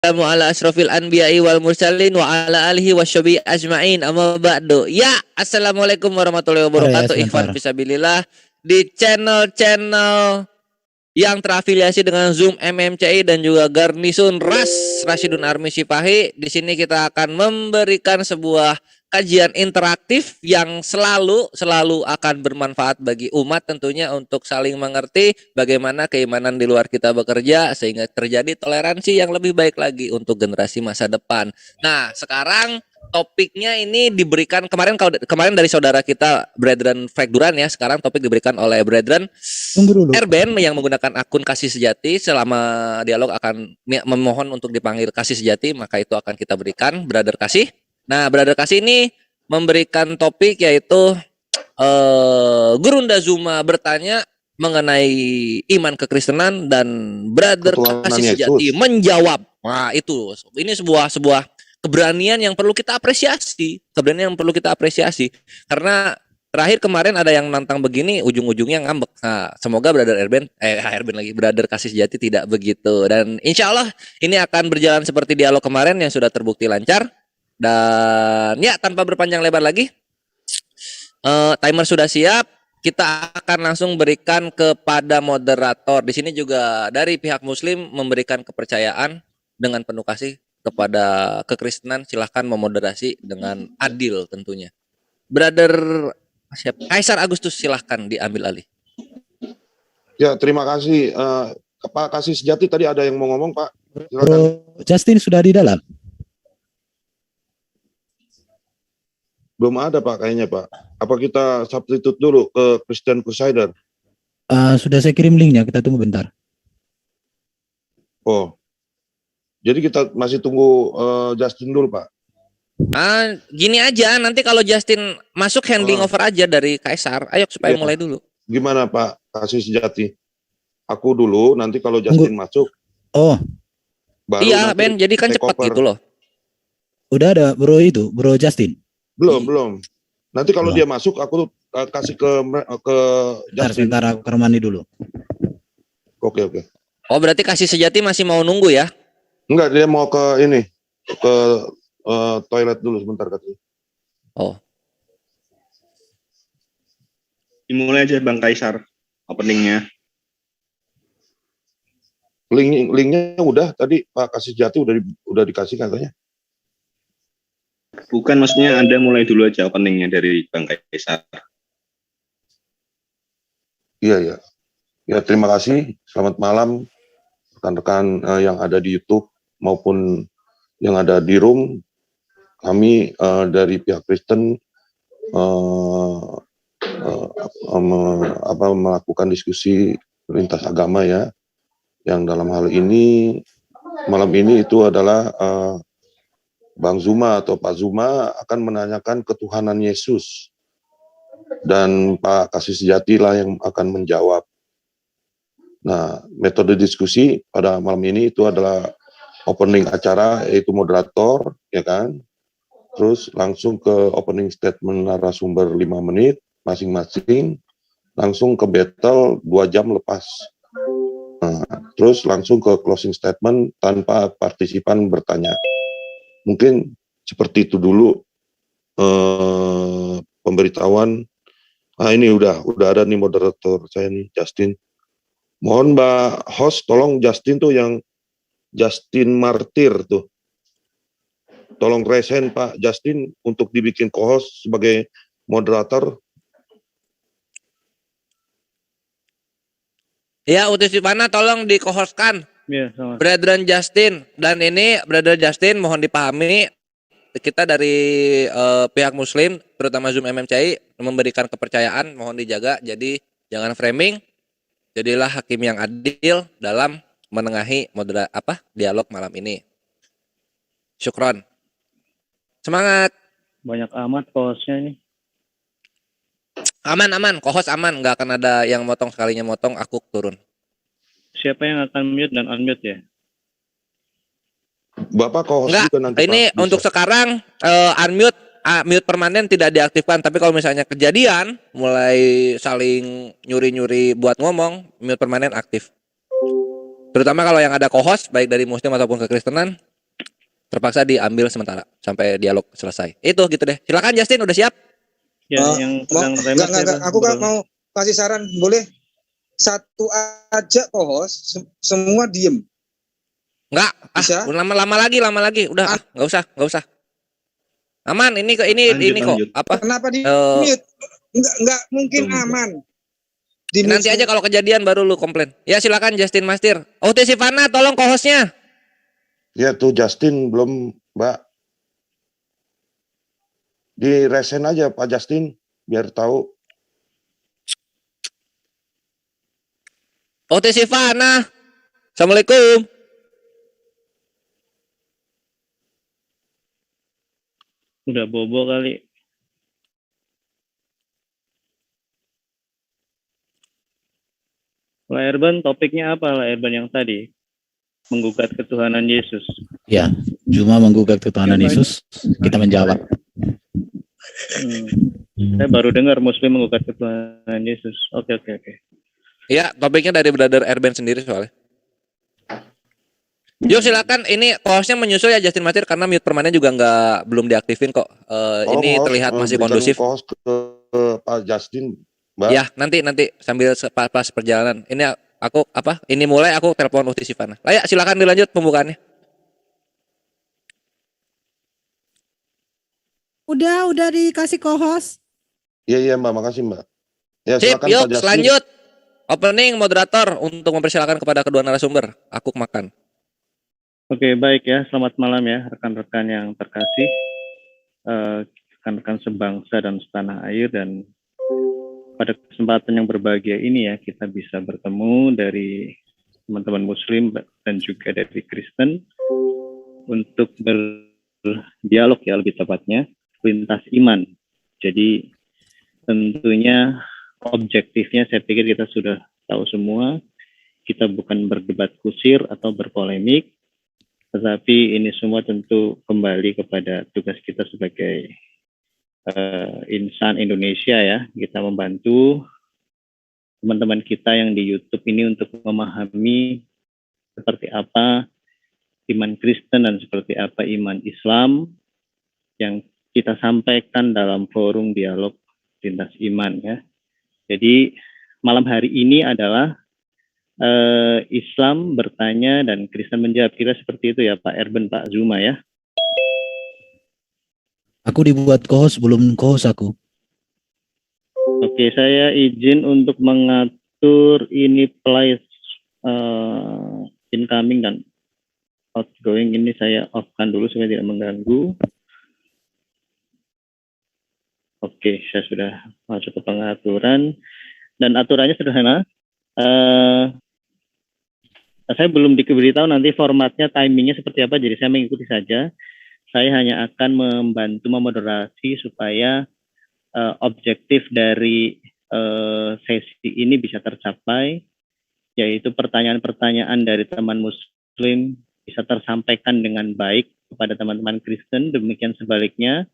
Assalamu ala asrofil anbiya'i wal mursalin wa ala alihi wasyabihi ajma'in amma ba'du. Ya, assalamualaikum warahmatullahi wabarakatuh. Ikhwan fisabilillah di channel-channel yang terafiliasi dengan Zoom MMCI dan juga Garnisun RAS Rasyidun Army Sipahi. Di sini kita akan memberikan sebuah kajian interaktif yang selalu akan bermanfaat bagi umat tentunya untuk saling mengerti bagaimana keimanan di luar kita bekerja sehingga terjadi toleransi yang lebih baik lagi untuk generasi masa depan. Nah, sekarang topiknya ini diberikan kemarin dari saudara kita Brethren Frank Duran ya. Sekarang topik diberikan oleh Brethren Erben yang menggunakan akun Kasih Sejati. Selama dialog akan memohon untuk dipanggil Kasih Sejati, maka itu akan kita berikan Brother Kasih. Nah, Brother Kasih ini memberikan topik yaitu Gurunda Zuma bertanya mengenai iman kekristenan dan Brother Kasih Sejati menjawab. Nah, itu ini sebuah keberanian yang perlu kita apresiasi. Karena terakhir kemarin ada yang nantang begini, ujung-ujungnya ngambek. Nah, semoga Brother Brother Kasih Sejati tidak begitu. Dan insya Allah ini akan berjalan seperti dialog kemarin yang sudah terbukti lancar. Dan ya, tanpa berpanjang lebar lagi, timer sudah siap. Kita akan langsung berikan kepada moderator. Di sini juga dari pihak Muslim memberikan kepercayaan dengan penuh kasih kepada kekristenan. Silahkan memoderasi dengan adil tentunya. Brother Kaisar Agustus, silahkan diambil alih. Ya, terima kasih. Pak Kasih Sejati tadi ada yang mau ngomong, Pak. Silakan. Bro Justin sudah di dalam? Belum ada, Pak, kayaknya, Pak. Apa kita substitute dulu ke Christian Crusader? Sudah saya kirim linknya, kita tunggu bentar. Oh, jadi kita masih tunggu Justin dulu, Pak. Gini aja, nanti kalau Justin masuk handing over aja dari Kaisar. Ayo supaya mulai dulu. Gimana, Pak Kasih Sejati? Aku dulu, nanti kalau Justin masuk. Oh, baru iya Ben, jadi kan cepat gitu loh. Udah ada Bro Justin? Belum. Nanti kalau dia masuk, aku kasih ke Justin. Sebentar, aku ke Romani dulu. Oke. Oh, berarti Kasih Sejati masih mau nunggu ya? Enggak, dia mau ke ini, ke toilet dulu sebentar katanya. Oh. Dimulai aja Bang Kaisar openingnya. Linknya udah tadi Pak Kasih Sejati udah dikasih katanya. Bukan, maksudnya Anda mulai dulu aja openingnya dari Bang Kaisar. Iya. Ya, terima kasih. Selamat malam rekan-rekan yang ada di YouTube maupun yang ada di room. Kami dari pihak Kristen melakukan diskusi lintas agama ya. Yang dalam hal ini malam ini itu adalah Bang Zuma atau Pak Zuma akan menanyakan ketuhanan Yesus dan Pak Kasih Sejati lah yang akan menjawab. Nah, metode diskusi pada malam ini itu adalah opening acara yaitu moderator, ya kan? Terus langsung ke opening statement narasumber 5 menit masing-masing, langsung ke battle 2 jam lepas. Nah, terus langsung ke closing statement tanpa partisipan bertanya. Mungkin seperti itu dulu pemberitahuan. Nah, ini udah ada nih moderator saya nih, Justin. Mohon Mbak host, tolong Justin tuh yang Justin Martir tuh. Tolong resen Pak Justin untuk dibikin co-host sebagai moderator. Ya, utus di mana tolong di co-hostkan. Ya, Brethren Justin, dan ini Brother Justin mohon dipahami kita dari pihak Muslim terutama Zoom MMCI memberikan kepercayaan, mohon dijaga, jadi jangan framing, jadilah hakim yang adil dalam menengahi dialog malam ini. Syukron. Semangat. Banyak amat hostnya ini. Aman, co-host aman, nggak akan ada yang motong, sekalinya motong aku turun. Siapa yang akan mute dan unmute ya? Bapak co-host juga nanti. Ini Pak, untuk sekarang mute permanen tidak diaktifkan, tapi kalau misalnya kejadian mulai saling nyuri-nyuri buat ngomong, mute permanen aktif. Terutama kalau yang ada co-host baik dari Muslim ataupun kekristenan, terpaksa diambil sementara sampai dialog selesai. Itu gitu deh. Silakan Justin, udah siap? Ya, yang pegang remote enggak. Aku Bro. gak mau kasih saran, boleh satu aja co-host, semua diem. Enggak, Bisa? lama lagi. Udah, enggak usah. Aman, ini kok Lanjut. apa? Kenapa di mute? Enggak mungkin aman. Di Nanti mute aja kalau kejadian baru lu komplain. Ya silakan Justin Mastir. Teh Sivana, tolong co-hostnya. Ya tuh Justin belum, Mbak. Di resen aja Pak Justin, biar tahu. Teh Sivana. Assalamualaikum. Udah bobo kali. La Erban, topiknya apa La Erban yang tadi? Menggugat ketuhanan Yesus. Ya, cuma menggugat ketuhanan Yesus, kita menjawab. Saya baru dengar Muslim menggugat ketuhanan Yesus. Oke. Iya, topiknya dari Brother Erben sendiri soalnya. Yuk silakan, ini hostnya menyusul ya Justin Mastir karena mute permanen juga belum diaktifin kok. Ini terlihat masih kondusif. Host ke Pak Justin, Mbak. Ya, nanti sambil pas perjalanan. Ini aku ini mulai aku telepon Teh Sivana. Layak, silakan dilanjut pembukaannya. Udah dikasih co-host. Iya Mbak, makasih Mbak. Ya Sip, silakan yuk Pak Justin. selanjut. Opening moderator untuk mempersilakan kepada kedua narasumber. Aku makan. Oke, baik ya. Selamat malam ya rekan-rekan yang terkasih. Rekan-rekan sebangsa dan setanah air, dan pada kesempatan yang berbahagia ini ya kita bisa bertemu dari teman-teman Muslim dan juga dari Kristen untuk berdialog ya lebih tepatnya lintas iman. Jadi tentunya objektifnya saya pikir kita sudah tahu semua. Kita bukan berdebat kusir atau berpolemik, tetapi ini semua tentu kembali kepada tugas kita sebagai insan Indonesia ya. Kita membantu teman-teman kita yang di YouTube ini untuk memahami seperti apa iman Kristen dan seperti apa iman Islam yang kita sampaikan dalam forum dialog lintas iman ya. Jadi malam hari ini adalah Islam bertanya dan Kristen menjawab, kira seperti itu ya Pak Erben, Pak Zuma ya. Aku dibuat co-host, belum co-host aku. Oke, saya izin untuk mengatur ini play incoming dan outgoing ini saya off-kan dulu supaya tidak mengganggu. Oke, saya sudah masuk ke pengaturan dan aturannya sederhana. Saya belum diberitahu nanti formatnya, timingnya seperti apa, jadi saya mengikuti saja. Saya hanya akan membantu memoderasi supaya objektif dari sesi ini bisa tercapai, yaitu pertanyaan-pertanyaan dari teman Muslim bisa tersampaikan dengan baik kepada teman-teman Kristen, demikian sebaliknya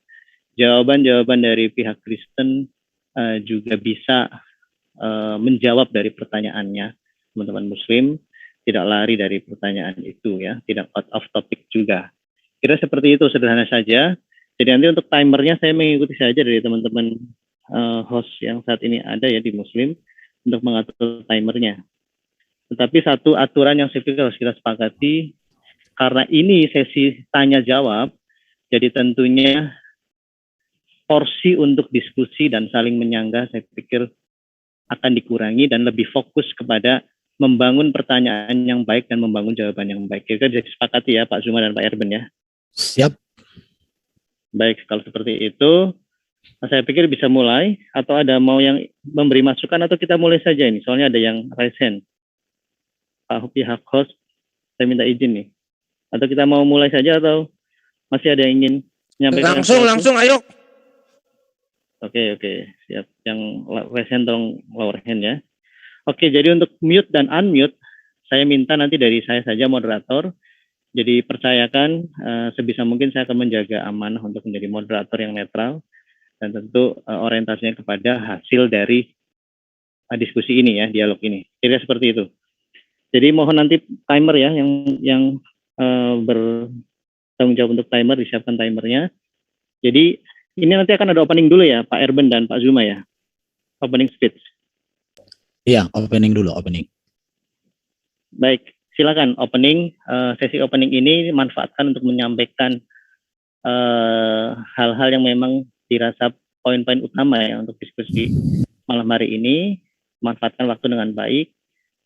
jawaban-jawaban dari pihak Kristen juga bisa menjawab dari pertanyaannya teman-teman Muslim, tidak lari dari pertanyaan itu ya, tidak out of topic juga. Kira seperti itu, sederhana saja. Jadi nanti untuk timernya saya mengikuti saja dari teman-teman host yang saat ini ada ya di Muslim untuk mengatur timernya. Tetapi satu aturan yang saya pikir harus kita sepakati, karena ini sesi tanya jawab, jadi tentunya porsi untuk diskusi dan saling menyanggah saya pikir akan dikurangi dan lebih fokus kepada membangun pertanyaan yang baik dan membangun jawaban yang baik. Kita bisa disepakati ya Pak Zuma dan Pak Erben ya. Siap. Baik, kalau seperti itu saya pikir bisa mulai, atau ada mau yang memberi masukan, atau kita mulai saja ini. Soalnya ada yang raise hand. Pak pihak host, saya minta izin nih. Atau kita mau mulai saja atau masih ada yang ingin menyampaikan? Langsung ayo. Oke, siap. Yang raise hand tolong lower hand ya. Oke, jadi untuk mute dan unmute, saya minta nanti dari saya saja moderator. Jadi percayakan sebisa mungkin saya akan menjaga amanah untuk menjadi moderator yang netral. Dan tentu orientasinya kepada hasil dari diskusi ini ya, dialog ini. Kira seperti itu. Jadi mohon nanti timer ya yang tanggung jawab untuk timer, disiapkan timernya. Jadi ini nanti akan ada opening dulu ya, Pak Erben dan Pak Zuma ya. Opening speech. Iya, opening dulu, opening. Baik, silakan opening. Sesi opening ini manfaatkan untuk menyampaikan hal-hal yang memang dirasa poin-poin utama ya untuk diskusi malam hari ini. Manfaatkan waktu dengan baik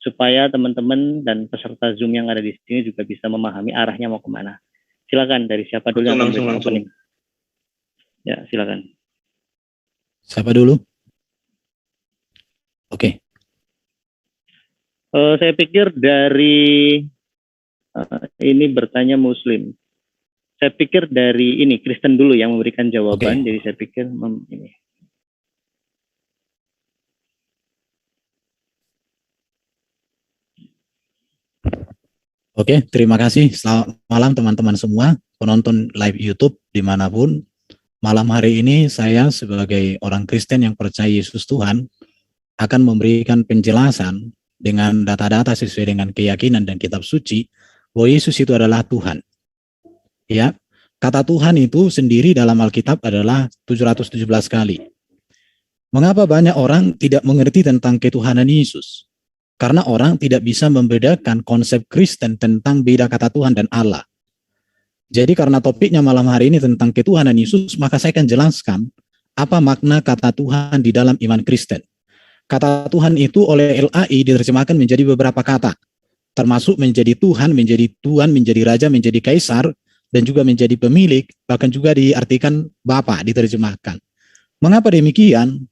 supaya teman-teman dan peserta Zoom yang ada di sini juga bisa memahami arahnya mau kemana. Silakan, dari siapa dulu yang memberikan opening? Ya, silakan. Siapa dulu? Oke. Saya pikir dari ini bertanya Muslim. Saya pikir dari ini Kristen dulu yang memberikan jawaban. Jadi saya pikir ini. Oke, terima kasih. Selamat malam teman-teman semua, penonton live YouTube dimanapun. Malam hari ini saya sebagai orang Kristen yang percaya Yesus Tuhan akan memberikan penjelasan dengan data-data sesuai dengan keyakinan dan kitab suci bahwa Yesus itu adalah Tuhan. Ya, kata Tuhan itu sendiri dalam Alkitab adalah 717 kali. Mengapa banyak orang tidak mengerti tentang ketuhanan Yesus? Karena orang tidak bisa membedakan konsep Kristen tentang beda kata Tuhan dan Allah. Jadi karena topiknya malam hari ini tentang ketuhanan Yesus, maka saya akan jelaskan apa makna kata Tuhan di dalam iman Kristen. Kata Tuhan itu oleh LAI diterjemahkan menjadi beberapa kata, termasuk menjadi Tuhan, menjadi Tuan, menjadi Raja, menjadi Kaisar, dan juga menjadi pemilik, bahkan juga diartikan Bapa, diterjemahkan. Mengapa demikian?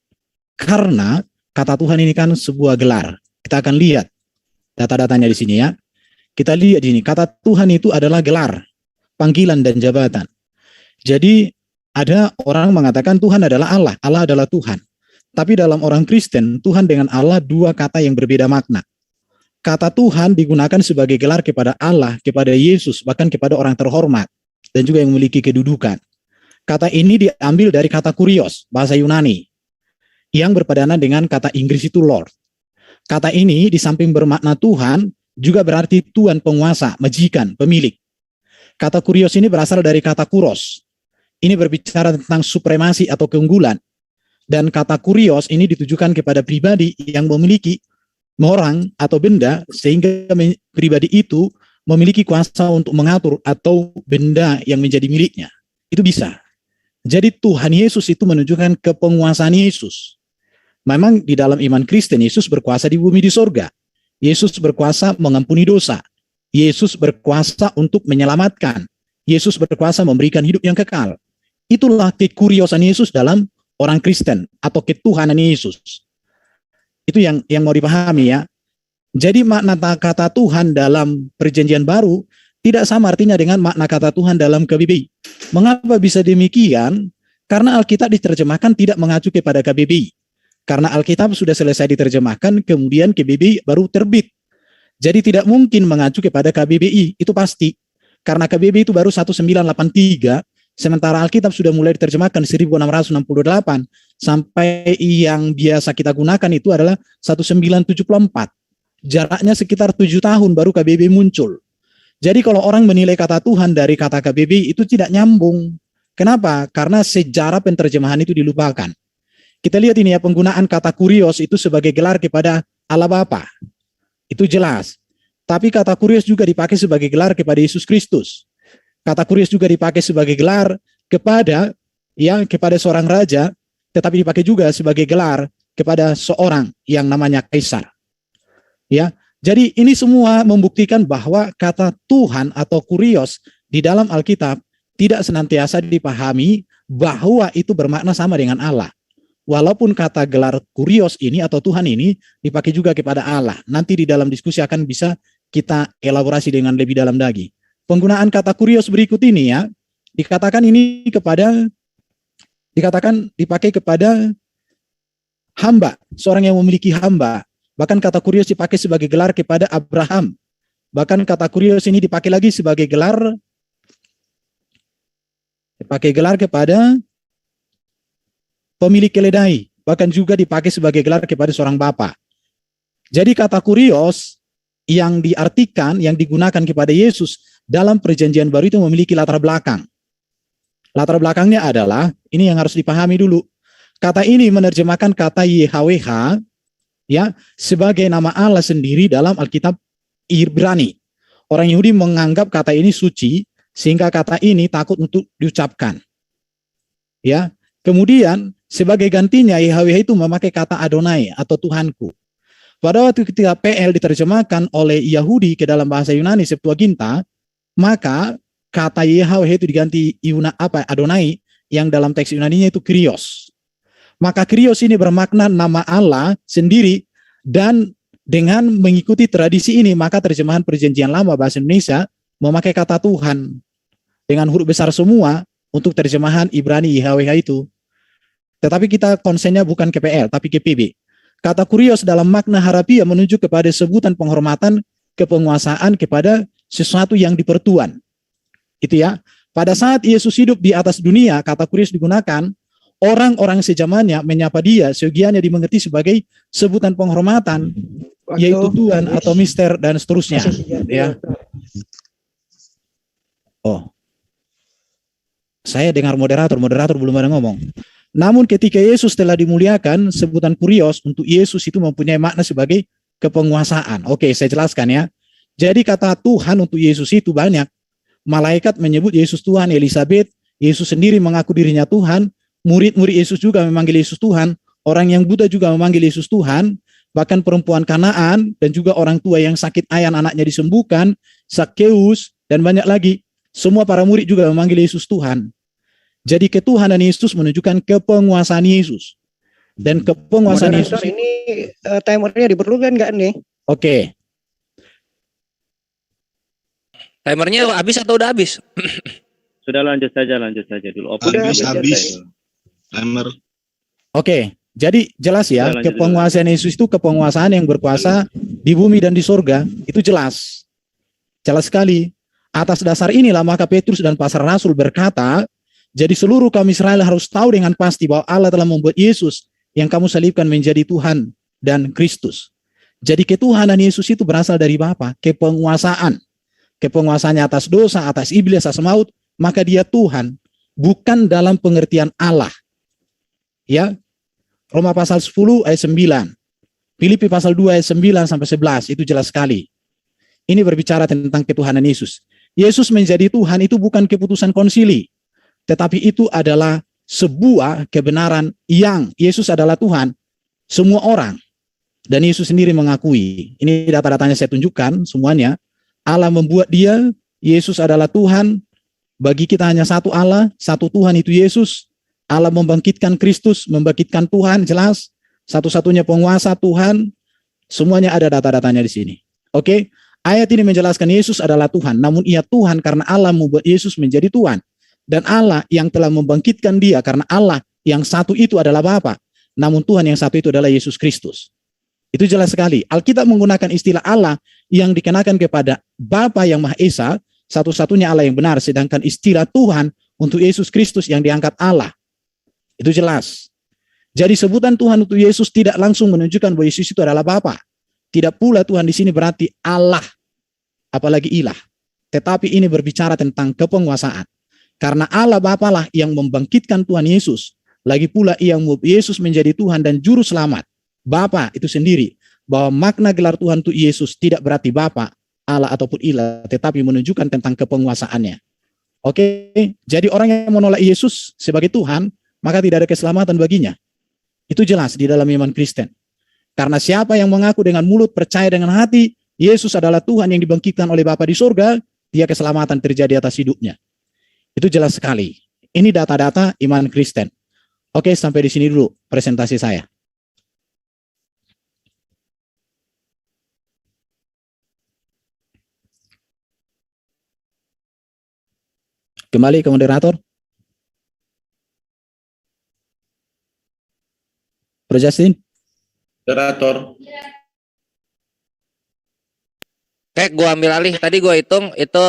Karena kata Tuhan ini kan sebuah gelar. Kita akan lihat data-datanya di sini ya. Kita lihat di sini, kata Tuhan itu adalah gelar, panggilan dan jabatan. Jadi ada orang mengatakan Tuhan adalah Allah, Allah adalah Tuhan. Tapi dalam orang Kristen, Tuhan dengan Allah dua kata yang berbeda makna. Kata Tuhan digunakan sebagai gelar kepada Allah, kepada Yesus, bahkan kepada orang terhormat, dan juga yang memiliki kedudukan. Kata ini diambil dari kata kurios, bahasa Yunani, yang berpadanan dengan kata Inggris itu Lord. Kata ini di samping bermakna Tuhan, juga berarti Tuan, penguasa, majikan, pemilik. Kata kurios ini berasal dari kata kuros. Ini berbicara tentang supremasi atau keunggulan. Dan kata kurios ini ditujukan kepada pribadi yang memiliki orang atau benda, sehingga pribadi itu memiliki kuasa untuk mengatur atau benda yang menjadi miliknya. Itu bisa. Jadi Tuhan Yesus itu menunjukkan kepenguasaan Yesus. Memang di dalam iman Kristen, Yesus berkuasa di bumi di sorga. Yesus berkuasa mengampuni dosa. Yesus berkuasa untuk menyelamatkan. Yesus berkuasa memberikan hidup yang kekal. Itulah kekuriosan Yesus dalam orang Kristen atau ketuhanan Yesus. Itu yang mau dipahami ya. Jadi makna kata Tuhan dalam perjanjian baru tidak sama artinya dengan makna kata Tuhan dalam KBBI. Mengapa bisa demikian? Karena Alkitab diterjemahkan tidak mengacu kepada KBBI. Karena Alkitab sudah selesai diterjemahkan, kemudian KBBI baru terbit. Jadi tidak mungkin mengacu kepada KBBI, itu pasti. Karena KBBI itu baru 1983, sementara Alkitab sudah mulai diterjemahkan 1668, sampai yang biasa kita gunakan itu adalah 1974. Jaraknya sekitar 7 tahun baru KBBI muncul. Jadi kalau orang menilai kata Tuhan dari kata KBBI itu tidak nyambung. Kenapa? Karena sejarah penterjemahan itu dilupakan. Kita lihat ini ya, penggunaan kata kurios itu sebagai gelar kepada Allah Bapa. Itu jelas. Tapi kata kurios juga dipakai sebagai gelar kepada Yesus Kristus. Kata kurios juga dipakai sebagai gelar kepada seorang raja, tetapi dipakai juga sebagai gelar kepada seorang yang namanya kaisar. Ya. Jadi ini semua membuktikan bahwa kata Tuhan atau kurios di dalam Alkitab tidak senantiasa dipahami bahwa itu bermakna sama dengan Allah. Walaupun kata gelar kurios ini atau Tuhan ini dipakai juga kepada Allah. Nanti di dalam diskusi akan bisa kita elaborasi dengan lebih dalam lagi. Penggunaan kata kurios berikut ini ya, dikatakan dipakai kepada hamba, seorang yang memiliki hamba. Bahkan kata kurios dipakai sebagai gelar kepada Abraham. Bahkan kata kurios ini dipakai lagi sebagai gelar kepada pemilik keledai, bahkan juga dipakai sebagai gelar kepada seorang bapa. Jadi kata kurios yang diartikan, yang digunakan kepada Yesus dalam perjanjian baru itu memiliki latar belakang. Latar belakangnya adalah, ini yang harus dipahami dulu. Kata ini menerjemahkan kata YHWH ya sebagai nama Allah sendiri dalam Alkitab Ibrani. Orang Yahudi menganggap kata ini suci sehingga kata ini takut untuk diucapkan. Ya. Kemudian sebagai gantinya YHWH itu memakai kata Adonai atau Tuhanku. Pada waktu ketika PL diterjemahkan oleh Yahudi ke dalam bahasa Yunani Septuaginta, maka kata YHWH itu diganti Adonai yang dalam teks Yunaninya itu Kyrios. Maka Kyrios ini bermakna nama Allah sendiri, dan dengan mengikuti tradisi ini maka terjemahan Perjanjian Lama bahasa Indonesia memakai kata Tuhan dengan huruf besar semua untuk terjemahan Ibrani YHWH itu. Tetapi kita konsennya bukan ke PL tapi ke PB. Kata Kyrios dalam makna harafiah menunjuk kepada sebutan penghormatan kepenguasaan kepada sesuatu yang dipertuan. Itu ya. Pada saat Yesus hidup di atas dunia, kata Kyrios digunakan, orang-orang sejamannya menyapa dia, seyogianya dimengerti sebagai sebutan penghormatan, yaitu Tuhan atau mister dan seterusnya. Ya. Oh, saya dengar moderator belum ada ngomong. Namun ketika Yesus telah dimuliakan, sebutan Kyrios untuk Yesus itu mempunyai makna sebagai kepenguasaan. Oke, saya jelaskan ya. Jadi kata Tuhan untuk Yesus itu banyak. Malaikat menyebut Yesus Tuhan, Elizabeth, Yesus sendiri mengaku dirinya Tuhan, murid-murid Yesus juga memanggil Yesus Tuhan, orang yang buta juga memanggil Yesus Tuhan, bahkan perempuan Kanaan dan juga orang tua yang sakit ayan anaknya disembuhkan, Zakheus, dan banyak lagi. Semua para murid juga memanggil Yesus Tuhan. Jadi ketuhanan Yesus menunjukkan kepenguasaan Yesus. Dan kepenguasaan Yesus ini timernya diperlukan nggak nih? Oke. Timernya habis atau udah habis? Sudah lanjut saja dulu. Habis. Timer. Oke, jadi jelas ya, kepenguasaan Yesus itu kepenguasaan yang berkuasa di bumi dan di sorga. Itu jelas. Jelas sekali. Atas dasar inilah maka Petrus dan para rasul berkata, jadi seluruh kaum Israel harus tahu dengan pasti bahwa Allah telah membuat Yesus yang kamu salibkan menjadi Tuhan dan Kristus. Jadi ketuhanan Yesus itu berasal dari Bapa, kepenguasaan. Kepenguasaannya atas dosa, atas iblis, atas maut, maka dia Tuhan, bukan dalam pengertian Allah. Ya. Roma pasal 10 ayat 9. Filipi pasal 2 ayat 9 sampai 11 itu jelas sekali. Ini berbicara tentang ketuhanan Yesus. Yesus menjadi Tuhan itu bukan keputusan konsili, tetapi itu adalah sebuah kebenaran yang Yesus adalah Tuhan semua orang. Dan Yesus sendiri mengakui. Ini data-datanya saya tunjukkan semuanya. Allah membuat dia, Yesus adalah Tuhan. Bagi kita hanya satu Allah, satu Tuhan itu Yesus. Allah membangkitkan Kristus, membangkitkan Tuhan, jelas. Satu-satunya penguasa Tuhan. Semuanya ada data-datanya di sini. Oke, ayat ini menjelaskan Yesus adalah Tuhan. Namun ia Tuhan karena Allah membuat Yesus menjadi Tuhan. Dan Allah yang telah membangkitkan dia karena Allah yang satu itu adalah Bapa. Namun Tuhan yang satu itu adalah Yesus Kristus. Itu jelas sekali. Alkitab menggunakan istilah Allah yang dikenakan kepada Bapa yang Maha Esa, satu-satunya Allah yang benar. Sedangkan istilah Tuhan untuk Yesus Kristus yang diangkat Allah. Itu jelas. Jadi sebutan Tuhan untuk Yesus tidak langsung menunjukkan bahwa Yesus itu adalah Bapa. Tidak pula Tuhan di sini berarti Allah, apalagi ilah. Tetapi ini berbicara tentang kepenguasaan. Karena Allah Bapa lah yang membangkitkan Tuhan Yesus. Lagi pula ia membuat Yesus menjadi Tuhan dan juru selamat. Bapa itu sendiri. Bahwa makna gelar Tuhan untuk Yesus tidak berarti Bapa, Allah ataupun ilah. Tetapi menunjukkan tentang kepenguasaannya. Oke, jadi orang yang menolak Yesus sebagai Tuhan, maka tidak ada keselamatan baginya. Itu jelas di dalam iman Kristen. Karena siapa yang mengaku dengan mulut, percaya dengan hati, Yesus adalah Tuhan yang dibangkitkan oleh Bapa di surga, dia keselamatan terjadi atas hidupnya. Itu jelas sekali. Ini data-data iman Kristen. Oke, sampai di sini dulu presentasi saya. Kembali ke moderator. Bro Justin. Moderator. Oke, gua ambil alih. Tadi gua hitung itu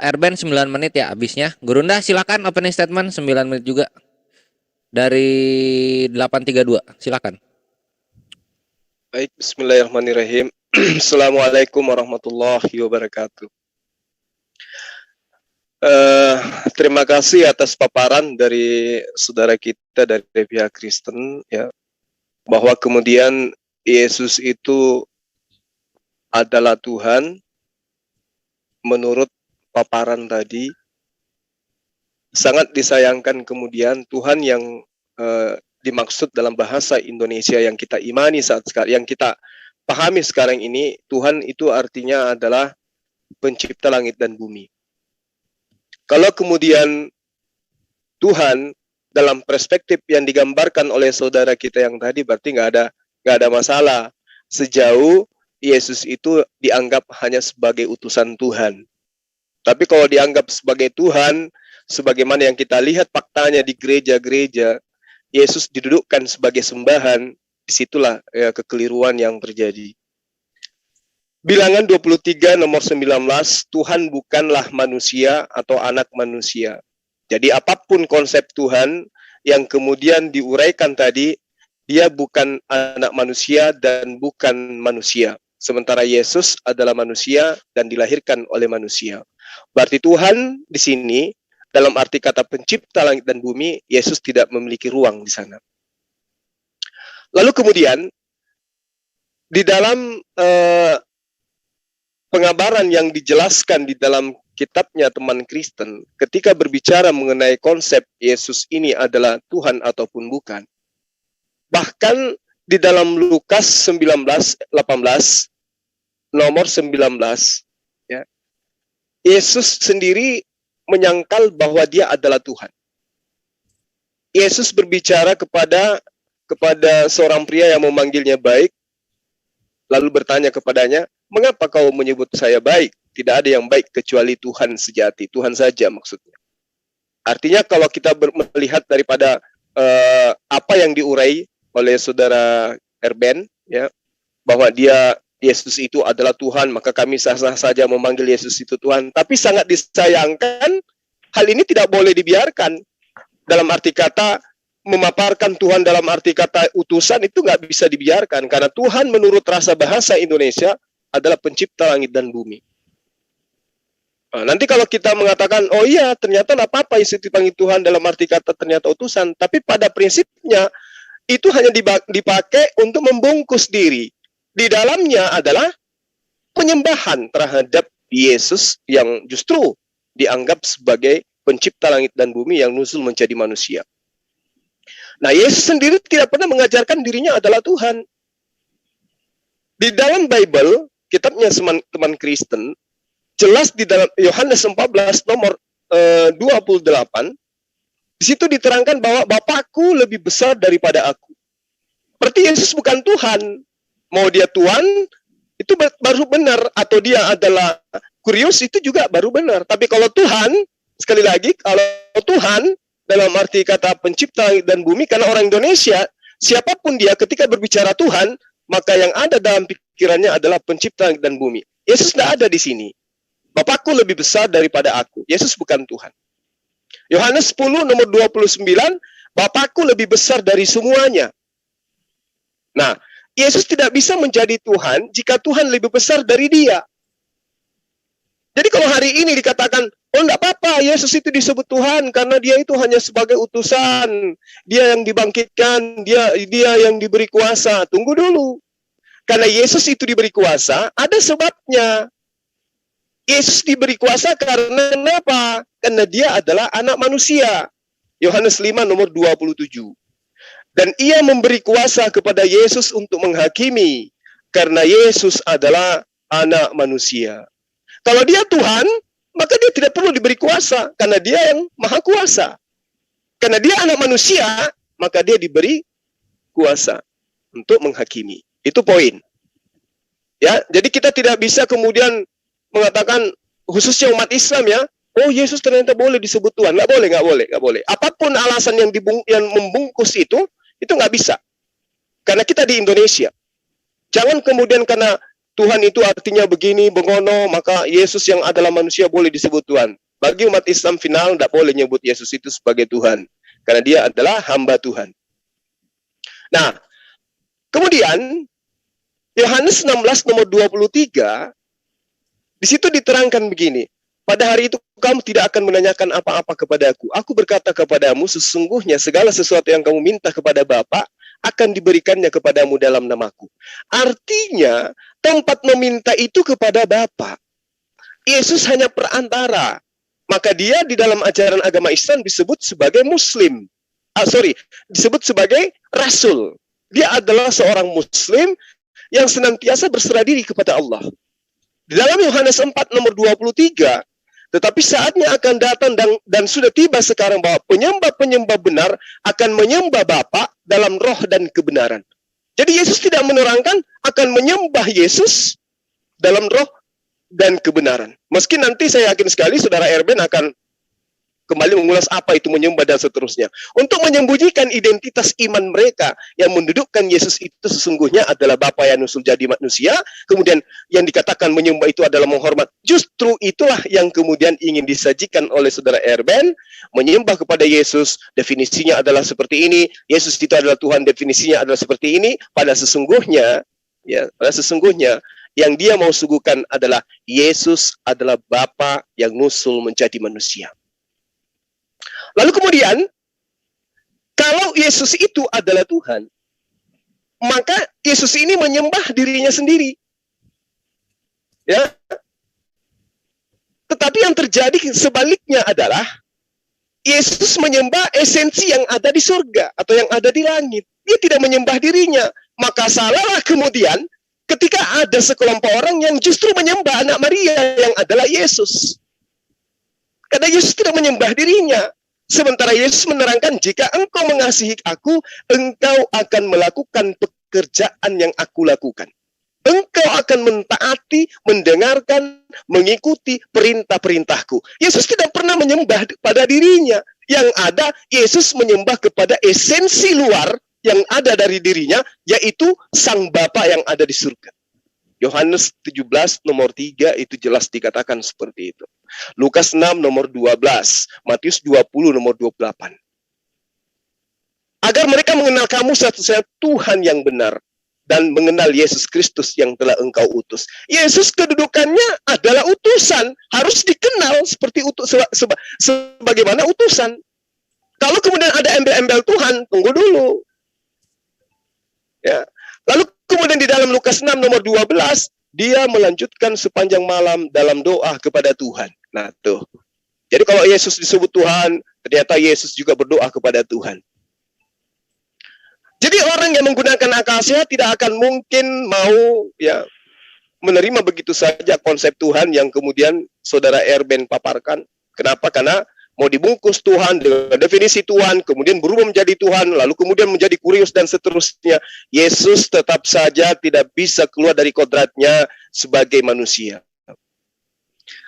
airband 9 menit ya habisnya. Gurunda silakan opening statement 9 menit juga. Dari 832. Silakan. Baik, bismillahirrahmanirrahim. Assalamualaikum warahmatullahi wabarakatuh. Terima kasih atas paparan dari saudara kita dari pihak Kristen, ya, bahwa kemudian Yesus itu adalah Tuhan. Menurut paparan tadi, sangat disayangkan kemudian Tuhan yang dimaksud dalam bahasa Indonesia yang kita imani saat sekarang, yang kita pahami sekarang ini, Tuhan itu artinya adalah pencipta langit dan bumi. Kalau kemudian Tuhan dalam perspektif yang digambarkan oleh saudara kita yang tadi, berarti nggak ada masalah sejauh Yesus itu dianggap hanya sebagai utusan Tuhan. Tapi kalau dianggap sebagai Tuhan, sebagaimana yang kita lihat faktanya di gereja-gereja, Yesus didudukkan sebagai sembahan, disitulah ya, kekeliruan yang terjadi. Bilangan 23 nomor 19, Tuhan bukanlah manusia atau anak manusia. Jadi apapun konsep Tuhan yang kemudian diuraikan tadi, dia bukan anak manusia dan bukan manusia. Sementara Yesus adalah manusia dan dilahirkan oleh manusia. Berarti Tuhan di sini, dalam arti kata pencipta langit dan bumi, Yesus tidak memiliki ruang di sana. Lalu kemudian, di dalam pengabaran yang dijelaskan di dalam kitabnya teman Kristen, ketika berbicara mengenai konsep Yesus ini adalah Tuhan ataupun bukan. Bahkan di dalam Lukas 19:18, nomor 19, ya, Yesus sendiri menyangkal bahwa dia adalah Tuhan. Yesus berbicara kepada seorang pria yang memanggilnya baik, lalu bertanya kepadanya, mengapa kau menyebut saya baik? Tidak ada yang baik kecuali Tuhan sejati. Tuhan saja maksudnya. Artinya kalau kita melihat daripada apa yang diurai oleh saudara Erben, ya, bahwa Yesus itu adalah Tuhan, maka kami sah-sah saja memanggil Yesus itu Tuhan. Tapi sangat disayangkan, hal ini tidak boleh dibiarkan. Dalam arti kata, memaparkan Tuhan dalam arti kata utusan itu nggak bisa dibiarkan. Karena Tuhan menurut rasa bahasa Indonesia adalah pencipta langit dan bumi. Nah, nanti kalau kita mengatakan, oh iya ternyata nggak apa-apa Yesus dipanggil Tuhan dalam arti kata ternyata utusan. Tapi pada prinsipnya itu hanya dipakai untuk membungkus diri. Di dalamnya adalah penyembahan terhadap Yesus yang justru dianggap sebagai pencipta langit dan bumi yang nusul menjadi manusia. Nah, Yesus sendiri tidak pernah mengajarkan dirinya adalah Tuhan. Di dalam Bible, kitabnya teman Kristen, jelas di dalam Yohanes 14 nomor 28, di situ diterangkan bahwa Bapakku lebih besar daripada aku. Berarti Yesus bukan Tuhan. Mau dia Tuhan, itu baru benar. Atau dia adalah kurios, itu juga baru benar. Tapi kalau Tuhan, sekali lagi, kalau Tuhan, dalam arti kata pencipta dan bumi, karena orang Indonesia, siapapun dia ketika berbicara Tuhan, maka yang ada dalam pikirannya adalah pencipta dan bumi. Yesus tidak ada di sini. Bapakku lebih besar daripada aku. Yesus bukan Tuhan. Yohanes 10 nomor 29, Bapakku lebih besar dari semuanya. Nah, Yesus tidak bisa menjadi Tuhan jika Tuhan lebih besar dari dia. Jadi kalau hari ini dikatakan, oh enggak apa-apa, Yesus itu disebut Tuhan karena dia itu hanya sebagai utusan. Dia yang dibangkitkan, dia yang diberi kuasa. Tunggu dulu. Karena Yesus itu diberi kuasa, ada sebabnya. Yesus diberi kuasa karena kenapa? Karena dia adalah anak manusia. Yohanes 5 nomor 27. Dan ia memberi kuasa kepada Yesus untuk menghakimi. Karena Yesus adalah anak manusia. Kalau dia Tuhan, maka dia tidak perlu diberi kuasa. Karena dia yang maha kuasa. Karena dia anak manusia, maka dia diberi kuasa untuk menghakimi. Itu poin. Ya, jadi kita tidak bisa kemudian mengatakan, khususnya umat Islam ya, oh Yesus ternyata boleh disebut Tuhan. Nggak boleh. Apapun alasan yang membungkus itu nggak bisa. Karena kita di Indonesia. Jangan kemudian karena Tuhan itu artinya begini, bengono, maka Yesus yang adalah manusia boleh disebut Tuhan. Bagi umat Islam final, tidak boleh nyebut Yesus itu sebagai Tuhan. Karena dia adalah hamba Tuhan. Nah, kemudian, Yohanes 16 nomor 23, di situ diterangkan begini, pada hari itu kamu tidak akan menanyakan apa-apa kepadaku. Aku berkata kepadamu, sesungguhnya segala sesuatu yang kamu minta kepada Bapa akan diberikannya kepadamu dalam namaku. Artinya, tempat meminta itu kepada Bapa. Yesus hanya perantara. Maka dia di dalam ajaran agama Islam disebut sebagai Muslim. Disebut sebagai Rasul. Dia adalah seorang Muslim yang senantiasa berserah diri kepada Allah. Di dalam Yohanes 4 nomor 23, tetapi saatnya akan datang dan sudah tiba sekarang bahwa penyembah-penyembah benar akan menyembah Bapa dalam roh dan kebenaran. Jadi Yesus tidak menerangkan akan menyembah Yesus dalam roh dan kebenaran. Meski nanti saya yakin sekali saudara Erben akan kembali mengulas apa itu menyembah dan seterusnya. Untuk menyembunyikan identitas iman mereka yang mendudukkan Yesus itu sesungguhnya adalah Bapa yang nusul jadi manusia, kemudian yang dikatakan menyembah itu adalah menghormat. Justru itulah yang kemudian ingin disajikan oleh saudara Erben. Menyembah kepada Yesus, definisinya adalah seperti ini. Yesus itu adalah Tuhan, definisinya adalah seperti ini. Pada sesungguhnya yang dia mau suguhkan adalah Yesus adalah Bapa yang nusul menjadi manusia. Lalu kemudian, kalau Yesus itu adalah Tuhan, maka Yesus ini menyembah dirinya sendiri. Ya. Tetapi yang terjadi sebaliknya adalah, Yesus menyembah esensi yang ada di surga, atau yang ada di langit. Dia tidak menyembah dirinya. Maka salahlah kemudian, ketika ada sekelompok orang yang justru menyembah anak Maria, yang adalah Yesus. Karena Yesus tidak menyembah dirinya. Sementara Yesus menerangkan, jika engkau mengasihi aku, engkau akan melakukan pekerjaan yang aku lakukan. Engkau akan mentaati, mendengarkan, mengikuti perintah-perintahku. Yesus tidak pernah menyembah pada dirinya. Yang ada, Yesus menyembah kepada esensi luar yang ada dari dirinya, yaitu Sang Bapa yang ada di surga. Yohanes 17 nomor 3 itu jelas dikatakan seperti itu. Lukas 6 nomor 12, Matius 20 nomor 28. Agar mereka mengenal kamu satu-satunya Tuhan yang benar dan mengenal Yesus Kristus yang telah engkau utus. Yesus kedudukannya adalah utusan, harus dikenal seperti sebagaimana utusan. Kalau kemudian ada embel-embel Tuhan, tunggu dulu. Ya. Lalu kemudian di dalam Lukas 6 nomor 12, dia melanjutkan sepanjang malam dalam doa kepada Tuhan. Nah tuh. Jadi kalau Yesus disebut Tuhan, ternyata Yesus juga berdoa kepada Tuhan. Jadi orang yang menggunakan akal sehat tidak akan mungkin mau menerima begitu saja konsep Tuhan yang kemudian saudara Erben paparkan. Kenapa? Karena mau dibungkus Tuhan dengan definisi Tuhan, kemudian berubah menjadi Tuhan, lalu kemudian menjadi kurios dan seterusnya. Yesus tetap saja tidak bisa keluar dari kodratnya sebagai manusia.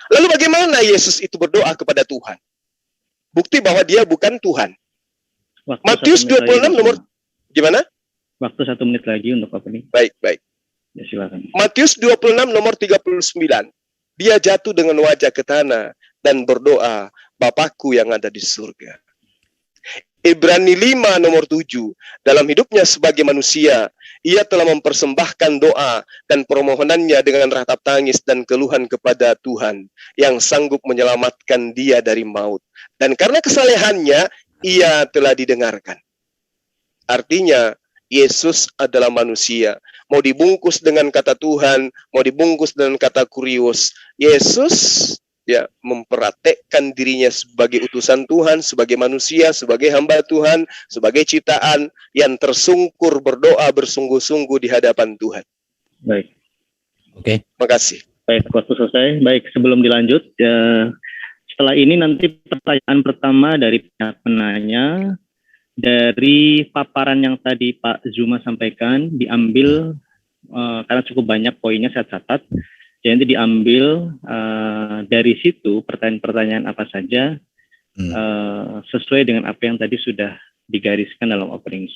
Lalu bagaimana Yesus itu berdoa kepada Tuhan? Bukti bahwa dia bukan Tuhan. Matius 26 nomor, gimana? Waktu 1 menit lagi untuk opening. Baik. Ya, silakan. Matius 26 nomor 39. Dia jatuh dengan wajah ke tanah dan berdoa, Bapakku yang ada di surga. Ibrani 5 nomor 7. Dalam hidupnya sebagai manusia, ia telah mempersembahkan doa dan permohonannya dengan ratap tangis dan keluhan kepada Tuhan yang sanggup menyelamatkan dia dari maut. Dan karena kesalehannya, ia telah didengarkan. Artinya, Yesus adalah manusia. Mau dibungkus dengan kata Tuhan, mau dibungkus dengan kata kurios. Yesus mempraktekkan dirinya sebagai utusan Tuhan, sebagai manusia, sebagai hamba Tuhan, sebagai ciptaan yang tersungkur berdoa bersungguh-sungguh di hadapan Tuhan. Baik. Oke. Makasih. Baik, waktu selesai. Baik, sebelum dilanjut, setelah ini nanti pertanyaan pertama dari pihak penanya, dari paparan yang tadi Pak Zuma sampaikan, diambil karena cukup banyak poinnya saya catat. Jadi diambil dari situ pertanyaan-pertanyaan apa saja sesuai dengan apa yang tadi sudah digariskan dalam opening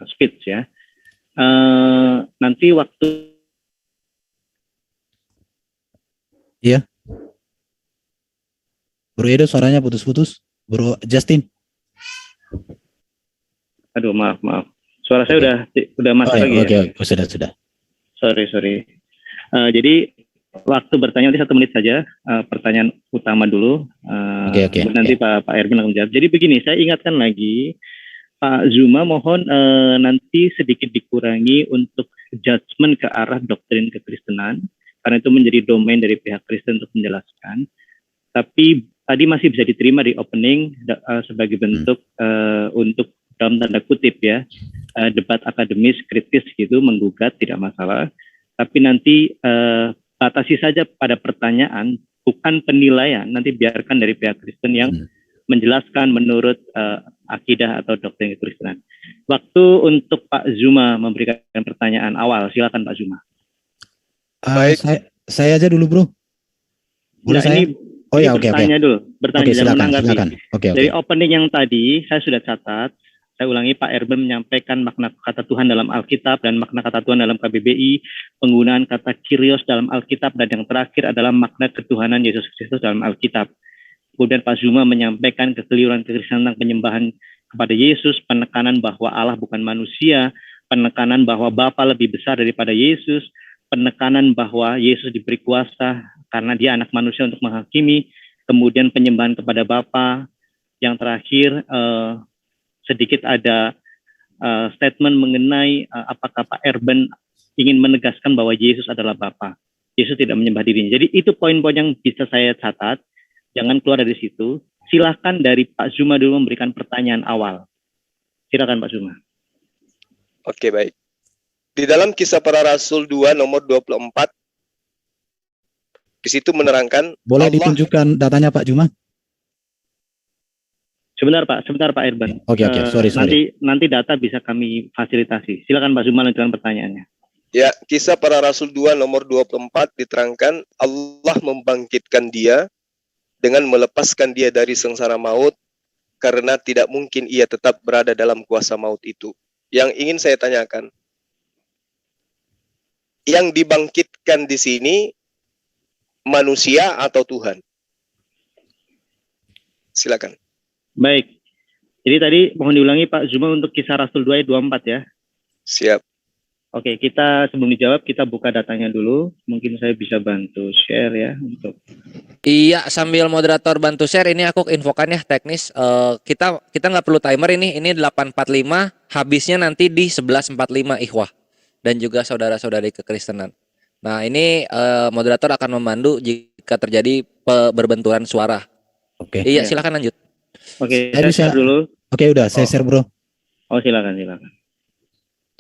speech ya. Nanti waktu. Iya. Bro Edo suaranya putus-putus. Bro Justin. Aduh maaf. Suara saya udah masuk lagi oke, ya. Oke, sudah. Sorry. Jadi waktu bertanya nanti 1 menit saja. Pertanyaan utama dulu. Oke. Nanti Pak Erben akan menjawab. Jadi begini, saya ingatkan lagi, Pak Zuma mohon nanti sedikit dikurangi untuk judgement ke arah doktrin kekristenan, karena itu menjadi domain dari pihak Kristen untuk menjelaskan. Tapi tadi masih bisa diterima di opening sebagai bentuk untuk dalam tanda kutip ya, debat akademis kritis gitu, menggugat tidak masalah. Tapi nanti batasi saja pada pertanyaan, bukan penilaian. Nanti biarkan dari pihak Kristen yang menjelaskan menurut akidah atau doktrin kekristenan. Waktu untuk Pak Zuma memberikan pertanyaan awal, silakan Pak Zuma. Saya aja dulu, Bro. Boleh saya? Oke. Bertanya Oke, jangan menanggapi. silakan. Oke. Dari opening yang tadi saya sudah catat. Saya ulangi, Pak Erben menyampaikan makna kata Tuhan dalam Alkitab dan makna kata Tuhan dalam KBBI, penggunaan kata Kyrios dalam Alkitab, dan yang terakhir adalah makna ketuhanan Yesus Kristus dalam Alkitab. Kemudian Pak Zuma menyampaikan kekeliruan kekristenan tentang penyembahan kepada Yesus, penekanan bahwa Allah bukan manusia, penekanan bahwa Bapa lebih besar daripada Yesus, penekanan bahwa Yesus diberi kuasa karena dia anak manusia untuk menghakimi, kemudian penyembahan kepada Bapa. Yang terakhir, sedikit ada statement mengenai apakah Pak Erben ingin menegaskan bahwa Yesus adalah Bapa. Yesus tidak menyembah dirinya. Jadi itu poin-poin yang bisa saya catat. Jangan keluar dari situ. Silakan dari Pak Zuma dulu memberikan pertanyaan awal. Silakan Pak Zuma. Oke, baik. Di dalam Kisah Para Rasul 2 nomor 24, di situ menerangkan. Boleh ditunjukkan datanya Pak Zuma? Sebentar Pak Erben. Oke, sorry. Nanti data bisa kami fasilitasi. Silakan Pak Zuma lanjutkan pertanyaannya. Ya, Kisah Para Rasul 2 nomor 24 diterangkan Allah membangkitkan dia dengan melepaskan dia dari sengsara maut, karena tidak mungkin ia tetap berada dalam kuasa maut itu. Yang ingin saya tanyakan, yang dibangkitkan di sini manusia atau Tuhan? Silakan. Baik. Jadi tadi mohon diulangi Pak Zuma untuk Kisah Rasul 2 ayat 24 ya. Siap. Oke, kita sebelum dijawab kita buka datanya dulu. Mungkin saya bisa bantu share ya untuk. Iya, sambil moderator bantu share ini aku infokan ya teknis. Kita nggak perlu timer ini 8.45, habisnya nanti di 11.45 ikhwah dan juga saudara-saudari kekristenan. Nah, ini moderator akan memandu jika terjadi berbenturan suara. Oke. Iya, silakan lanjut. Oke, saya share dulu. Oke, udah saya share, Bro. Oh, silakan.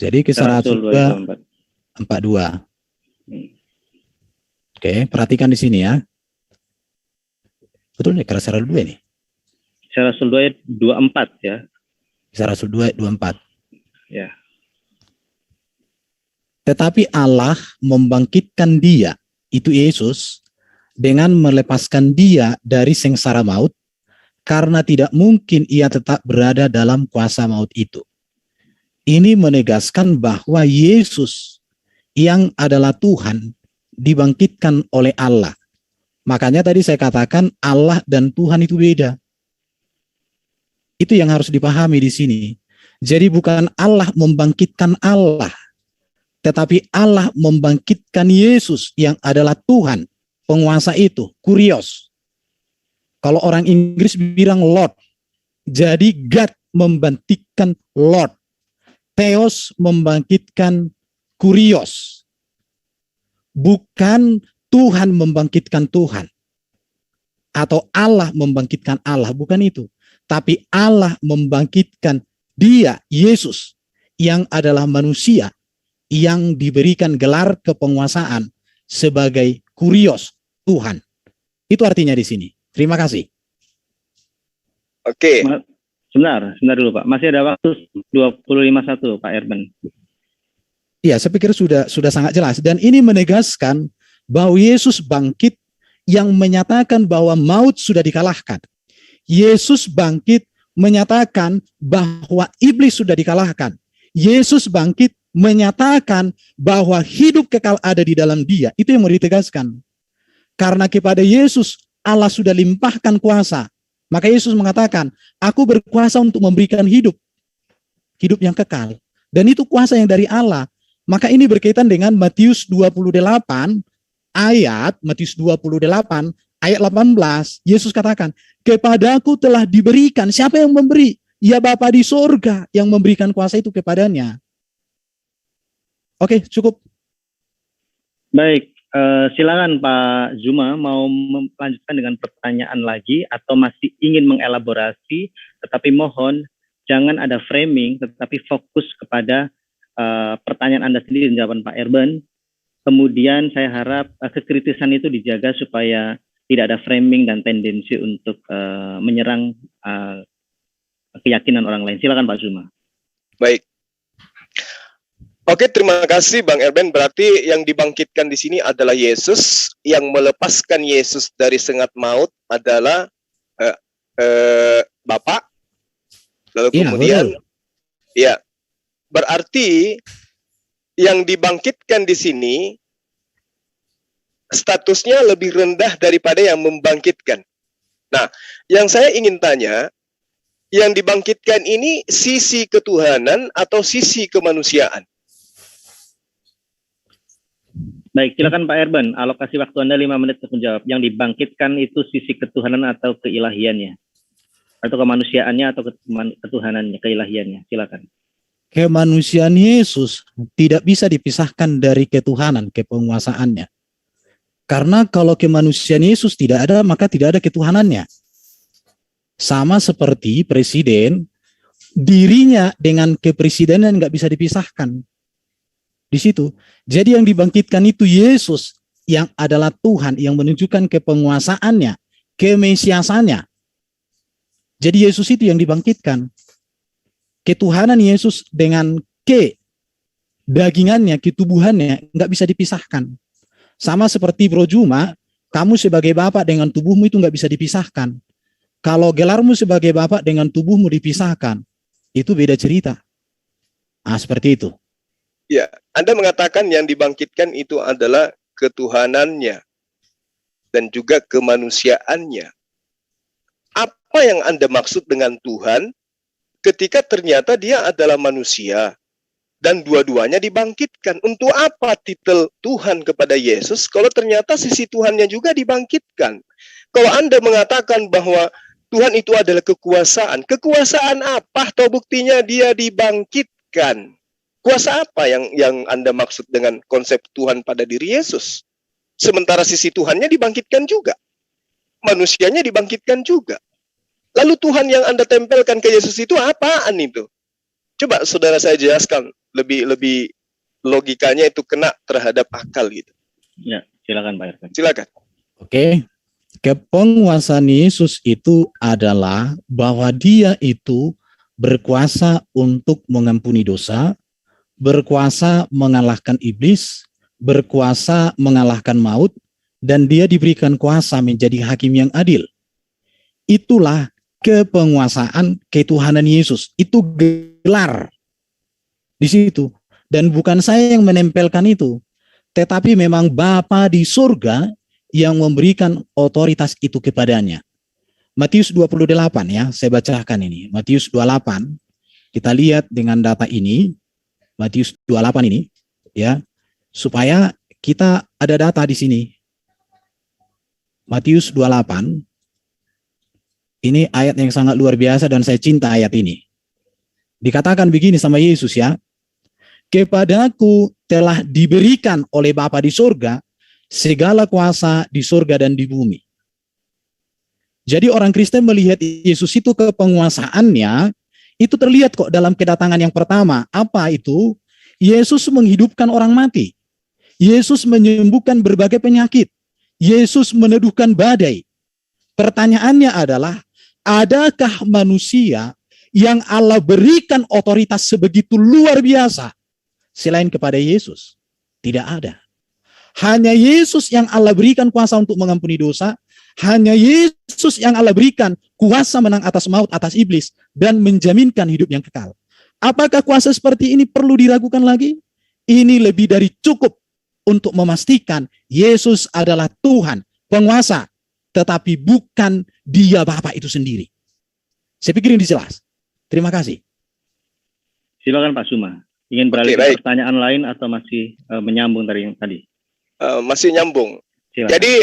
Jadi Kisah Rasul 42. Oke, perhatikan di sini ya. Betul nih, Kisah Rasul 2 nih. Kisah Rasul 2 ayat 24 ya. Kisah Rasul 2 ayat 24. Ya. Tetapi Allah membangkitkan dia, itu Yesus, dengan melepaskan dia dari sengsara maut, karena tidak mungkin ia tetap berada dalam kuasa maut itu. Ini menegaskan bahwa Yesus yang adalah Tuhan dibangkitkan oleh Allah. Makanya tadi saya katakan Allah dan Tuhan itu beda. Itu yang harus dipahami di sini. Jadi bukan Allah membangkitkan Allah, tetapi Allah membangkitkan Yesus yang adalah Tuhan, penguasa itu, Kurios. Kalau orang Inggris bilang Lord. Jadi God membangkitkan Lord. Theos membangkitkan Kurios. Bukan Tuhan membangkitkan Tuhan. Atau Allah membangkitkan Allah. Bukan itu. Tapi Allah membangkitkan dia, Yesus, yang adalah manusia, yang diberikan gelar kepenguasaan sebagai Kurios, Tuhan. Itu artinya di sini. Terima kasih. Oke. Sebentar dulu Pak. Masih ada waktu 25.1 Pak Erben. Iya, saya pikir sudah sangat jelas. Dan ini menegaskan bahwa Yesus bangkit yang menyatakan bahwa maut sudah dikalahkan. Yesus bangkit menyatakan bahwa iblis sudah dikalahkan. Yesus bangkit menyatakan bahwa hidup kekal ada di dalam dia. Itu yang mau ditegaskan. Karena kepada Yesus Allah sudah limpahkan kuasa. Maka Yesus mengatakan, aku berkuasa untuk memberikan hidup yang kekal. Dan itu kuasa yang dari Allah. Maka ini berkaitan dengan Matius 28 ayat Matius 28 ayat 18, Yesus katakan, kepadaku telah diberikan. Siapa yang memberi? Ya Bapa di sorga yang memberikan kuasa itu kepadanya. Oke, cukup. Baik, silakan Pak Zuma mau melanjutkan dengan pertanyaan lagi atau masih ingin mengelaborasi, tetapi mohon jangan ada framing, tetapi fokus kepada pertanyaan Anda sendiri dan jawaban Pak Erben. Kemudian saya harap kekritisan itu dijaga supaya tidak ada framing dan tendensi untuk menyerang keyakinan orang lain. Silakan Pak Zuma. Baik. Oke, terima kasih Bang Erben. Berarti yang dibangkitkan di sini adalah Yesus. Yang melepaskan Yesus dari sengat maut adalah Bapa. Lalu kemudian, ya, berarti yang dibangkitkan di sini statusnya lebih rendah daripada yang membangkitkan. Nah, yang saya ingin tanya, yang dibangkitkan ini sisi ketuhanan atau sisi kemanusiaan? Baik, silakan Pak Erben. Alokasi waktu Anda 5 menit untuk menjawab. Yang dibangkitkan itu sisi ketuhanan atau keilahiannya? Atau kemanusiaannya atau ketuhanannya, keilahiannya? Silakan. Kemanusiaan Yesus tidak bisa dipisahkan dari ketuhanan, kepenguasaannya. Karena kalau kemanusiaan Yesus tidak ada, maka tidak ada ketuhanannya. Sama seperti presiden, dirinya dengan kepresidenan nggak bisa dipisahkan. Di situ. Jadi yang dibangkitkan itu Yesus yang adalah Tuhan, yang menunjukkan kepenguasaannya, kemesiasannya. Jadi Yesus itu yang dibangkitkan. Ketuhanan Yesus dengan dagingannya, ketubuhannya nggak bisa dipisahkan. Sama seperti Bro Juma, kamu sebagai bapak dengan tubuhmu itu nggak bisa dipisahkan. Kalau gelarmu sebagai bapak dengan tubuhmu dipisahkan, itu beda cerita. Ah, seperti itu. Ya, Anda mengatakan yang dibangkitkan itu adalah ketuhanannya dan juga kemanusiaannya. Apa yang Anda maksud dengan Tuhan ketika ternyata dia adalah manusia dan dua-duanya dibangkitkan? Untuk apa titel Tuhan kepada Yesus kalau ternyata sisi Tuhannya juga dibangkitkan? Kalau Anda mengatakan bahwa Tuhan itu adalah kekuasaan, kekuasaan apa atau buktinya dia dibangkitkan? Kuasa apa yang Anda maksud dengan konsep Tuhan pada diri Yesus? Sementara sisi Tuhannya dibangkitkan juga. Manusianya dibangkitkan juga. Lalu Tuhan yang Anda tempelkan ke Yesus itu apaan itu? Coba saudara saya jelaskan lebih logikanya itu kena terhadap akal gitu. Ya, silakan Pak Irfan. Silakan. Oke. Kepenguasaan Yesus itu adalah bahwa dia itu berkuasa untuk mengampuni dosa, berkuasa mengalahkan iblis, berkuasa mengalahkan maut, dan dia diberikan kuasa menjadi hakim yang adil. Itulah kepenguasaan ketuhanan Yesus. Itu gelar di situ. Dan bukan saya yang menempelkan itu, tetapi memang Bapa di surga yang memberikan otoritas itu kepadanya. Matius 28 ya, saya bacakan ini. Matius 28, kita lihat dengan data ini, Matius 28 ini, ya, supaya kita ada data di sini. Matius 28, ini ayat yang sangat luar biasa dan saya cinta ayat ini. Dikatakan begini sama Yesus ya, kepadaku telah diberikan oleh Bapa di surga segala kuasa di surga dan di bumi. Jadi orang Kristen melihat Yesus itu kepenguasaannya, itu terlihat kok dalam kedatangan yang pertama. Apa itu? Yesus menghidupkan orang mati. Yesus menyembuhkan berbagai penyakit. Yesus meneduhkan badai. Pertanyaannya adalah, adakah manusia yang Allah berikan otoritas sebegitu luar biasa selain kepada Yesus? Tidak ada. Hanya Yesus yang Allah berikan kuasa untuk mengampuni dosa. Hanya Yesus yang Allah berikan kuasa menang atas maut, atas iblis, dan menjaminkan hidup yang kekal. Apakah kuasa seperti ini perlu diragukan lagi? Ini lebih dari cukup untuk memastikan Yesus adalah Tuhan, penguasa, tetapi bukan dia Bapa itu sendiri. Saya pikir ini jelas. Terima kasih. Silakan Pak Suma. Ingin beralih ke pertanyaan lain atau masih menyambung dari yang tadi? masih nyambung. Silakan. Jadi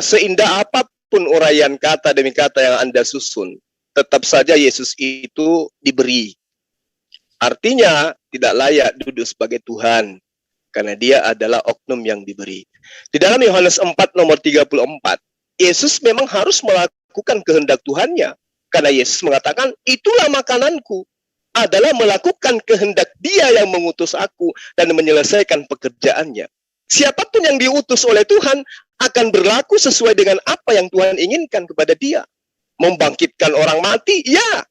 seindah apapun uraian kata demi kata yang Anda susun, tetap saja Yesus itu diberi. Artinya tidak layak duduk sebagai Tuhan, karena dia adalah oknum yang diberi. Di dalam Yohanes 4 nomor 34, Yesus memang harus melakukan kehendak Tuhannya. Karena Yesus mengatakan, itulah makananku, adalah melakukan kehendak Dia yang mengutus aku dan menyelesaikan pekerjaannya. Siapapun yang diutus oleh Tuhan akan berlaku sesuai dengan apa yang Tuhan inginkan kepada dia. Membangkitkan orang mati, ya.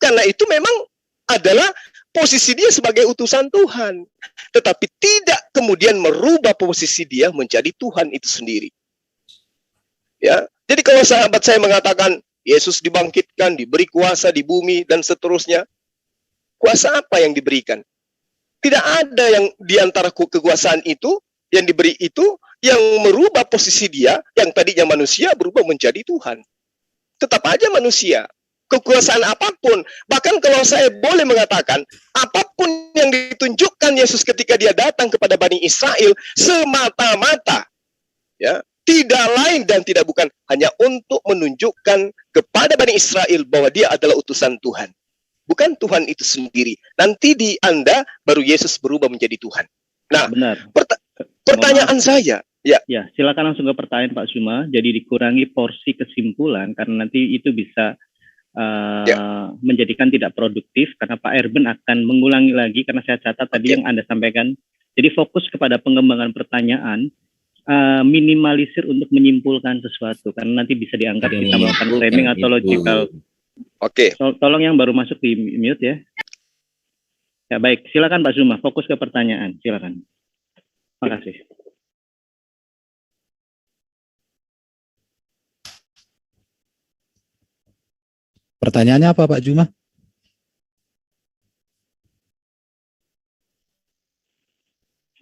Karena itu memang adalah posisi dia sebagai utusan Tuhan. Tetapi tidak kemudian merubah posisi dia menjadi Tuhan itu sendiri. Ya. Jadi kalau sahabat saya mengatakan Yesus dibangkitkan, diberi kuasa di bumi dan seterusnya, kuasa apa yang diberikan? Tidak ada yang di antara kekuasaan itu yang diberi itu yang merubah posisi dia yang tadinya manusia berubah menjadi Tuhan. Tetap aja manusia. Kekuasaan apapun, bahkan kalau saya boleh mengatakan, apapun yang ditunjukkan Yesus ketika dia datang kepada Bani Israel semata-mata, ya, tidak lain dan tidak bukan hanya untuk menunjukkan kepada Bani Israel bahwa dia adalah utusan Tuhan. Bukan Tuhan itu sendiri. Nanti di Anda baru Yesus berubah menjadi Tuhan. Nah, benar. Pertanyaan saya, ya. Ya, silakan langsung ke pertanyaan Pak Zuma. Jadi dikurangi porsi kesimpulan karena nanti itu bisa menjadikan tidak produktif karena Pak Erben akan mengulangi lagi karena saya catat tadi yang Anda sampaikan. Jadi fokus kepada pengembangan pertanyaan, minimalisir untuk menyimpulkan sesuatu karena nanti bisa dianggap kita melakukan framing atau logical. Oke. Tolong yang baru masuk di mute ya. Ya baik, silakan Pak Zuma, fokus ke pertanyaan, silakan. Terima kasih. Pertanyaannya apa Pak Zuma?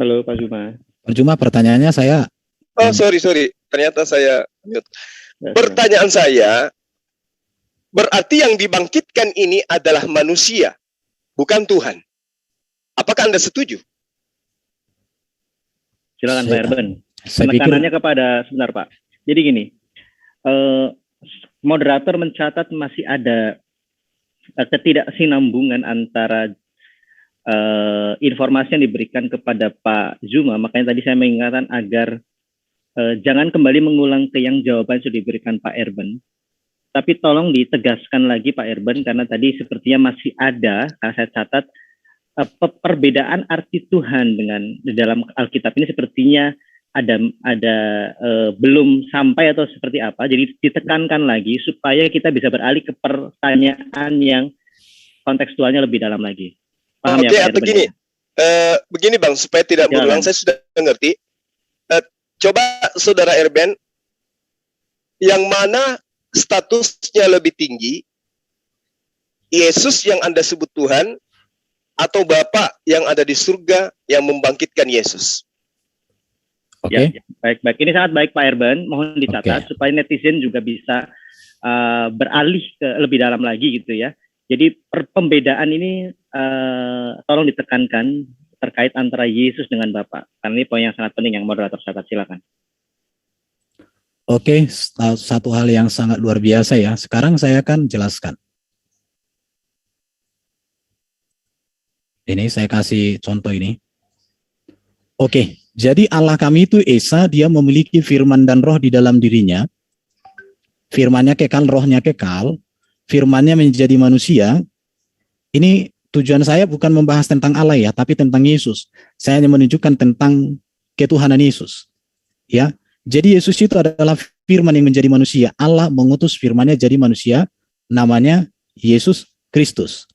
Halo Pak Zuma. Pak Zuma, pertanyaannya saya. Oh sorry, ternyata saya mute. Pertanyaan saya, berarti yang dibangkitkan ini adalah manusia, bukan Tuhan. Apakah Anda setuju? Silakan Pak Erben. Penekanannya kepada sebentar Pak. Jadi gini, moderator mencatat masih ada ketidaksinambungan antara informasi yang diberikan kepada Pak Zuma. Makanya tadi saya mengingatkan agar jangan kembali mengulang ke yang jawaban sudah diberikan Pak Erben. Tapi tolong ditegaskan lagi Pak Erben karena tadi sepertinya masih ada, karena saya catat perbedaan arti Tuhan dengan di dalam Alkitab ini sepertinya ada belum sampai atau seperti apa. Jadi ditekankan lagi supaya kita bisa beralih ke pertanyaan yang kontekstualnya lebih dalam lagi. Paham ya Pak Erben? Begini Bang, supaya tidak berulang, saya sudah mengerti. Coba Saudara Erben, yang mana statusnya lebih tinggi, Yesus yang Anda sebut Tuhan, atau Bapa yang ada di surga yang membangkitkan Yesus? Oke. Ya, baik. Ini sangat baik Pak Erben. Mohon dicatat supaya netizen juga bisa beralih ke lebih dalam lagi gitu ya. Jadi pembedaan ini tolong ditekankan terkait antara Yesus dengan Bapa. Karena ini poin yang sangat penting yang moderator catat. Silakan. Oke, satu hal yang sangat luar biasa ya. Sekarang saya akan jelaskan. Ini saya kasih contoh ini. Oke, jadi Allah kami itu Esa, dia memiliki firman dan roh di dalam dirinya. Firmannya kekal, rohnya kekal. Firmannya menjadi manusia. Ini tujuan saya bukan membahas tentang Allah ya, tapi tentang Yesus. Saya hanya menunjukkan tentang ketuhanan Yesus. Ya, jadi Yesus itu adalah firman yang menjadi manusia. Allah mengutus firmannya jadi manusia, namanya Yesus Kristus.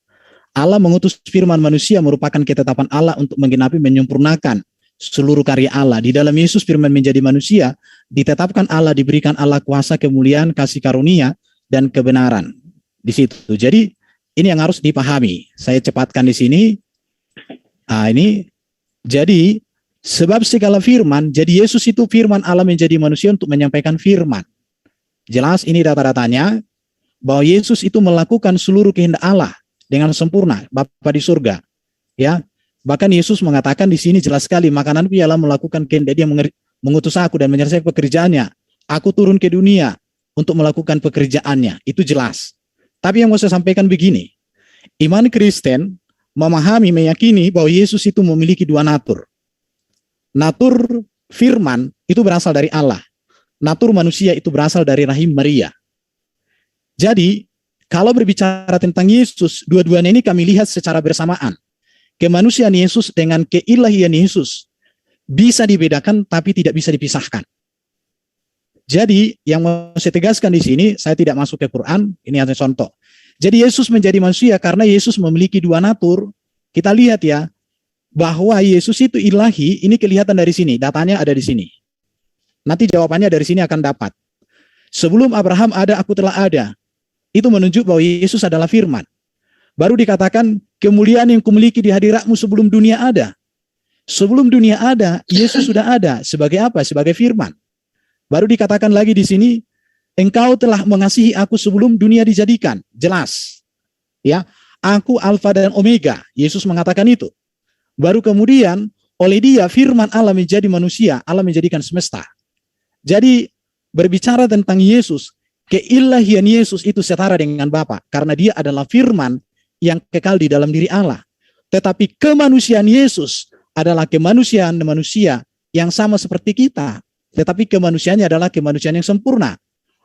Allah mengutus firman manusia merupakan ketetapan Allah untuk menggenapi, menyempurnakan seluruh karya Allah. Di dalam Yesus firman menjadi manusia, ditetapkan Allah, diberikan Allah kuasa, kemuliaan, kasih karunia, dan kebenaran. Di situ. Jadi ini yang harus dipahami. Saya cepatkan di sini. Ini jadi sebab segala firman, jadi Yesus itu firman Allah menjadi manusia untuk menyampaikan firman. Jelas ini data-datanya bahwa Yesus itu melakukan seluruh kehendak Allah dengan sempurna, Bapa di surga. Ya. Bahkan Yesus mengatakan di sini jelas sekali, makananku ialah melakukan kehendak Dia mengutus aku dan menyelesaikan pekerjaannya. Aku turun ke dunia untuk melakukan pekerjaannya. Itu jelas. Tapi yang mau saya sampaikan begini, iman Kristen memahami, meyakini bahwa Yesus itu memiliki dua natur. Natur firman itu berasal dari Allah. Natur manusia itu berasal dari rahim Maria. Jadi, kalau berbicara tentang Yesus, dua-duanya ini kami lihat secara bersamaan. Kemanusiaan Yesus dengan keilahian Yesus bisa dibedakan tapi tidak bisa dipisahkan. Jadi, yang mau saya tegaskan di sini, saya tidak masuk ke Quran, ini hanya contoh. Jadi Yesus menjadi manusia karena Yesus memiliki dua natur. Kita lihat ya, bahwa Yesus itu ilahi, ini kelihatan dari sini, datanya ada di sini. Nanti jawabannya dari sini akan dapat. Sebelum Abraham ada, aku telah ada. Itu menunjuk bahwa Yesus adalah firman. Baru dikatakan, kemuliaan yang kumiliki di hadiratmu sebelum dunia ada. Sebelum dunia ada, Yesus sudah ada. Sebagai apa? Sebagai firman. Baru dikatakan lagi di sini, engkau telah mengasihi aku sebelum dunia dijadikan. Jelas. Ya, aku Alfa dan Omega. Yesus mengatakan itu. Baru kemudian, oleh Dia firman Allah menjadi manusia, Allah menjadikan semesta. Jadi, berbicara tentang Yesus, keilahian Yesus itu setara dengan Bapa, karena Dia adalah firman yang kekal di dalam diri Allah. Tetapi kemanusiaan Yesus adalah kemanusiaan manusia yang sama seperti kita, tetapi kemanusiaannya adalah kemanusiaan yang sempurna.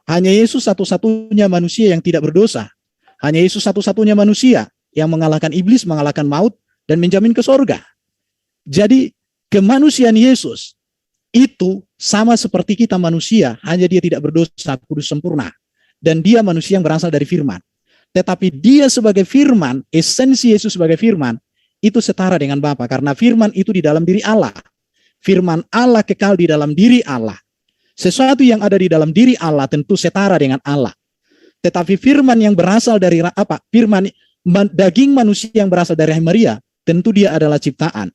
Hanya Yesus satu-satunya manusia yang tidak berdosa. Hanya Yesus satu-satunya manusia yang mengalahkan iblis, mengalahkan maut, dan menjamin ke sorga. Jadi kemanusiaan Yesus itu sama seperti kita manusia, hanya Dia tidak berdosa, kudus, sempurna. Dan Dia manusia yang berasal dari firman. Tetapi Dia sebagai firman, esensi Yesus sebagai firman, itu setara dengan Bapa. Karena firman itu di dalam diri Allah. Firman Allah kekal di dalam diri Allah. Sesuatu yang ada di dalam diri Allah tentu setara dengan Allah. Tetapi firman yang berasal dari apa? Firman daging manusia yang berasal dari Maria, tentu dia adalah ciptaan.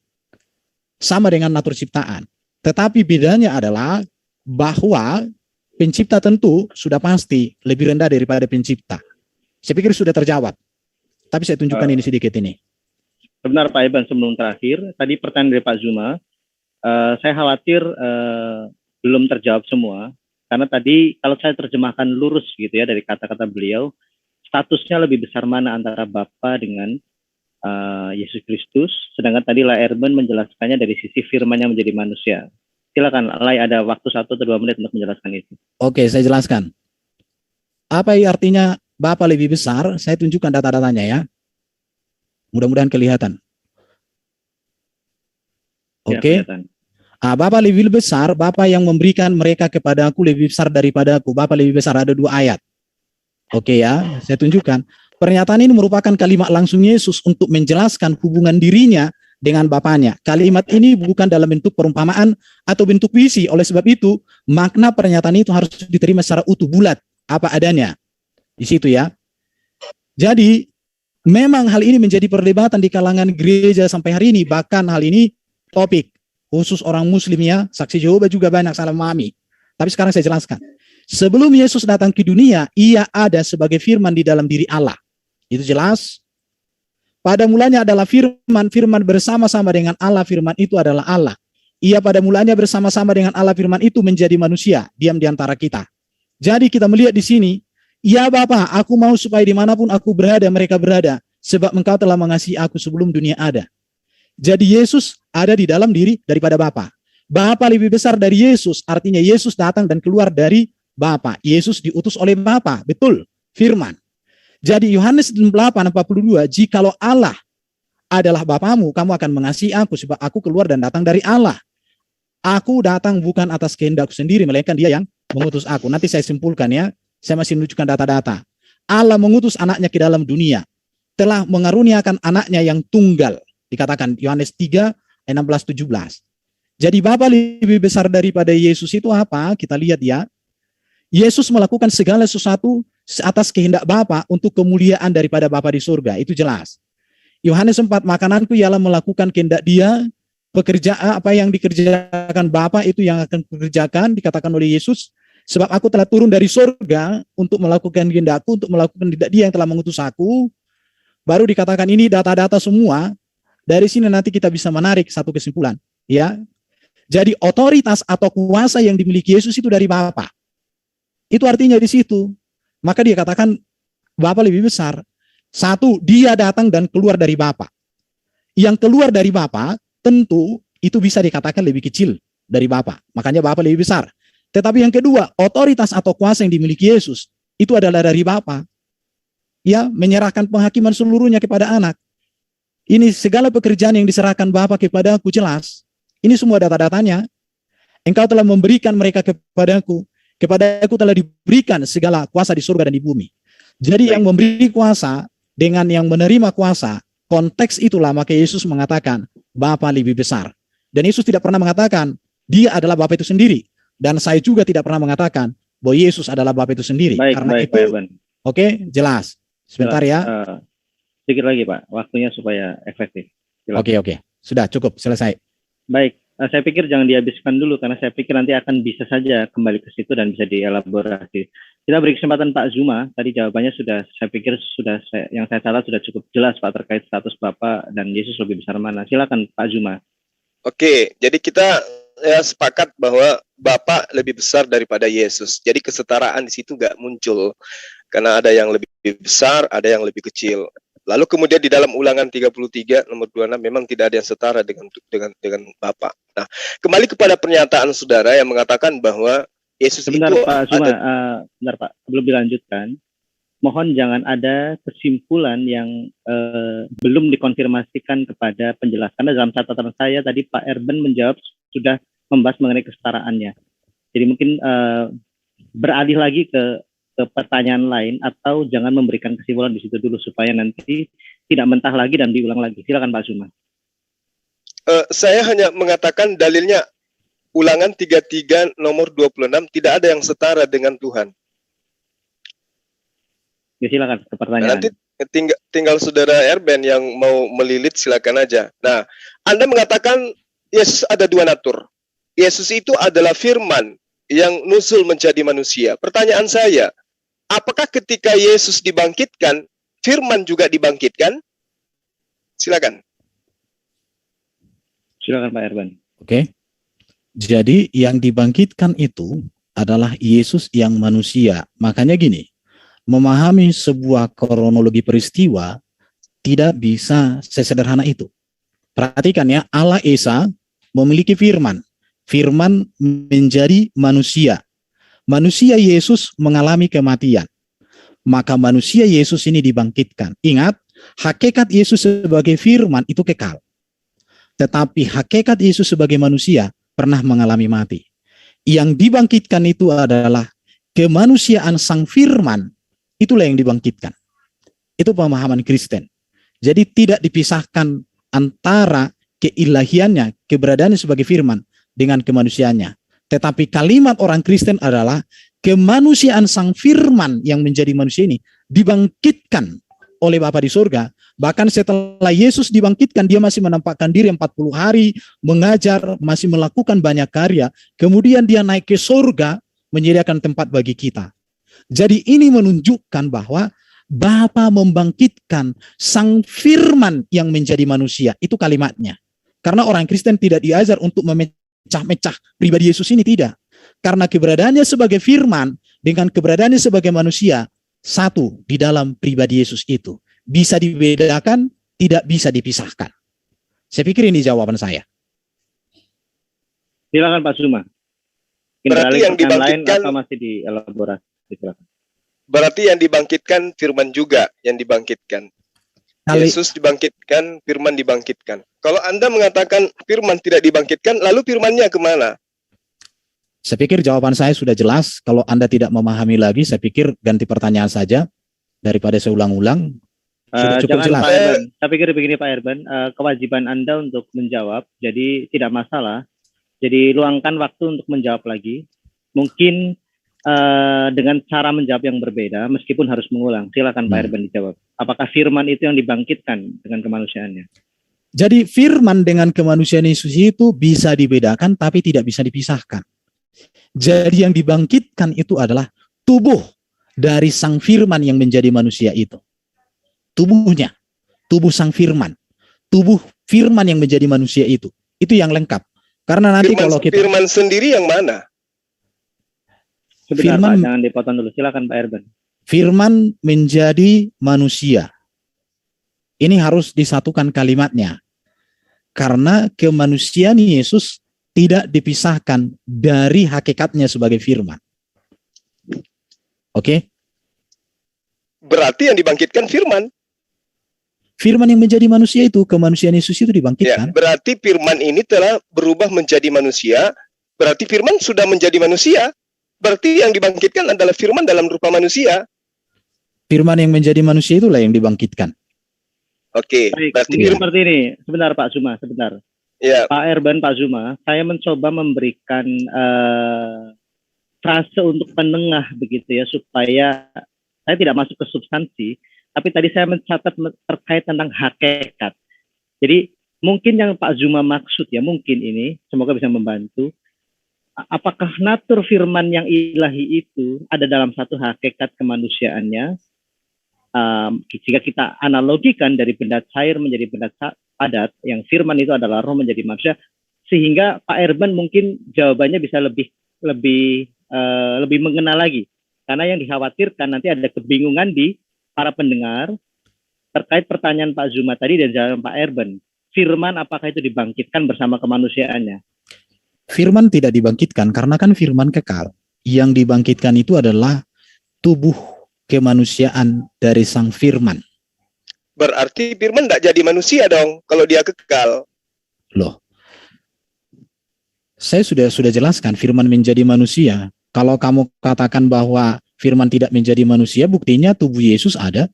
Sama dengan natur ciptaan. Tetapi bedanya adalah bahwa pencipta tentu sudah pasti lebih rendah daripada pencipta. Saya pikir sudah terjawab. Tapi saya tunjukkan ini sedikit ini. Benar Pak Iban, sebelum terakhir, tadi pertanyaan dari Pak Zuma, saya khawatir belum terjawab semua. Karena tadi kalau saya terjemahkan lurus gitu ya dari kata-kata beliau, statusnya lebih besar mana antara Bapa dengan Yesus Kristus, sedangkan tadi Lai Erben menjelaskannya dari sisi firman yang menjadi manusia. Silakan Lai, ada waktu 1 atau 2 menit untuk menjelaskan itu. Oke, saya jelaskan. Apa artinya Bapa lebih besar? Saya tunjukkan data-datanya ya. Mudah-mudahan kelihatan. Oke. Ya, Bapa lebih besar, Bapa yang memberikan mereka kepada aku lebih besar daripada aku. Bapa lebih besar, ada 2 ayat. Oke ya, saya tunjukkan. Pernyataan ini merupakan kalimat langsung Yesus untuk menjelaskan hubungan dirinya dengan Bapanya. Kalimat ini bukan dalam bentuk perumpamaan atau bentuk puisi. Oleh sebab itu, makna pernyataan itu harus diterima secara utuh, bulat, apa adanya. Di situ ya. Jadi, memang hal ini menjadi perdebatan di kalangan gereja sampai hari ini. Bahkan hal ini topik khusus orang muslim ya. Saksi Jehovah juga banyak salah memahami. Tapi sekarang saya jelaskan. Sebelum Yesus datang ke dunia, Ia ada sebagai firman di dalam diri Allah. Itu jelas. Pada mulanya adalah firman, firman bersama-sama dengan Allah, firman itu adalah Allah. Ia pada mulanya bersama-sama dengan Allah, firman itu menjadi manusia, diam di antara kita. Jadi kita melihat di sini, ya Bapa, aku mau supaya dimanapun aku berada, mereka berada, sebab Engkau telah mengasihi aku sebelum dunia ada. Jadi Yesus ada di dalam diri daripada Bapa. Bapa lebih besar dari Yesus, artinya Yesus datang dan keluar dari Bapa. Yesus diutus oleh Bapa, betul, firman. Jadi Yohanes 8:42, jikalau Allah adalah Bapamu, kamu akan mengasihi aku sebab aku keluar dan datang dari Allah. Aku datang bukan atas kehendakku sendiri, melainkan Dia yang mengutus aku. Nanti saya simpulkan ya, saya masih menunjukkan data-data. Allah mengutus anaknya ke dalam dunia, telah mengaruniakan anaknya yang tunggal. Dikatakan Yohanes 3:16-17. Jadi Bapa lebih besar daripada Yesus itu apa? Kita lihat ya. Yesus melakukan segala sesuatu atas kehendak Bapa untuk kemuliaan daripada Bapa di surga. Itu jelas. Yohanes 4, makananku ialah melakukan kehendak Dia, pekerjaan apa yang dikerjakan Bapa itu yang akan dikerjakan, dikatakan oleh Yesus, sebab aku telah turun dari surga untuk melakukan kehendakku, untuk melakukan kehendak Dia yang telah mengutus aku. Baru dikatakan ini data-data semua, Dari sini nanti kita bisa menarik satu kesimpulan, ya. Jadi otoritas atau kuasa yang dimiliki Yesus itu dari Bapa. Itu artinya di situ. Maka dia katakan Bapa lebih besar. Satu, dia datang dan keluar dari Bapa. Yang keluar dari Bapa tentu itu bisa dikatakan lebih kecil dari Bapa. Makanya Bapa lebih besar. Tetapi yang kedua, otoritas atau kuasa yang dimiliki Yesus itu adalah dari Bapa. Ya, menyerahkan penghakiman seluruhnya kepada anak. Ini segala pekerjaan yang diserahkan Bapa kepada aku jelas. Ini semua data-datanya. Engkau telah memberikan mereka kepadaku. Kepadaku telah diberikan segala kuasa di surga dan di bumi. Jadi yang memberi kuasa dengan yang menerima kuasa, konteks itulah maka Yesus mengatakan Bapa lebih besar. Dan Yesus tidak pernah mengatakan dia adalah Bapa itu sendiri. Dan saya juga tidak pernah mengatakan bahwa Yesus adalah Bapa itu sendiri. Karena itu, oke, jelas. Sebentar ya. Sedikit lagi Pak, waktunya supaya efektif. Oke. Sudah cukup, selesai. Baik, saya pikir jangan dihabiskan dulu karena saya pikir nanti akan bisa saja kembali ke situ dan bisa dielaborasi. Kita beri kesempatan Pak Zuma, tadi jawabannya sudah, saya pikir sudah yang saya catat sudah cukup jelas Pak terkait status Bapak dan Yesus lebih besar mana. Silakan Pak Zuma. Oke, jadi kita sepakat bahwa Bapa lebih besar daripada Yesus. Jadi kesetaraan di situ nggak muncul. Karena ada yang lebih besar, ada yang lebih kecil. Lalu kemudian di dalam Ulangan 33 nomor 26 memang tidak ada yang setara dengan Bapa. Nah, kembali kepada pernyataan saudara yang mengatakan bahwa Yesus sebentar, itu Pak Zuma, sebentar Pak, sebelum dilanjutkan, mohon jangan ada kesimpulan yang belum dikonfirmasikan kepada penjelasan. Karena dalam catatan saya tadi Pak Erben menjawab sudah membahas mengenai kesetaraannya. Jadi mungkin beralih lagi ke pertanyaan lain atau jangan memberikan kesimpulan di situ dulu supaya nanti tidak mentah lagi dan diulang lagi. Silakan Pak Zuma. Saya hanya mengatakan dalilnya Ulangan 33 nomor 26 tidak ada yang setara dengan Tuhan. Ya silakan ke pertanyaan. Nanti tinggal saudara Erben yang mau melilit silakan aja. Nah, Anda mengatakan Yesus ada dua natur. Yesus itu adalah firman yang nusul menjadi manusia. Pertanyaan saya, apakah ketika Yesus dibangkitkan, firman juga dibangkitkan? Silakan. Silakan Pak Erben. Oke. Jadi yang dibangkitkan itu adalah Yesus yang manusia. Makanya gini, memahami sebuah kronologi peristiwa tidak bisa sesederhana itu. Perhatikan ya, Allah Esa memiliki firman. Firman menjadi manusia. Manusia Yesus mengalami kematian. Maka manusia Yesus ini dibangkitkan. Ingat, hakikat Yesus sebagai firman itu kekal. Tetapi hakikat Yesus sebagai manusia pernah mengalami mati. Yang dibangkitkan itu adalah kemanusiaan sang firman. Itulah yang dibangkitkan. Itu pemahaman Kristen. Jadi tidak dipisahkan antara keilahiannya, keberadaannya sebagai firman dengan kemanusiaannya. Tetapi kalimat orang Kristen adalah kemanusiaan sang firman yang menjadi manusia ini dibangkitkan oleh Bapa di surga. Bahkan setelah Yesus dibangkitkan, dia masih menampakkan diri 40 hari, mengajar, masih melakukan banyak karya. Kemudian dia naik ke surga, menyediakan tempat bagi kita. Jadi ini menunjukkan bahwa Bapa membangkitkan sang firman yang menjadi manusia. Itu kalimatnya. Karena orang Kristen tidak diajar untuk memecah-mecah pribadi Yesus ini, tidak. Karena keberadaannya sebagai firman dengan keberadaannya sebagai manusia, satu di dalam pribadi Yesus itu. Bisa dibedakan, tidak bisa dipisahkan. Saya pikir ini jawaban saya. Silakan Pak Zuma. Berarti yang dibangkitkan lain masih dielaborasi. Silakan. Berarti yang dibangkitkan firman juga yang dibangkitkan. Yesus dibangkitkan, firman dibangkitkan. Kalau Anda mengatakan firman tidak dibangkitkan, lalu firmannya kemana? Saya pikir jawaban saya sudah jelas. Kalau Anda tidak memahami lagi, saya pikir ganti pertanyaan saja daripada saya ulang-ulang. Sudah cukup jelas. Pak Erben. Saya pikir begini Pak Erben, kewajiban Anda untuk menjawab, jadi tidak masalah. Jadi luangkan waktu untuk menjawab lagi. Mungkin dengan cara menjawab yang berbeda, meskipun harus mengulang. Silakan Pak Erben dijawab. Apakah firman itu yang dibangkitkan dengan kemanusiaannya? Jadi firman dengan kemanusiaan Yesus itu bisa dibedakan, tapi tidak bisa dipisahkan. Jadi yang dibangkitkan itu adalah tubuh dari sang firman yang menjadi manusia itu. Tubuhnya, tubuh sang firman. tubuh firman yang menjadi manusia itu. Itu yang lengkap. Karena nanti Firman, kalau kita firman sendiri yang mana? Sebentar Firman- Pak, jangan dipotong dulu. Silakan Pak Erben. firman menjadi manusia. Ini harus disatukan kalimatnya. Karena kemanusiaan Yesus tidak dipisahkan dari hakikatnya sebagai firman. Oke? Berarti yang dibangkitkan firman. Firman yang menjadi manusia itu, kemanusiaan Yesus itu Ya, dibangkitkan. berarti firman ini telah berubah menjadi manusia. Berarti firman sudah menjadi manusia. Berarti yang dibangkitkan adalah firman dalam rupa manusia. Firman yang menjadi manusia itulah yang dibangkitkan. Oke, Baik, berarti mungkin Iya. seperti ini. Sebentar Pak Zuma, sebentar. ya, Pak Erben, Pak Zuma, saya mencoba memberikan frase untuk penengah begitu ya, supaya saya tidak masuk ke substansi, tapi tadi saya mencatat terkait tentang hakikat. Jadi mungkin yang Pak Zuma maksud ya, mungkin ini, semoga bisa membantu. Apakah natur firman yang ilahi itu ada dalam satu hakikat kemanusiaannya? Jika kita analogikan dari benda cair menjadi benda padat, yang firman itu adalah roh menjadi manusia, sehingga Pak Erben mungkin jawabannya bisa lebih mengenal lagi, karena yang dikhawatirkan nanti ada kebingungan di para pendengar terkait pertanyaan Pak Zuma tadi dan jawaban Pak Erben. Firman apakah itu dibangkitkan bersama kemanusiaannya? Firman tidak dibangkitkan karena kan firman kekal. Yang dibangkitkan itu adalah tubuh kemanusiaan dari sang firman. berarti firman tidak jadi manusia dong kalau dia kekal. Loh, saya sudah jelaskan firman menjadi manusia. Kalau kamu katakan bahwa firman tidak menjadi manusia, buktinya tubuh Yesus ada.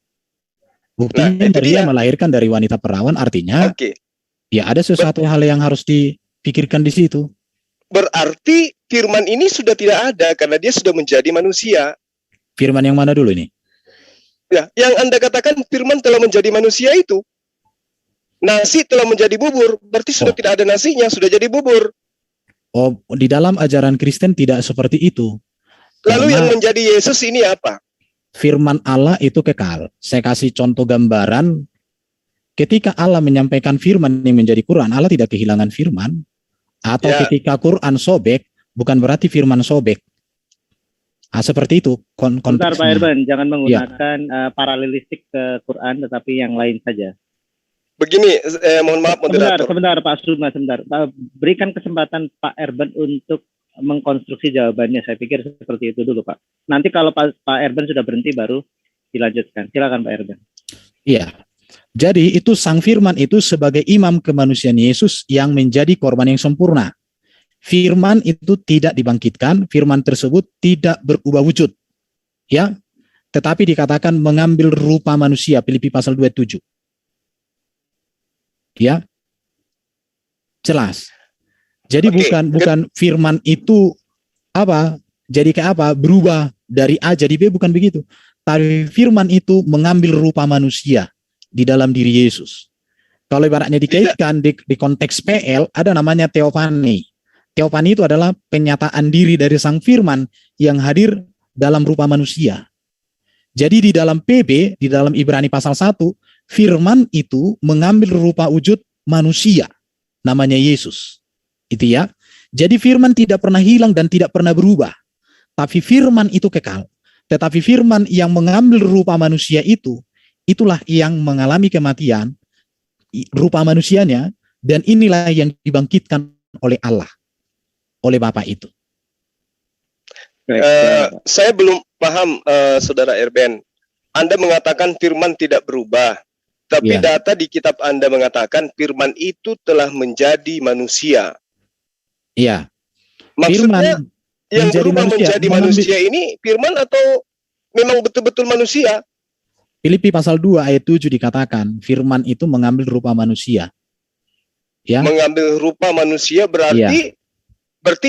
Buktinya Nah, itu Maria dia. melahirkan dari wanita perawan, artinya Oke, ya ada sesuatu hal yang harus dipikirkan di situ. berarti firman ini sudah tidak ada karena dia sudah menjadi manusia. Firman yang mana dulu ini? Ya, yang Anda katakan firman telah menjadi manusia itu. Nasi telah menjadi bubur, berarti sudah tidak ada nasinya, sudah jadi bubur. Oh, di dalam ajaran Kristen tidak seperti itu. Lalu Karena yang menjadi Yesus ini apa? firman Allah itu kekal. Saya kasih contoh gambaran. Ketika Allah menyampaikan firman yang menjadi Quran, Allah tidak kehilangan firman. Atau Ya. ketika Quran sobek, bukan berarti firman sobek. Seperti itu Bentar konteksnya. Pak Erben, jangan menggunakan paralelistik ke Quran, tetapi yang lain saja. Begini, mohon maaf moderator. Sebentar Pak Zuma, sebentar. Berikan kesempatan Pak Erben untuk mengkonstruksi jawabannya. Saya pikir seperti itu dulu Pak. Nanti kalau Pak Erben sudah berhenti baru dilanjutkan. Silakan Pak Erben. Iya. Jadi itu sang firman itu sebagai imam kemanusiaan Yesus yang menjadi korban yang sempurna. Firman itu tidak dibangkitkan, firman tersebut tidak berubah wujud. Ya. Tetapi dikatakan mengambil rupa manusia, Filipi pasal 27. Ya. Jelas. Jadi Oke. bukan firman itu jadi kayak berubah dari A jadi B, bukan begitu. Tapi firman itu mengambil rupa manusia di dalam diri Yesus. Kalau ibaratnya dikaitkan di konteks PL, ada namanya teofani. Teofani itu adalah penyataan diri dari sang firman yang hadir dalam rupa manusia. Jadi di dalam PB, di dalam Ibrani pasal 1, firman itu mengambil rupa wujud manusia, namanya Yesus. Itu ya. Jadi firman tidak pernah hilang dan tidak pernah berubah. Tapi firman itu kekal. Tetapi firman yang mengambil rupa manusia itu, itulah yang mengalami kematian, rupa manusianya, dan inilah yang dibangkitkan oleh Allah, oleh Bapa itu. Saya belum paham, Saudara Erben. Anda mengatakan firman tidak berubah, tapi Ya. data di kitab Anda mengatakan firman itu telah menjadi manusia. Iya. Maksudnya yang menjadi berubah manusia, menjadi mengambil- manusia ini firman atau memang betul-betul manusia? Filipi pasal 2 ayat 7 dikatakan, firman itu mengambil rupa manusia. Ya. Mengambil rupa manusia berarti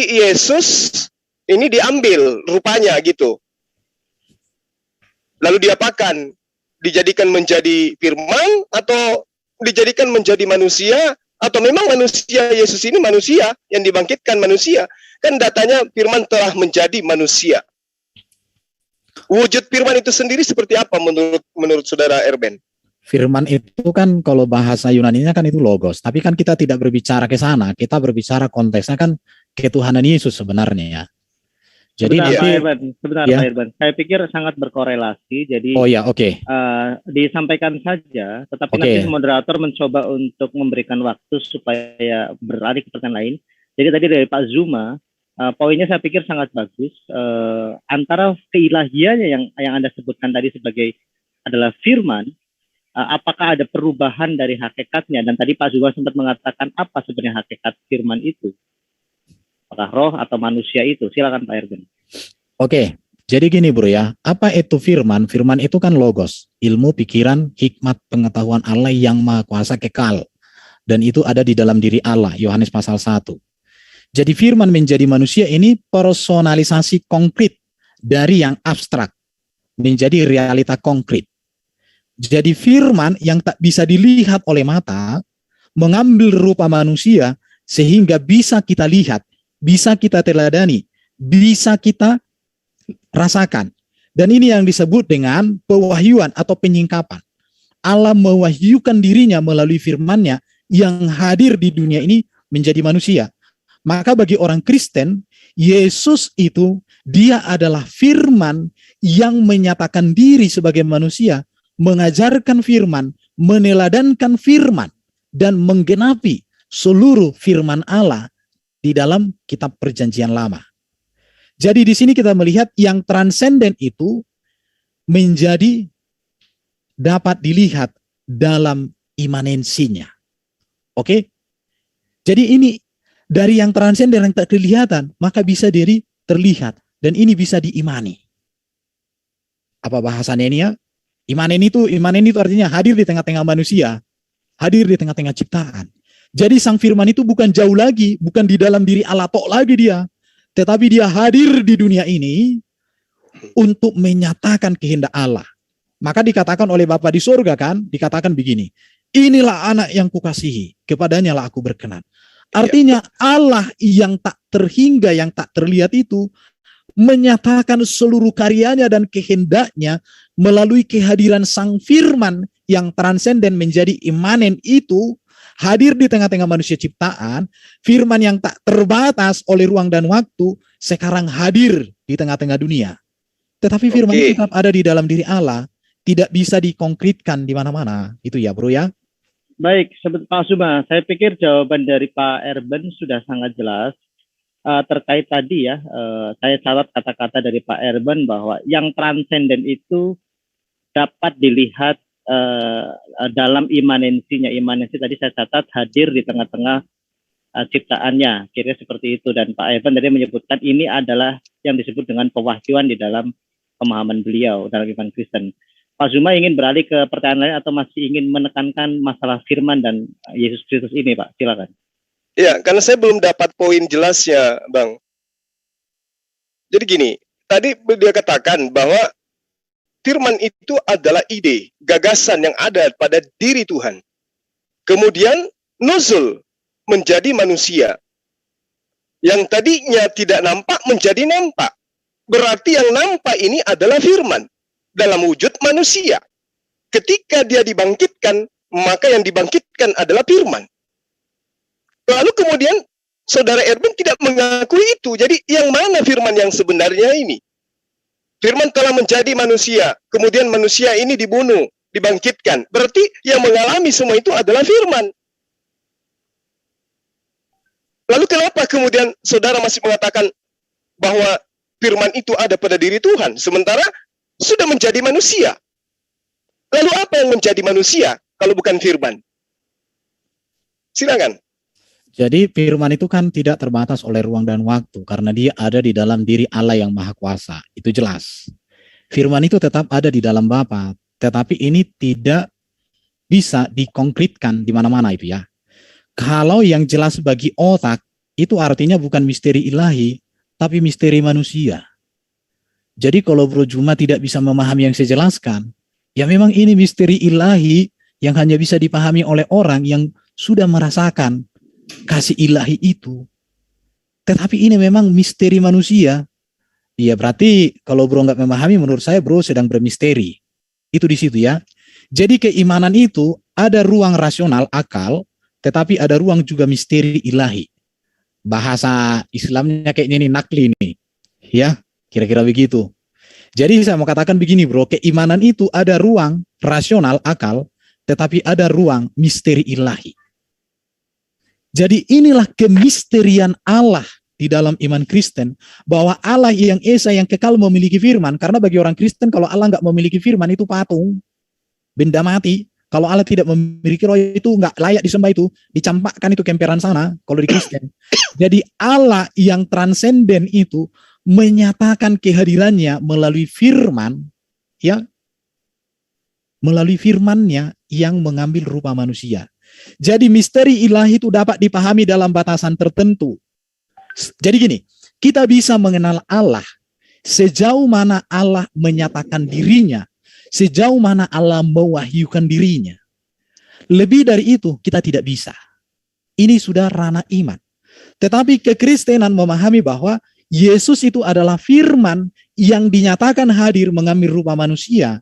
Yesus ini diambil rupanya gitu. Lalu diapakan? Dijadikan menjadi firman atau dijadikan menjadi manusia, atau memang manusia Yesus ini manusia yang dibangkitkan manusia? Kan datanya firman telah menjadi manusia. Wujud firman itu sendiri seperti apa menurut Saudara Erben? Firman itu kan kalau bahasa Yunaninya kan itu logos, tapi kan kita tidak berbicara ke sana, kita berbicara konteksnya kan ketuhanan Yesus sebenarnya ya. Jadi sebentar ya. Pak Irban, saya pikir sangat berkorelasi. Jadi disampaikan saja, tetapi nanti moderator mencoba untuk memberikan waktu supaya beralih ke pertanyaan lain. Jadi tadi dari Pak Zuma, poinnya saya pikir sangat bagus. Antara keilahiannya yang Anda sebutkan tadi sebagai adalah firman, apakah ada perubahan dari hakikatnya? Dan tadi Pak Zuma sempat mengatakan apa sebenarnya hakikat firman itu? Apakah roh atau manusia itu? Silakan Pak Erben. Oke, jadi gini bro ya, apa itu firman? Firman itu kan logos, ilmu, pikiran, hikmat, pengetahuan Allah yang maha kuasa kekal. Dan itu ada di dalam diri Allah, Yohanes pasal 1. Jadi firman menjadi manusia ini personalisasi konkret dari yang abstrak menjadi realita konkret. Jadi firman yang tak bisa dilihat oleh mata mengambil rupa manusia sehingga bisa kita lihat, bisa kita teladani, bisa kita rasakan. Dan ini yang disebut dengan pewahyuan atau penyingkapan. Allah mewahyukan dirinya melalui firman-Nya yang hadir di dunia ini menjadi manusia. Maka bagi orang Kristen, Yesus itu dia adalah firman yang menyatakan diri sebagai manusia, mengajarkan firman, meneladankan firman, dan menggenapi seluruh firman Allah di dalam kitab Perjanjian Lama. Jadi di sini kita melihat yang transenden itu menjadi dapat dilihat dalam imanensinya. Oke? Jadi ini dari yang transenden yang tak kelihatan, maka bisa dari terlihat dan ini bisa diimani. Apa bahasanya ini ya? Imanen itu artinya hadir di tengah-tengah manusia, hadir di tengah-tengah ciptaan. Jadi sang firman itu bukan jauh lagi, bukan di dalam diri Allah tok lagi dia, tetapi dia hadir di dunia ini untuk menyatakan kehendak Allah. Maka dikatakan oleh Bapa di surga kan, dikatakan begini, inilah anak yang kukasihi, kepadanya lah aku berkenan. Artinya Allah yang tak terhingga, yang tak terlihat itu menyatakan seluruh karyanya dan kehendaknya melalui kehadiran sang firman yang transenden menjadi imanen itu, hadir di tengah-tengah manusia ciptaan, firman yang tak terbatas oleh ruang dan waktu, sekarang hadir di tengah-tengah dunia. Tetapi firman itu tetap ada di dalam diri Allah, tidak bisa dikonkretkan di mana-mana. Itu ya bro ya. Baik, Pak Zuma, saya pikir jawaban dari Pak Erben sudah sangat jelas. Terkait tadi ya, saya catat kata-kata dari Pak Erben bahwa yang transenden itu dapat dilihat dalam imanensinya. Imanensi tadi saya catat hadir di tengah-tengah ciptaannya, kira seperti itu. Dan Pak Evan tadi menyebutkan ini adalah yang disebut dengan pewahyuan di dalam pemahaman beliau dalam iman Kristen. Pak Zuma ingin beralih ke pertanyaan lain atau masih ingin menekankan masalah firman dan Yesus Kristus ini, Pak? Silakan. Ya, karena saya belum dapat poin jelasnya, Bang. Jadi gini, tadi dia katakan bahwa firman itu adalah ide, gagasan yang ada pada diri Tuhan. Kemudian nuzul menjadi manusia. Yang tadinya tidak nampak menjadi nampak. Berarti yang nampak ini adalah firman dalam wujud manusia. Ketika dia dibangkitkan, maka yang dibangkitkan adalah firman. Lalu kemudian Saudara Erben tidak mengakui itu. Jadi yang mana firman yang sebenarnya ini? Firman telah menjadi manusia, kemudian manusia ini dibunuh, dibangkitkan. Berarti yang mengalami semua itu adalah firman. Lalu kenapa kemudian saudara masih mengatakan bahwa firman itu ada pada diri Tuhan, sementara sudah menjadi manusia? Lalu apa yang menjadi manusia kalau bukan firman? Silakan. Jadi firman itu kan tidak terbatas oleh ruang dan waktu karena dia ada di dalam diri Allah yang maha kuasa. Itu jelas. Firman itu tetap ada di dalam Bapa, tetapi ini tidak bisa dikonkretkan di mana-mana itu ya. Kalau yang jelas bagi otak, itu artinya bukan misteri ilahi, tapi misteri manusia. Jadi kalau Bro Juma tidak bisa memahami yang saya jelaskan, ya memang ini misteri ilahi yang hanya bisa dipahami oleh orang yang sudah merasakan kasih ilahi itu. Tetapi ini memang misteri manusia. Ya berarti kalau Bro nggak memahami, menurut saya Bro sedang bermisteri. Itu di situ ya. Jadi keimanan itu ada ruang rasional akal, tetapi ada ruang juga misteri ilahi. Bahasa Islamnya kayaknya ini nakli nih, ya kira-kira begitu. Jadi saya mau katakan begini bro, keimanan itu ada ruang rasional akal, tetapi ada ruang misteri ilahi. Jadi inilah kemisterian Allah di dalam iman Kristen, bahwa Allah yang esa yang kekal memiliki firman. Karena bagi orang Kristen kalau Allah nggak memiliki firman itu patung, benda mati. Kalau Allah tidak memiliki roh itu nggak layak disembah, itu dicampakkan itu kemperan sana kalau di Kristen. Jadi Allah yang transenden itu menyatakan kehadirannya melalui firman, ya, melalui firman-Nya yang mengambil rupa manusia. Jadi misteri ilahi itu dapat dipahami dalam batasan tertentu. Jadi gini, kita bisa mengenal Allah sejauh mana Allah menyatakan dirinya, sejauh mana Allah mewahyukan dirinya. Lebih dari itu kita tidak bisa. Ini sudah ranah iman. Tetapi kekristenan memahami bahwa Yesus itu adalah firman yang dinyatakan hadir mengambil rupa manusia,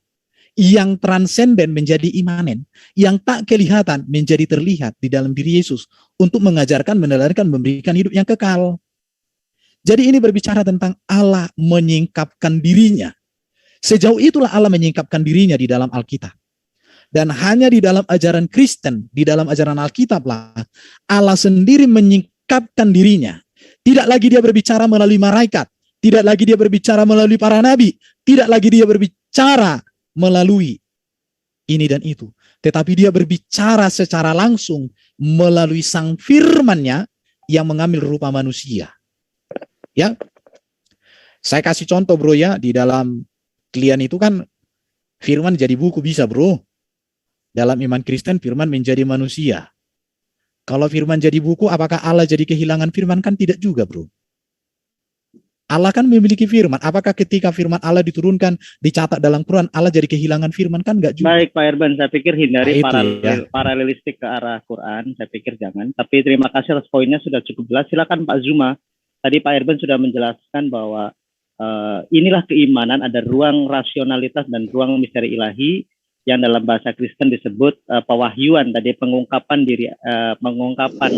yang transenden menjadi imanen, yang tak kelihatan menjadi terlihat di dalam diri Yesus untuk mengajarkan, meneladani, memberikan hidup yang kekal. Jadi ini berbicara tentang Allah menyingkapkan dirinya. Sejauh itulah Allah menyingkapkan dirinya di dalam Alkitab. Dan hanya di dalam ajaran Kristen, di dalam ajaran Alkitab lah, Allah sendiri menyingkapkan dirinya. Tidak lagi dia berbicara melalui malaikat, tidak lagi dia berbicara melalui para nabi, tidak lagi dia berbicara melalui ini dan itu. Tetapi dia berbicara secara langsung melalui sang firman-Nya yang mengambil rupa manusia. Ya, saya kasih contoh bro ya, di dalam klien itu kan firman jadi buku bisa bro. Dalam iman Kristen firman menjadi manusia. Kalau firman jadi buku, apakah Allah jadi kehilangan firman? Kan tidak juga bro. Allah kan memiliki firman. Apakah ketika firman Allah diturunkan, dicatat dalam Quran, Allah jadi kehilangan firman? Kan enggak juga. Baik Pak Irban, saya pikir hindari paralelistik ke arah Quran. Saya pikir jangan. Tapi terima kasih atas poinnya sudah cukup jelas. Silakan Pak Zuma. Tadi Pak Irban sudah menjelaskan bahwa inilah keimanan, ada ruang rasionalitas dan ruang misteri ilahi yang dalam bahasa Kristen disebut pewahyuan, tadi pengungkapan diri, pengungkapan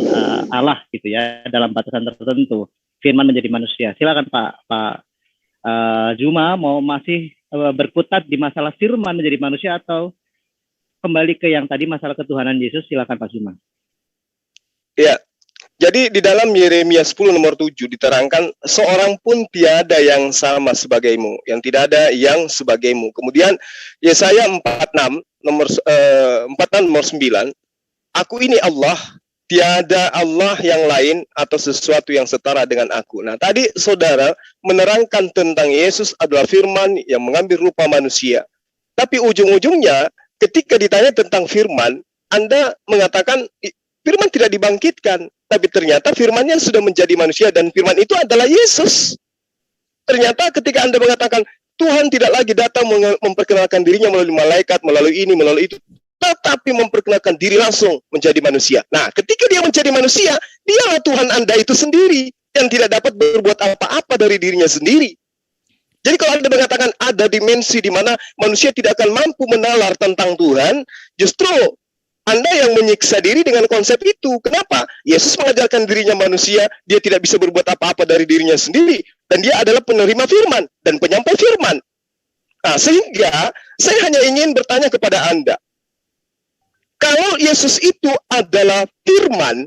Allah gitu ya dalam batasan tertentu. Firman menjadi manusia. Silakan Pak Zuma, mau masih berkutat di masalah firman menjadi manusia atau kembali ke yang tadi masalah ketuhanan Yesus? Silakan Pak Zuma. Ya. Jadi di dalam Yeremia 10 nomor 7 diterangkan seorang pun tiada yang sama sebagaimu, yang tidak ada yang sebagaimu. Kemudian Yesaya 46 nomor 9, aku ini Allah, tiada Allah yang lain atau sesuatu yang setara dengan aku. Nah, tadi saudara menerangkan tentang Yesus adalah firman yang mengambil rupa manusia. Tapi ujung-ujungnya ketika ditanya tentang firman, Anda mengatakan firman tidak dibangkitkan. Tapi ternyata firman-Nya sudah menjadi manusia dan firman itu adalah Yesus. Ternyata ketika Anda mengatakan Tuhan tidak lagi datang memperkenalkan dirinya melalui malaikat, melalui ini, melalui itu, tetapi memperkenalkan diri langsung menjadi manusia. Nah, ketika dia menjadi manusia, dialah Tuhan Anda itu sendiri yang tidak dapat berbuat apa-apa dari dirinya sendiri. Jadi kalau Anda mengatakan ada dimensi di mana manusia tidak akan mampu menalar tentang Tuhan, justru Anda yang menyiksa diri dengan konsep itu. Kenapa? Yesus mengajarkan dirinya manusia, dia tidak bisa berbuat apa-apa dari dirinya sendiri. Dan dia adalah penerima firman dan penyampai firman. Nah, sehingga saya hanya ingin bertanya kepada Anda. Kalau Yesus itu adalah firman,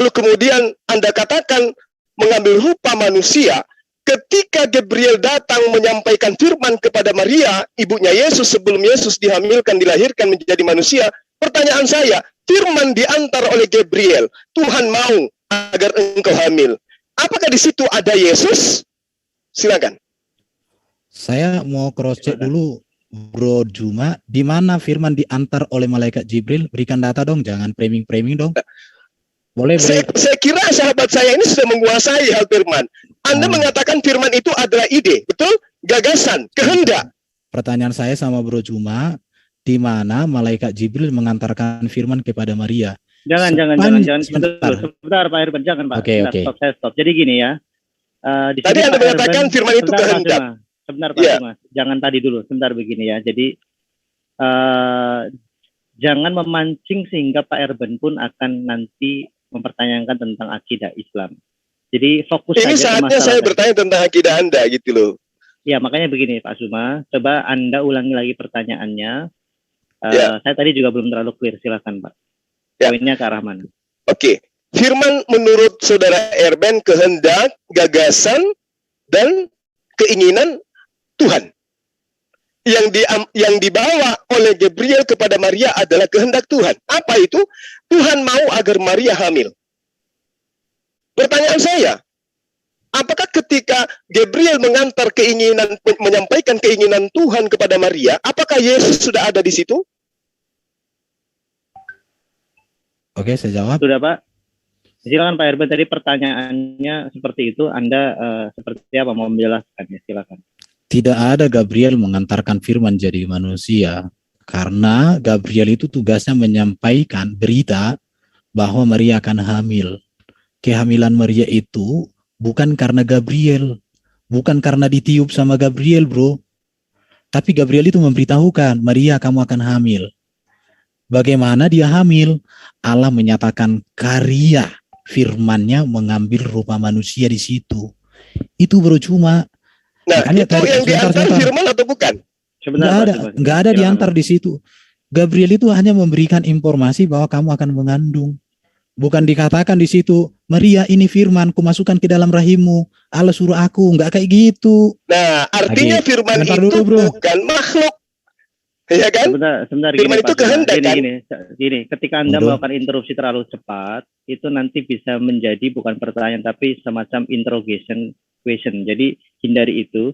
lalu kemudian Anda katakan mengambil rupa manusia, ketika Gabriel datang menyampaikan firman kepada Maria, ibunya Yesus sebelum Yesus dihamilkan, dilahirkan menjadi manusia, pertanyaan saya, firman diantar oleh Gabriel, Tuhan mau agar engkau hamil. Apakah di situ ada Yesus? Silakan. Saya mau cross check dulu, Bro Juma, di mana firman diantar oleh malaikat Jibril? Berikan data dong, jangan framing dong. Boleh. Saya kira sahabat saya ini sudah menguasai hal firman. Anda mengatakan firman itu adalah ide, betul? Gagasan, kehendak. Pertanyaan saya sama Bro Juma, di mana malaikat Jibril mengantarkan firman kepada Maria? Jangan sebentar Pak Irban, jangan Pak. Oke. Stop. Jadi gini ya. Tadi Anda mengatakan firman itu kehendak. Sebentar Pak Mas, jangan tadi dulu. Sebentar begini ya. Jadi jangan memancing sehingga Pak Erben pun akan nanti mempertanyakan tentang akidah Islam. Jadi fokus Ini saja ke saatnya masalah saya tadi. bertanya tentang akidah Anda gitu loh. Ya, makanya begini Pak Zuma, coba Anda ulangi lagi pertanyaannya. Saya tadi juga belum terlalu clear, silakan Pak. Poinnya ke arah mana? Oke. Firman menurut saudara Erben kehendak, gagasan, dan keinginan Tuhan. Yang dibawa oleh Gabriel kepada Maria adalah kehendak Tuhan. Apa itu? Tuhan mau agar Maria hamil. Pertanyaan saya, apakah ketika Gabriel menyampaikan keinginan Tuhan kepada Maria, apakah Yesus sudah ada di situ? Oke, saya jawab. Sudah Pak. Silakan Pak Erben, tadi pertanyaannya seperti itu. Anda seperti apa mau menjelaskan ya? Silakan. Tidak ada Gabriel mengantarkan firman jadi manusia, karena Gabriel itu tugasnya menyampaikan berita bahwa Maria akan hamil. Kehamilan Maria itu bukan karena Gabriel, bukan karena ditiup sama Gabriel, bro. Tapi Gabriel itu memberitahukan, Maria kamu akan hamil. Bagaimana dia hamil? Allah menyatakan karya firman-Nya mengambil rupa manusia di situ. Itu bro, cuma. Nah, itu yang diantar firman atau bukan? Nggak ada diantar di situ. Gabriel itu hanya memberikan informasi bahwa kamu akan mengandung. Bukan dikatakan di situ, Maria ini firman, kumasukkan ke dalam rahimmu. Allah suruh aku, nggak kayak gitu. Nah, artinya firman itu dulu, bukan makhluk. Ya kan? Sebentar, firman gini, itu kehendak kan? Gini, ketika Anda melakukan interupsi terlalu cepat, itu nanti bisa menjadi bukan pertanyaan, tapi semacam interrogation question. Jadi hindari itu.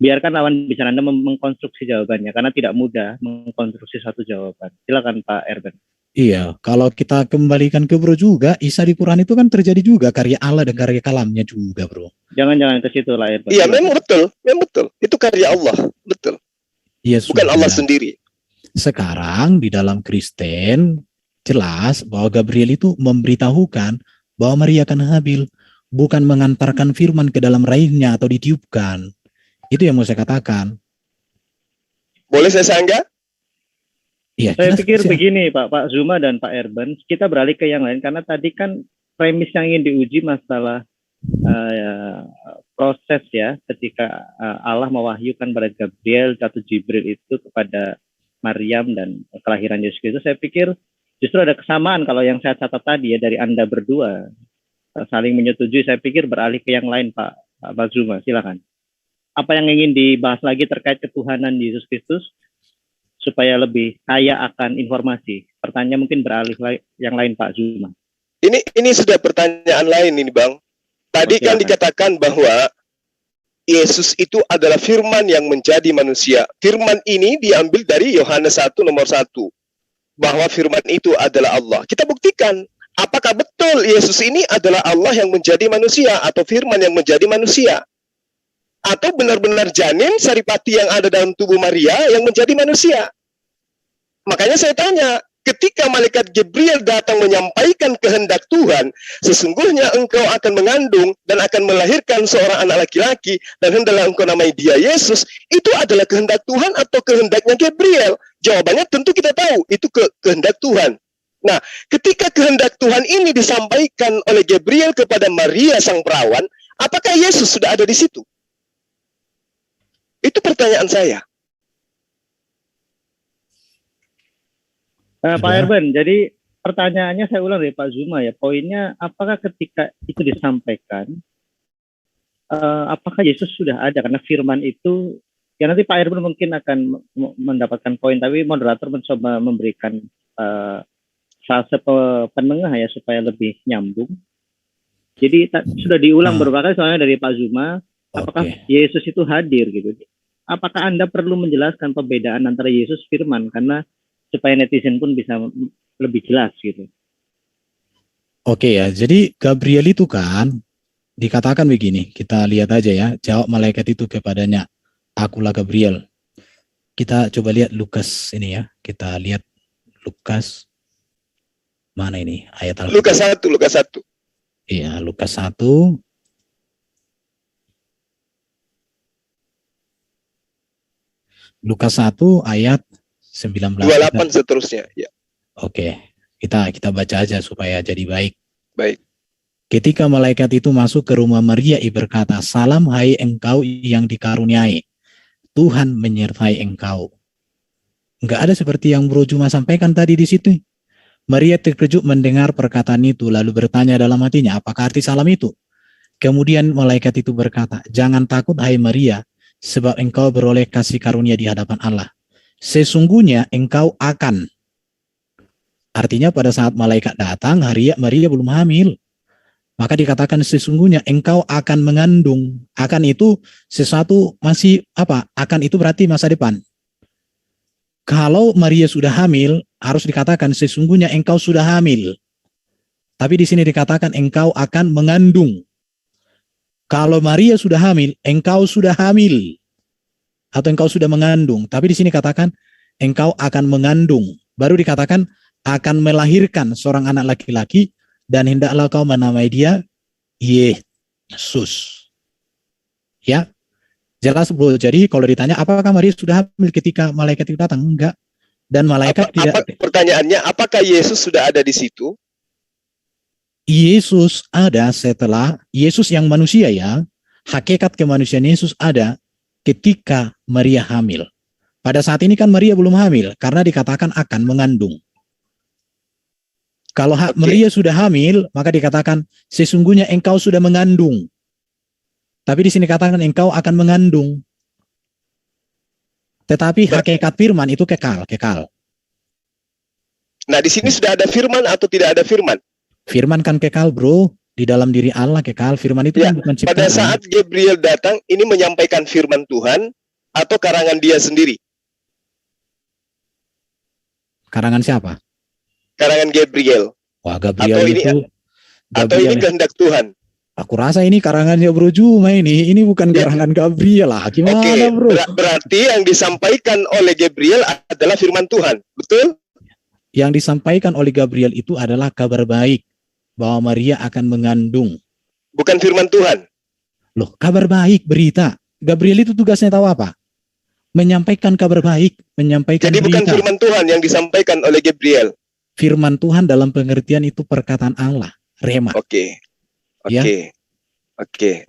Biarkan lawan bicara Anda mengkonstruksi jawabannya, karena tidak mudah mengkonstruksi satu jawaban. Silakan Pak Erben. Iya, kalau kita kembalikan ke bro juga, Isa di Quran itu kan terjadi juga karya Allah dan karya kalamnya juga, bro. Jangan ke situ lah, Erben. Iya, memang betul. Itu karya Allah, betul. Iya, bukan Allah sendiri. Sekarang di dalam Kristen jelas bahwa Gabriel itu memberitahukan bahwa Maria akan hamil, bukan mengantarkan firman ke dalam rahimnya atau ditiupkan. Itu yang mau saya katakan. Boleh saya sanggah? Iya, saya pikir begini Pak Zuma dan Pak Erben, kita beralih ke yang lain karena tadi kan premis yang ingin diuji masalah proses ya ketika Allah mewahyukan pada Gabriel atau Jibril itu kepada Maryam dan kelahiran Yesus Kristus. Saya pikir justru ada kesamaan kalau yang saya catat tadi ya dari Anda berdua saling menyetujui. Saya pikir beralih ke yang lain Pak Zuma, silakan. Apa yang ingin dibahas lagi terkait ketuhanan Yesus Kristus supaya lebih kaya akan informasi? Pertanyaan mungkin beralih yang lain Pak Zuma. Ini sudah pertanyaan lain ini Bang. Tadi kan dikatakan bahwa Yesus itu adalah firman yang menjadi manusia. Firman ini diambil dari Yohanes 1 nomor 1. Bahwa firman itu adalah Allah. Kita buktikan apakah betul Yesus ini adalah Allah yang menjadi manusia atau firman yang menjadi manusia. Atau benar-benar janin saripati yang ada dalam tubuh Maria yang menjadi manusia. Makanya saya tanya, ketika malaikat Gabriel datang menyampaikan kehendak Tuhan, sesungguhnya engkau akan mengandung dan akan melahirkan seorang anak laki-laki dan hendaklah engkau namai dia Yesus, itu adalah kehendak Tuhan atau kehendaknya Gabriel? Jawabannya tentu kita tahu, itu kehendak Tuhan. Nah, ketika kehendak Tuhan ini disampaikan oleh Gabriel kepada Maria sang perawan, apakah Yesus sudah ada di situ? Itu pertanyaan saya. Pak Erben, jadi pertanyaannya saya ulang dari Pak Zuma ya. Poinnya, apakah ketika itu disampaikan, apakah Yesus sudah ada? Karena firman itu, ya nanti Pak Erben mungkin akan mendapatkan poin, tapi moderator mencoba memberikan fase penengah ya supaya lebih nyambung. Jadi sudah diulang beberapa kali soalnya dari Pak Zuma. Apakah Yesus itu hadir gitu? Apakah Anda perlu menjelaskan perbedaan antara Yesus firman karena supaya netizen pun bisa lebih jelas gitu? Oke ya, jadi Gabriel itu kan dikatakan begini, kita lihat aja ya, jawab malaikat itu kepadanya, akulah Gabriel. Kita coba lihat Lukas ini ya, kita lihat Lukas, mana ini ayat Al-Quran? Lukas 1. Iya, Lukas 1. Lukas 1 ayat 19. 28 seterusnya. Ya. Oke, kita baca aja supaya jadi baik. Baik. Ketika malaikat itu masuk ke rumah Maria, ia berkata, "Salam hai engkau yang dikaruniai, Tuhan menyertai engkau." Enggak ada seperti yang Bro Juma sampaikan tadi di situ. Maria terkejut mendengar perkataan itu, lalu bertanya dalam hatinya, apakah arti salam itu? Kemudian malaikat itu berkata, "Jangan takut hai Maria, sebab engkau beroleh kasih karunia di hadapan Allah. Sesungguhnya engkau akan." Artinya pada saat malaikat datang, Maria belum hamil. Maka dikatakan sesungguhnya engkau akan mengandung. Akan itu sesuatu masih apa? Akan itu berarti masa depan. Kalau Maria sudah hamil, harus dikatakan sesungguhnya engkau sudah hamil. Tapi di sini dikatakan engkau akan mengandung. Kalau Maria sudah hamil, engkau sudah hamil. Atau engkau sudah mengandung. Tapi di sini katakan engkau akan mengandung. Baru dikatakan akan melahirkan seorang anak laki-laki, dan hendaklah kau menamai dia Yesus. Ya, jelas Bro. Jadi kalau ditanya apakah Maria sudah hamil ketika malaikat itu datang? Enggak. Dan malaikat pertanyaannya, apakah Yesus sudah ada di situ? Yesus ada setelah Yesus yang manusia ya. Hakikat kemanusiaan Yesus ada ketika Maria hamil. Pada saat ini kan Maria belum hamil karena dikatakan akan mengandung. Kalau Maria sudah hamil, maka dikatakan sesungguhnya engkau sudah mengandung. Tapi di sini katakan engkau akan mengandung. Tetapi hakikat firman itu kekal. Nah, di sini sudah ada firman atau tidak ada firman? Firman kan kekal, Bro. Di dalam diri Allah kekal. Firman itu kan bukan ciptaan. Pada saat Gabriel datang, ini menyampaikan firman Tuhan atau karangan dia sendiri? Karangan siapa? Karangan Gabriel. Wah, Gabriel atau ini kehendak Tuhan. Aku rasa ini karangannya Bro Juma ini. Ini bukan karangan Gabriel lah. Gimana Bro? Berarti yang disampaikan oleh Gabriel adalah firman Tuhan. Betul? Yang disampaikan oleh Gabriel itu adalah kabar baik bahwa Maria akan mengandung. Bukan firman Tuhan. Loh, kabar baik, berita. Gabriel itu tugasnya tahu apa? Menyampaikan kabar baik, menyampaikan berita. Jadi bukan firman Tuhan yang disampaikan oleh Gabriel. Firman Tuhan dalam pengertian itu perkataan Allah, rema. Oke.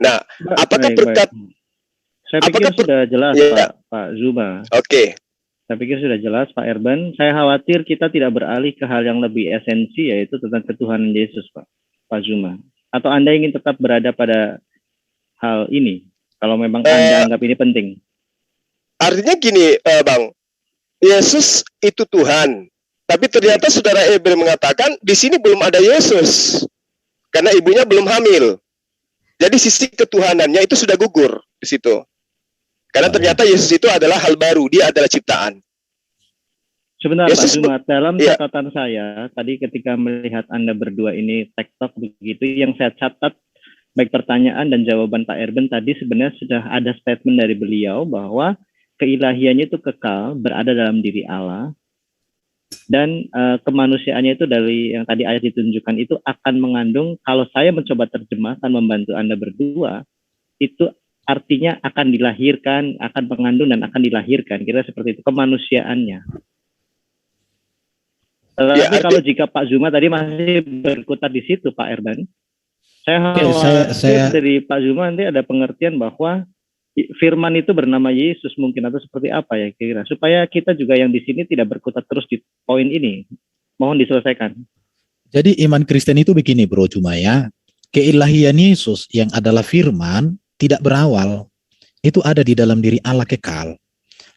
Nah, apakah berkat? Saya pikir sudah jelas, Pak Zuma. Oke. Saya pikir sudah jelas, Pak Erben. Saya khawatir kita tidak beralih ke hal yang lebih esensi, yaitu tentang ketuhanan Yesus, Pak Zuma. Atau Anda ingin tetap berada pada hal ini, kalau memang Anda anggap ini penting? Artinya gini, Bang. Yesus itu Tuhan. Tapi ternyata saudara Ebel mengatakan di sini belum ada Yesus karena ibunya belum hamil. Jadi sisi ketuhanannya itu sudah gugur di situ. Karena ternyata Yesus itu adalah hal baru, dia adalah ciptaan. Sebentar Yesus, Pak Jumat, dalam catatan saya tadi ketika melihat Anda berdua ini tektok begitu, yang saya catat baik pertanyaan dan jawaban Pak Erben tadi sebenarnya sudah ada statement dari beliau bahwa keilahiannya itu kekal, berada dalam diri Allah. Dan kemanusiaannya itu dari yang tadi ayat ditunjukkan itu akan mengandung, kalau saya mencoba terjemahkan membantu Anda berdua, itu artinya akan dilahirkan, akan mengandung dan akan dilahirkan, kira seperti itu kemanusiaannya. Tapi kalau jika Pak Zuma tadi masih berkutat di situ, Pak Erben, saya dari Pak Zuma nanti ada pengertian bahwa firman itu bernama Yesus mungkin, atau seperti apa ya kira, supaya kita juga yang di sini tidak berkutat terus di poin ini. Mohon diselesaikan. Jadi iman Kristen itu begini Bro Juma ya. Keilahian Yesus yang adalah firman tidak berawal. Itu ada di dalam diri Allah kekal.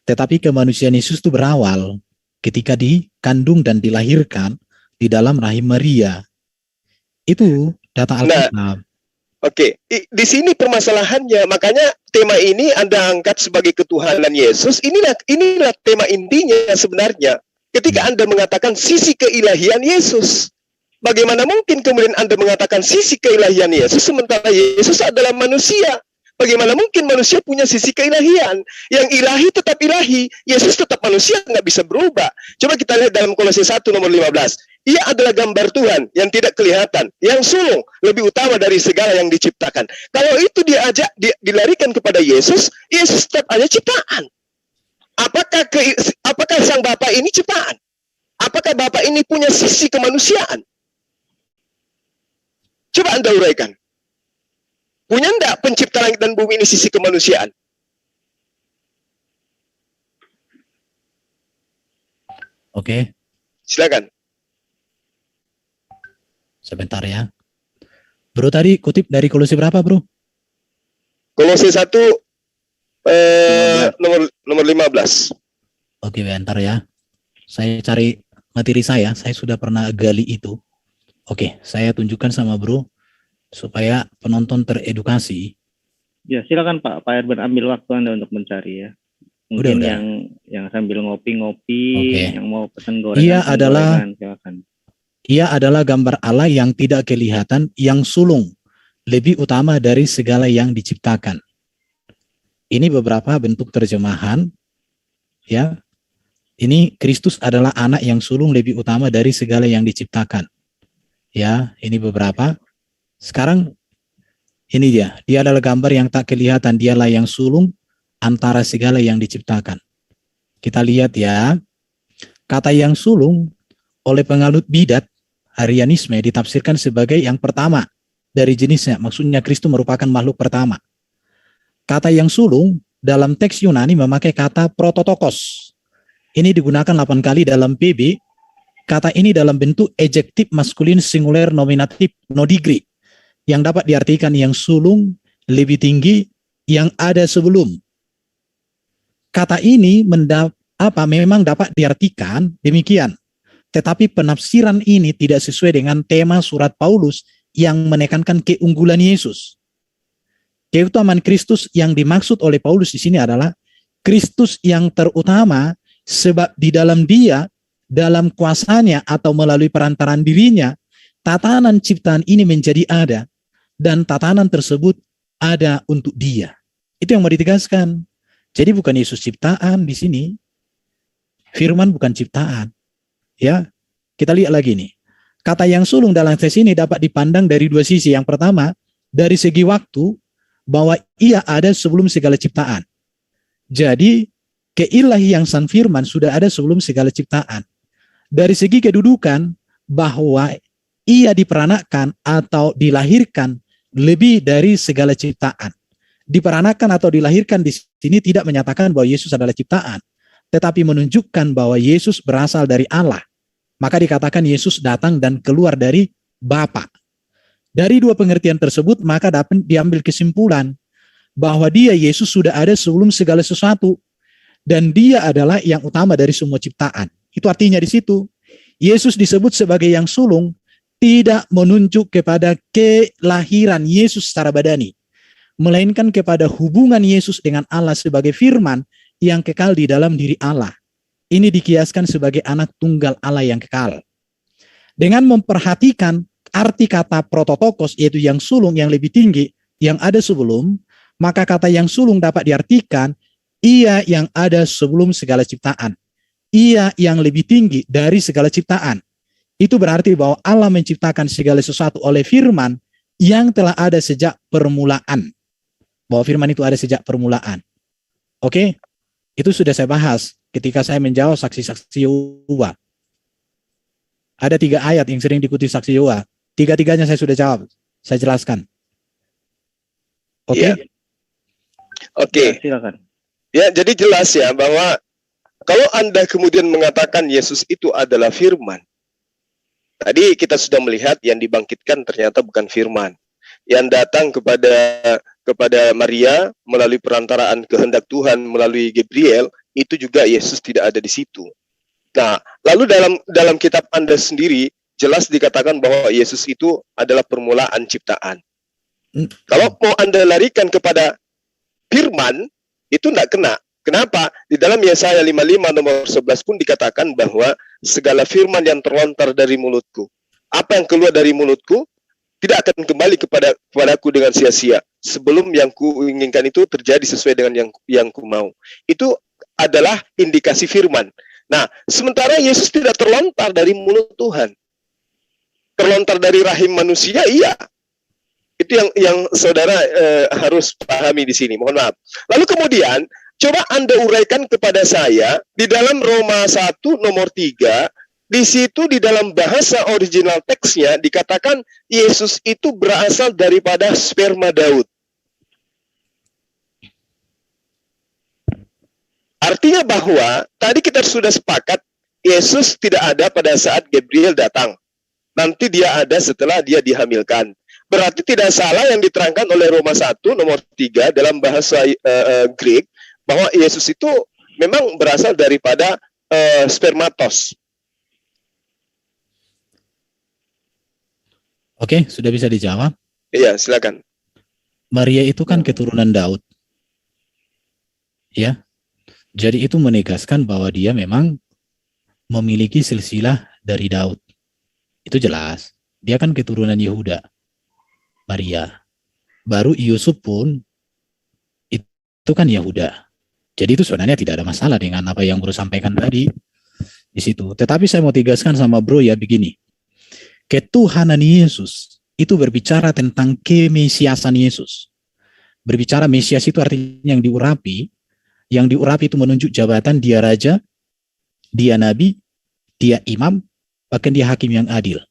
Tetapi kemanusiaan Yesus itu berawal ketika dikandung dan dilahirkan di dalam rahim Maria. Itu data Alkitab. Oke, di sini permasalahannya, makanya tema ini Anda angkat sebagai ketuhanan Yesus. Inilah tema intinya sebenarnya. Ketika Anda mengatakan sisi keilahian Yesus, bagaimana mungkin kemudian Anda mengatakan sisi keilahian Yesus sementara Yesus adalah manusia? Bagaimana mungkin manusia punya sisi keilahian? Yang ilahi tetap ilahi, Yesus tetap manusia, nggak bisa berubah. Coba kita lihat dalam Kolose 1 nomor 15. Ia adalah gambar Tuhan yang tidak kelihatan, yang sulung, lebih utama dari segala yang diciptakan. Kalau itu dilarikan kepada Yesus, Yesus tetap hanya ciptaan. Apakah sang Bapa ini ciptaan? Apakah Bapa ini punya sisi kemanusiaan? Coba Anda uraikan. Punya enggak pencipta langit dan bumi ini sisi kemanusiaan? Oke. Silakan. Sebentar ya. Bro tadi kutip dari Kolose berapa, Bro? Kolose 1 nomor 15. Oke, bentar ya. Saya cari materi saya sudah pernah gali itu. Oke, saya tunjukkan sama Bro supaya penonton teredukasi. Ya, silakan Pak Herben ambil waktu Anda untuk mencari ya. Mungkin Udah. yang sambil ngopi-ngopi, yang mau pesan gorengan. Silakan. Ia adalah gambar Allah yang tidak kelihatan, yang sulung, lebih utama dari segala yang diciptakan. Ini beberapa bentuk terjemahan, ya. Ini Kristus adalah anak yang sulung lebih utama dari segala yang diciptakan. Ya, ini beberapa. Sekarang ini dia adalah gambar yang tak kelihatan, dialah yang sulung antara segala yang diciptakan. Kita lihat ya, kata yang sulung oleh penganut bidat Arianisme ditafsirkan sebagai yang pertama dari jenisnya, maksudnya Kristus merupakan makhluk pertama. Kata yang sulung dalam teks Yunani memakai kata prototokos. Ini digunakan 8 kali dalam PB. Kata ini dalam bentuk adjektif maskulin singular nominatif no degree yang dapat diartikan yang sulung, lebih tinggi, yang ada sebelum. Kata ini memang dapat diartikan demikian. Tetapi penafsiran ini tidak sesuai dengan tema surat Paulus yang menekankan keunggulan Yesus. Keutamaan Kristus yang dimaksud oleh Paulus di sini adalah Kristus yang terutama, sebab di dalam Dia, dalam kuasanya atau melalui perantaraan dirinya, tatanan ciptaan ini menjadi ada, dan tatanan tersebut ada untuk Dia. Itu yang mau ditegaskan. Jadi bukan Yesus ciptaan di sini. Firman bukan ciptaan. Ya, kita lihat lagi nih. Kata yang sulung dalam teks ini dapat dipandang dari dua sisi. Yang pertama, dari segi waktu, bahwa ia ada sebelum segala ciptaan. Jadi, keilahian sang firman sudah ada sebelum segala ciptaan. Dari segi kedudukan, bahwa ia diperanakan atau dilahirkan lebih dari segala ciptaan. Diperanakan atau dilahirkan di sini tidak menyatakan bahwa Yesus adalah ciptaan, tetapi menunjukkan bahwa Yesus berasal dari Allah. Maka dikatakan Yesus datang dan keluar dari Bapa. Dari dua pengertian tersebut, maka dapat diambil kesimpulan bahwa Dia, Yesus, sudah ada sebelum segala sesuatu, dan Dia adalah yang utama dari semua ciptaan. Itu artinya di situ Yesus disebut sebagai yang sulung tidak menunjuk kepada kelahiran Yesus secara badani, melainkan kepada hubungan Yesus dengan Allah sebagai firman yang kekal di dalam diri Allah. Ini dikiaskan sebagai anak tunggal Allah yang kekal. Dengan memperhatikan arti kata prototokos, yaitu yang sulung, yang lebih tinggi, yang ada sebelum, maka kata yang sulung dapat diartikan ia yang ada sebelum segala ciptaan. Ia yang lebih tinggi dari segala ciptaan. Itu berarti bahwa Allah menciptakan segala sesuatu oleh firman yang telah ada sejak permulaan. Bahwa firman itu ada sejak permulaan. Oke? Itu sudah saya bahas ketika saya menjawab saksi-saksi Yehova. Ada 3 ayat yang sering diikuti saksi Yehova. 3-tiganya saya sudah jawab. Saya jelaskan. Oke? Ya. Oke. Ya, silakan. Ya, jadi jelas ya bahwa kalau Anda kemudian mengatakan Yesus itu adalah firman. Tadi kita sudah melihat yang dibangkitkan ternyata bukan firman. Yang datang kepada Maria melalui perantaraan kehendak Tuhan melalui Gabriel, itu juga Yesus tidak ada di situ. Nah, lalu dalam kitab Anda sendiri jelas dikatakan bahwa Yesus itu adalah permulaan ciptaan. Kalau mau Anda larikan kepada firman, itu tidak kena. Kenapa? Di dalam Yesaya 55 nomor 11 pun dikatakan bahwa segala firman yang terlontar dari mulutku, apa yang keluar dari mulutku, tidak akan kembali kepadaku dengan sia-sia. Sebelum yang ku inginkan itu terjadi sesuai dengan yang ku mau. Itu adalah indikasi firman. Nah, sementara Yesus tidak terlontar dari mulut Tuhan. Terlontar dari rahim manusia, iya. Itu yang saudara harus pahami di sini. Mohon maaf. Lalu kemudian Coba Anda uraikan kepada saya di dalam Roma 1 nomor 3, di situ di dalam bahasa original teksnya dikatakan Yesus itu berasal daripada sperma Daud. Artinya bahwa tadi kita sudah sepakat Yesus tidak ada pada saat Gabriel datang. Nanti dia ada setelah dia dihamilkan. Berarti tidak salah yang diterangkan oleh Roma 1 nomor 3 dalam bahasa Greek bahwa Yesus itu memang berasal daripada spermatos. Oke, sudah bisa dijawab. Iya, silakan. Maria itu kan keturunan Daud. Ya. Jadi itu menegaskan bahwa dia memang memiliki silsilah dari Daud. Itu jelas. Dia kan keturunan Yehuda. Maria. Baru Yusuf pun itu kan Yehuda. Jadi itu sebenarnya tidak ada masalah dengan apa yang Bro sampaikan tadi di situ. Tetapi saya mau tegaskan sama Bro ya begini. Ketuhanan Yesus itu berbicara tentang kemesiasan Yesus. Berbicara Mesias itu artinya yang diurapi. Yang diurapi itu menunjuk jabatan dia raja, dia nabi, dia imam, bahkan dia hakim yang adil.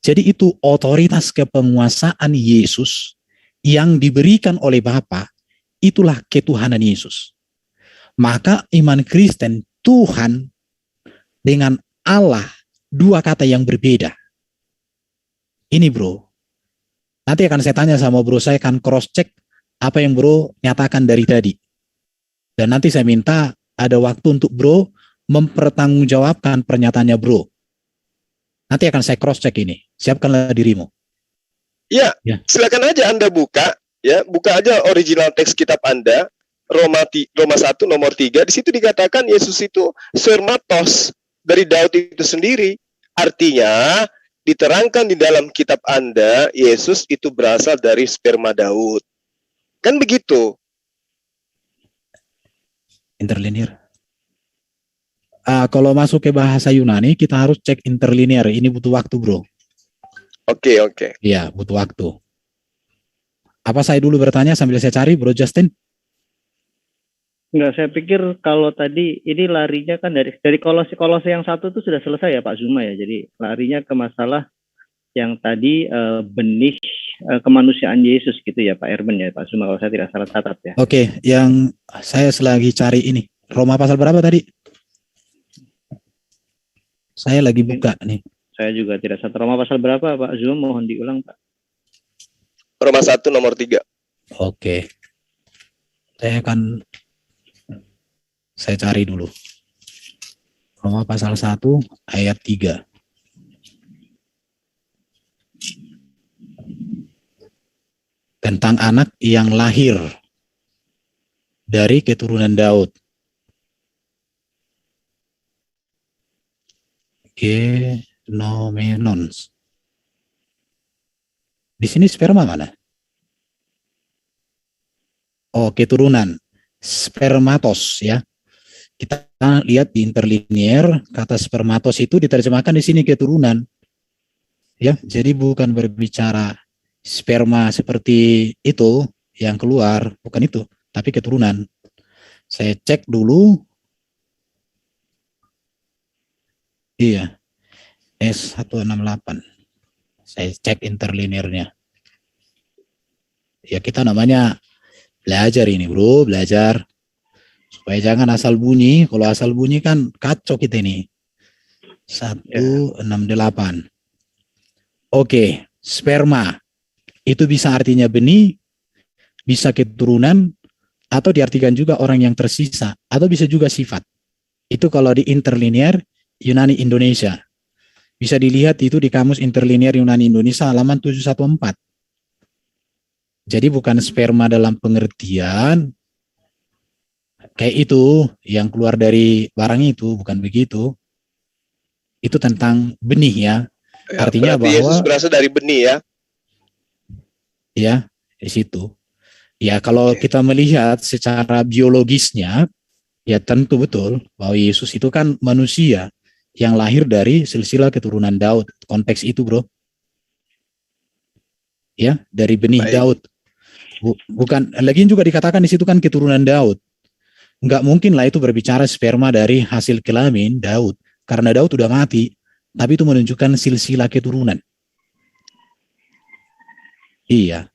Jadi itu otoritas kepenguasaan Yesus yang diberikan oleh Bapa, itulah ketuhanan Yesus. Maka iman Kristen, Tuhan dengan Allah, dua kata yang berbeda. Ini Bro, nanti akan saya tanya sama Bro, saya akan cross check apa yang Bro nyatakan dari tadi. Dan nanti saya minta ada waktu untuk Bro mempertanggungjawabkan pernyataannya Bro. Nanti akan saya cross check ini. Siapkanlah dirimu. Ya, silakan aja Anda buka, ya, buka aja original teks kitab Anda, Roma 1 nomor 3. Di situ dikatakan Yesus itu spermatos dari Daud itu sendiri. Artinya diterangkan di dalam kitab Anda, Yesus itu berasal dari sperma Daud. Kan begitu. Interlinear. Kalau masuk ke bahasa Yunani, kita harus cek interlinear. Ini butuh waktu, Bro. Oke. Iya, butuh waktu. Apa saya dulu bertanya sambil saya cari, Bro Justin? Enggak, saya pikir kalau tadi ini larinya kan dari kolose yang satu itu sudah selesai ya Pak Zuma ya. Jadi larinya ke masalah yang tadi benih kemanusiaan Yesus gitu ya Pak Erben ya Pak Zuma kalau saya tidak salah catat ya. Oke, yang saya selagi cari ini Roma pasal berapa tadi? Saya lagi buka nih. Saya juga tidak catat. Roma pasal berapa Pak Zuma, mohon diulang Pak. Roma 1 nomor 3. Oke. Saya cari dulu. Roma pasal 1 ayat 3. Tentang anak yang lahir dari keturunan Daud. Genomenons. Di sini sperma mana? Oh, keturunan. Spermatos ya. Kita lihat di interlinear, kata spermatos itu diterjemahkan di sini keturunan. Ya, jadi bukan berbicara sperma seperti itu yang keluar, bukan itu, tapi keturunan. Saya cek dulu. Iya. S168. Saya cek interlinearnya. Ya kita namanya belajar ini Bro, belajar. Supaya jangan asal bunyi, kalau asal bunyi kan kacau kita ini. 168. Oke, sperma. Itu bisa artinya benih, bisa keturunan, atau diartikan juga orang yang tersisa, atau bisa juga sifat. Itu kalau di interlinear Yunani Indonesia. Bisa dilihat itu di kamus interlinear Yunani Indonesia halaman 714. Jadi bukan sperma dalam pengertian kayak itu yang keluar dari barang itu, bukan begitu. Itu tentang benih ya. Artinya bahwa Yesus berasal dari benih ya. Ya, di situ. Ya, kalau kita melihat secara biologisnya, ya tentu betul bahwa Yesus itu kan manusia yang lahir dari silsilah keturunan Daud. Konteks itu, Bro. Ya, dari benih Daud. Bukan, lagi juga dikatakan di situ kan keturunan Daud. Nggak mungkin lah itu berbicara sperma dari hasil kelamin Daud. Karena Daud udah mati. Tapi itu menunjukkan silsilah keturunan. Iya.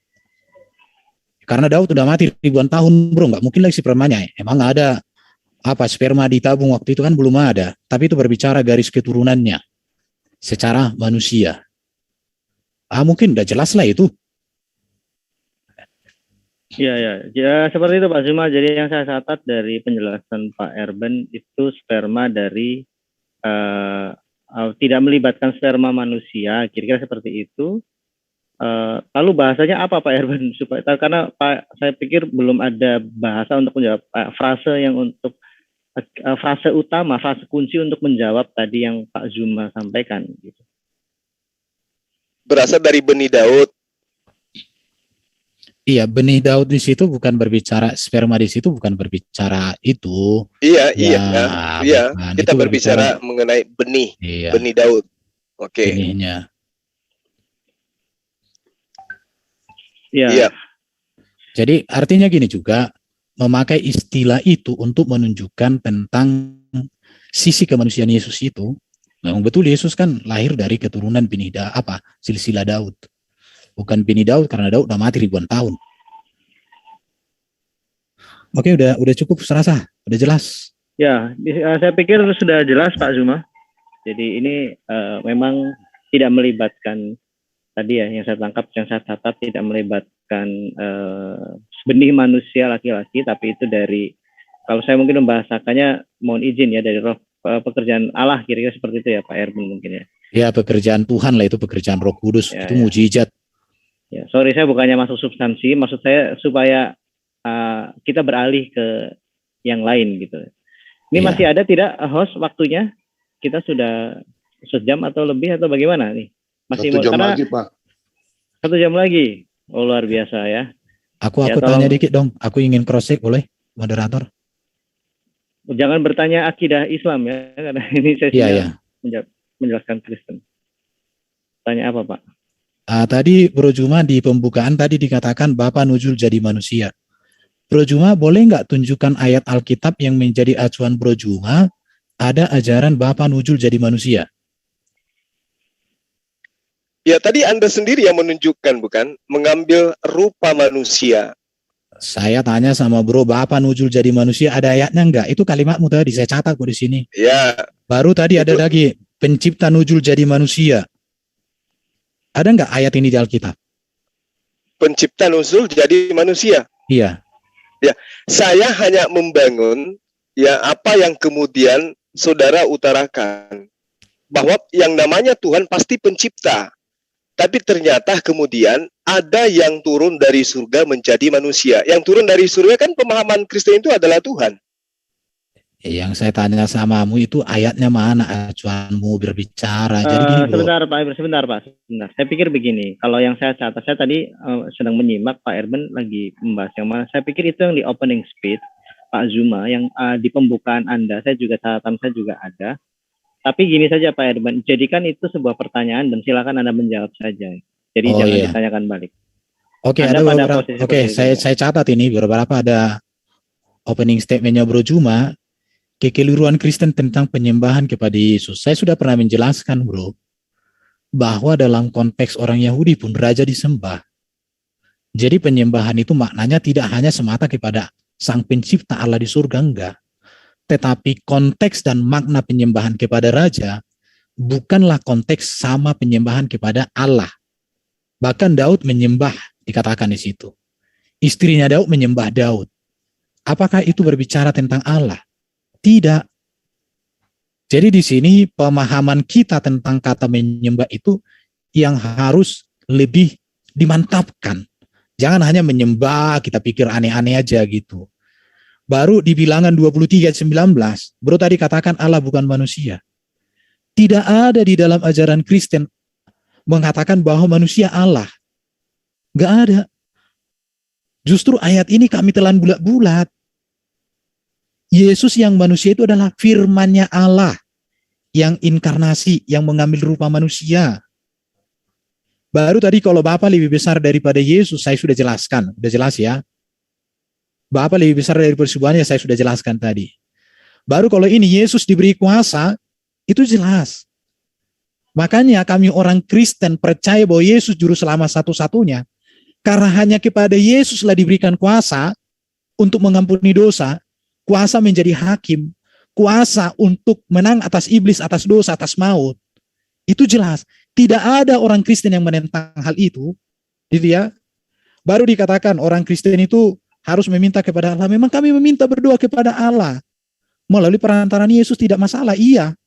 Karena Daud udah mati ribuan tahun, bro. Nggak mungkin lagi spermanya. Emang ada sperma ditabung waktu itu kan belum ada. Tapi itu berbicara garis keturunannya. Secara manusia. Mungkin udah jelas lah itu. Ya seperti itu Pak Zuma. Jadi yang saya catat dari penjelasan Pak Erben itu sperma dari tidak melibatkan sperma manusia, kira-kira seperti itu. Lalu bahasanya apa Pak Erben supaya karena Pak saya pikir belum ada bahasa untuk menjawab frase yang untuk frase utama, frase kunci untuk menjawab tadi yang Pak Zuma sampaikan. Gitu. Berasal dari benih Daud. Iya, benih Daud di situ bukan berbicara sperma di situ bukan berbicara itu. Iya. Bukan. Kita Itu berbicara mengenai benih, benih Daud. Oke. Benihnya. Iya. Jadi artinya gini juga, memakai istilah itu untuk menunjukkan tentang sisi kemanusiaan Yesus itu. Memang betul Yesus kan lahir dari keturunan benih silsilah Daud. Bukan benih Daud karena Daud udah mati ribuan tahun. Oke, udah cukup serasa, udah jelas. Ya, saya pikir sudah jelas Pak Zuma. Jadi ini memang tidak melibatkan tadi ya yang saya tangkap, yang saya catat tidak melibatkan benih manusia laki-laki, tapi itu dari kalau saya mungkin membahasakannya mohon izin ya dari roh pekerjaan Allah kira-kira seperti itu ya Pak Erben mungkin ya. Ya pekerjaan Tuhan lah itu pekerjaan Roh Kudus itu mujizat. Ya, sorry saya bukannya masuk substansi, maksud saya supaya kita beralih ke yang lain gitu. Ini masih ada tidak host waktunya? Kita sudah sejam atau lebih atau bagaimana nih? Masih 1 jam lagi Pak. 1 jam lagi. Oh luar biasa ya. Aku tanya dikit dong. Aku ingin cross check boleh moderator? Jangan bertanya akidah Islam ya karena ini sesinya menjelaskan Kristen. Tanya apa Pak? Tadi Bro Juma di pembukaan tadi dikatakan Bapa nujul jadi manusia. Bro Juma boleh nggak tunjukkan ayat Alkitab yang menjadi acuan Bro Juma ada ajaran Bapa nujul jadi manusia? Ya tadi Anda sendiri yang menunjukkan bukan? Mengambil rupa manusia. Saya tanya sama Bro, Bapa nujul jadi manusia ada ayatnya nggak? Itu kalimatmu tadi saya catat kok di sini. Ya. Baru tadi ada lagi pencipta nujul jadi manusia. Ada nggak ayat ini di Alkitab? Pencipta nuzul jadi manusia. Iya. Ya, saya hanya membangun ya apa yang kemudian saudara utarakan bahwa yang namanya Tuhan pasti pencipta. Tapi ternyata kemudian ada yang turun dari surga menjadi manusia. Yang turun dari surga kan pemahaman Kristen itu adalah Tuhan. Yang saya tanya samamu itu ayatnya mana acuanmu berbicara. Jadi gini, Bro. Sebentar Pak. Saya pikir begini, kalau yang saya catat, saya tadi sedang menyimak Pak Erben lagi membahas yang mana. Saya pikir itu yang di opening speech Pak Zuma, yang di pembukaan Anda, catatan saya juga ada. Tapi gini saja Pak Erben, jadikan itu sebuah pertanyaan dan silakan Anda menjawab saja. Jadi jangan ditanyakan balik. Oke, ada beberapa. Oke, saya catat ini beberapa ada opening statementnya Bro Juma. Kekeliruan Kristen tentang penyembahan kepada Yesus. Saya sudah pernah menjelaskan, Bro, bahwa dalam konteks orang Yahudi pun raja disembah. Jadi penyembahan itu maknanya tidak hanya semata kepada Sang Pencipta Allah di surga, enggak. Tetapi konteks dan makna penyembahan kepada raja bukanlah konteks sama penyembahan kepada Allah. Bahkan Daud menyembah, dikatakan di situ. Istrinya Daud menyembah Daud. Apakah itu berbicara tentang Allah? Tidak. Jadi di sini pemahaman kita tentang kata menyembah itu yang harus lebih dimantapkan. Jangan hanya menyembah, kita pikir aneh-aneh aja gitu. Baru di Bilangan 23:19, Bro tadi katakan Allah bukan manusia. Tidak ada di dalam ajaran Kristen mengatakan bahwa manusia Allah. Gak ada. Justru ayat ini kami telan bulat-bulat. Yesus yang manusia itu adalah firman-Nya Allah yang inkarnasi, yang mengambil rupa manusia. Baru tadi kalau Bapa lebih besar daripada Yesus, saya sudah jelaskan. Sudah jelas ya. Bapa lebih besar dari persembahan yang saya sudah jelaskan tadi. Baru kalau ini Yesus diberi kuasa, itu jelas. Makanya kami orang Kristen percaya bahwa Yesus juru selamat satu-satunya. Karena hanya kepada Yesuslah diberikan kuasa untuk mengampuni dosa, kuasa menjadi hakim, kuasa untuk menang atas iblis, atas dosa, atas maut. Itu jelas. Tidak ada orang Kristen yang menentang hal itu. Gitu ya. Baru dikatakan orang Kristen itu harus meminta kepada Allah. Memang kami meminta berdoa kepada Allah. Melalui perantaraan Yesus tidak masalah. Iya.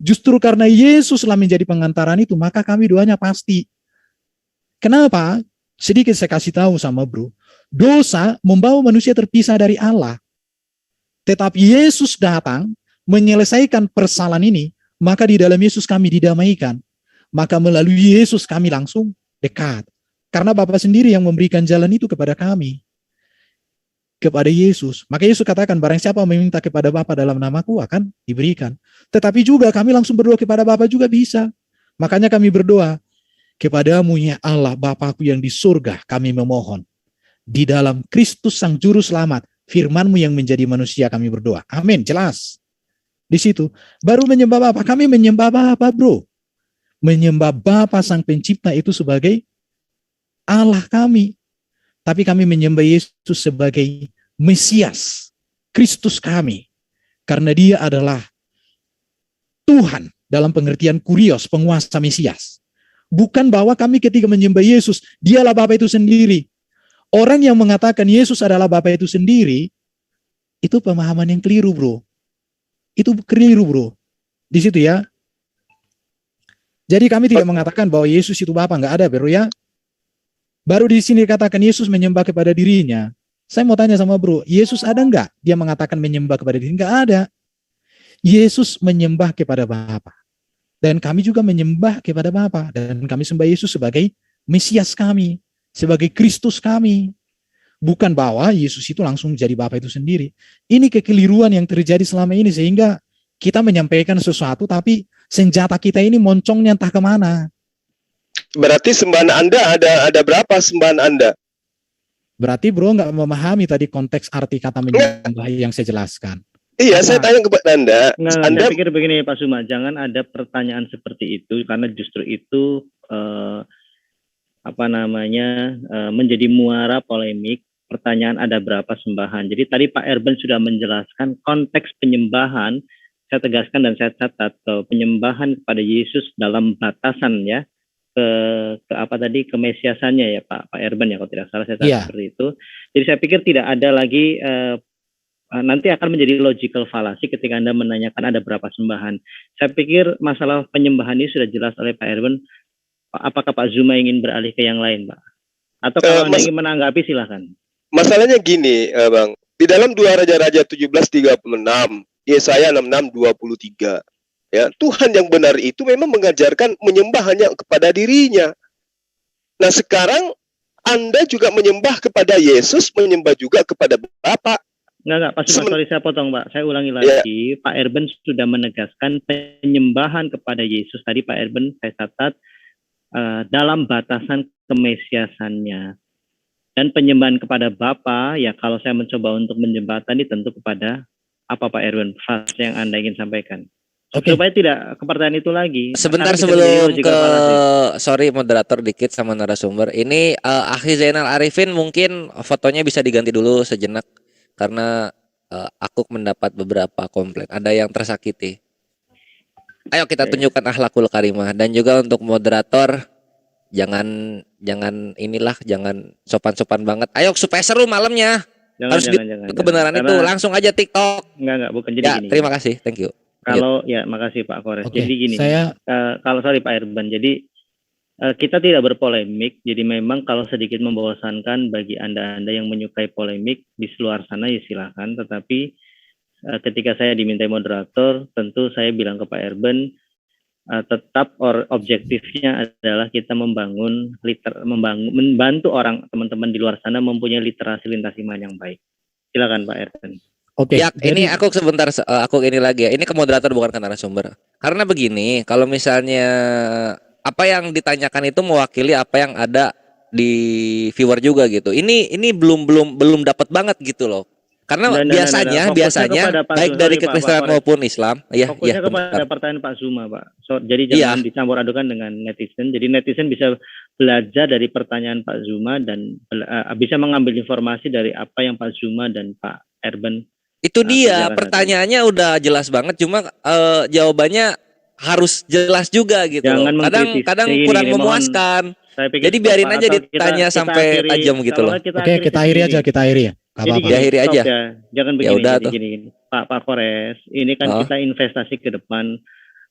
Justru karena Yesuslah menjadi pengantaran itu, maka kami doanya pasti. Kenapa? Sedikit saya kasih tahu sama bro. Dosa membawa manusia terpisah dari Allah. Tetapi Yesus datang menyelesaikan persoalan ini, maka di dalam Yesus kami didamaikan. Maka melalui Yesus kami langsung dekat. Karena Bapa sendiri yang memberikan jalan itu kepada kami. Kepada Yesus. Maka Yesus katakan, barang siapa meminta kepada Bapa dalam namaku akan diberikan. Tetapi juga kami langsung berdoa kepada Bapa juga bisa. Makanya kami berdoa, kepadamu ya Allah Bapakku yang di surga, kami memohon. Di dalam Kristus Sang Juru Selamat, firman-Mu yang menjadi manusia kami berdoa. Amin, jelas. Di situ, baru menyembah Bapa. Kami menyembah Bapa bro. Menyembah Bapa Sang Pencipta itu sebagai Allah kami. Tapi kami menyembah Yesus sebagai Mesias, Kristus kami. Karena dia adalah Tuhan dalam pengertian kurios, penguasa Mesias. Bukan bahwa kami ketika menyembah Yesus, dialah Bapa itu sendiri. Orang yang mengatakan Yesus adalah Bapa itu sendiri, itu pemahaman yang keliru bro. Itu keliru bro. Di situ ya. Jadi kami tidak mengatakan bahwa Yesus itu Bapa, enggak ada bro ya. Baru di sini dikatakan Yesus menyembah kepada dirinya. Saya mau tanya sama bro, Yesus ada enggak dia mengatakan menyembah kepada dirinya? Enggak ada. Yesus menyembah kepada Bapa. Dan kami juga menyembah kepada Bapa. Dan kami sembah Yesus sebagai Mesias kami. Sebagai Kristus kami. Bukan bahwa Yesus itu langsung jadi Bapa itu sendiri. Ini kekeliruan yang terjadi selama ini. Sehingga kita menyampaikan sesuatu tapi senjata kita ini moncongnya entah kemana. Berarti sembahan Anda ada berapa sembahan Anda? Berarti bro nggak memahami tadi konteks arti kata menyembah yang saya jelaskan. Iya, saya tanya kepada Anda. Anda pikir begini Pak Suma, jangan ada pertanyaan seperti itu karena justru itu menjadi muara polemik. Pertanyaan ada berapa sembahan. Jadi tadi Pak Erben sudah menjelaskan konteks penyembahan. Saya tegaskan dan saya catat penyembahan kepada Yesus dalam batasan ya. Kemesiasannya ya Pak Erben ya kalau tidak salah saya seperti itu. Jadi saya pikir tidak ada lagi nanti akan menjadi logical fallacy ketika Anda menanyakan ada berapa sembahan. Saya pikir masalah penyembahan ini sudah jelas oleh Pak Erben. Apakah Pak Zuma ingin beralih ke yang lain Pak? Atau kalau Anda ingin menanggapi silahkan. Masalahnya gini Bang, di dalam 2 Raja-Raja 17:36, Yesaya 66:23. Ya, Tuhan yang benar itu memang mengajarkan menyembah hanya kepada dirinya. Nah sekarang Anda juga menyembah kepada Yesus, menyembah juga kepada Bapa. Enggak, Pak Suma, sorry saya potong Pak. Saya ulangi lagi, Pak Erben sudah menegaskan penyembahan kepada Yesus. Tadi Pak Erben saya catat dalam batasan kemesiasannya. Dan penyembahan kepada Bapa, ya kalau saya mencoba untuk menjembatani tentu kepada apa Pak Erben, fase yang Anda ingin sampaikan. Supaya tidak ke pertanyaan itu lagi. Sebentar sebelum ke sorry moderator dikit sama narasumber. Ini Akhi Zainal Arifin mungkin fotonya bisa diganti dulu sejenak karena aku mendapat beberapa komplain. Ada yang tersakiti. Ayo kita tunjukkan akhlakul karimah dan juga untuk moderator jangan sopan-sopan banget. Ayo supaya seru malamnya. Jangan, kebenaran karena itu langsung aja TikTok. Enggak bukan jadi gini. Terima kasih. Thank you. Kalau ya makasih Pak Kores. Jadi gini, kalau sorry Pak Erben, jadi kita tidak berpolemik. Jadi memang kalau sedikit membosankan bagi anda yang menyukai polemik di luar sana ya silahkan. Tetapi ketika saya dimintai moderator, tentu saya bilang ke Pak Erben, tetap objektifnya adalah kita membantu orang teman-teman di luar sana mempunyai literasi lintas iman yang baik. Silakan Pak Erben. Oke. Ya, ini aku sebentar aku ini lagi ya. Ini ke moderator bukan ke narasumber. Karena begini, kalau misalnya apa yang ditanyakan itu mewakili apa yang ada di viewer juga gitu. Ini belum dapat banget gitu loh. Karena biasanya baik dari kekristenan maupun Islam, fokusnya kepada pertanyaan Pak Zuma, Pak. Jadi jangan dicampur adukan dengan netizen. Jadi netizen bisa belajar dari pertanyaan Pak Zuma dan bisa mengambil informasi dari apa yang Pak Zuma dan Pak Erben. Itu dia pertanyaannya udah jelas banget, cuma jawabannya harus jelas juga gitu. Kadang kurang memuaskan. Jadi biarin aja ditanya sampai tajam gitu loh. Oke, kita akhiri ya. Diakhiri aja. Ya. Jangan begini. Pak Kores, ini kan kita investasi ke depan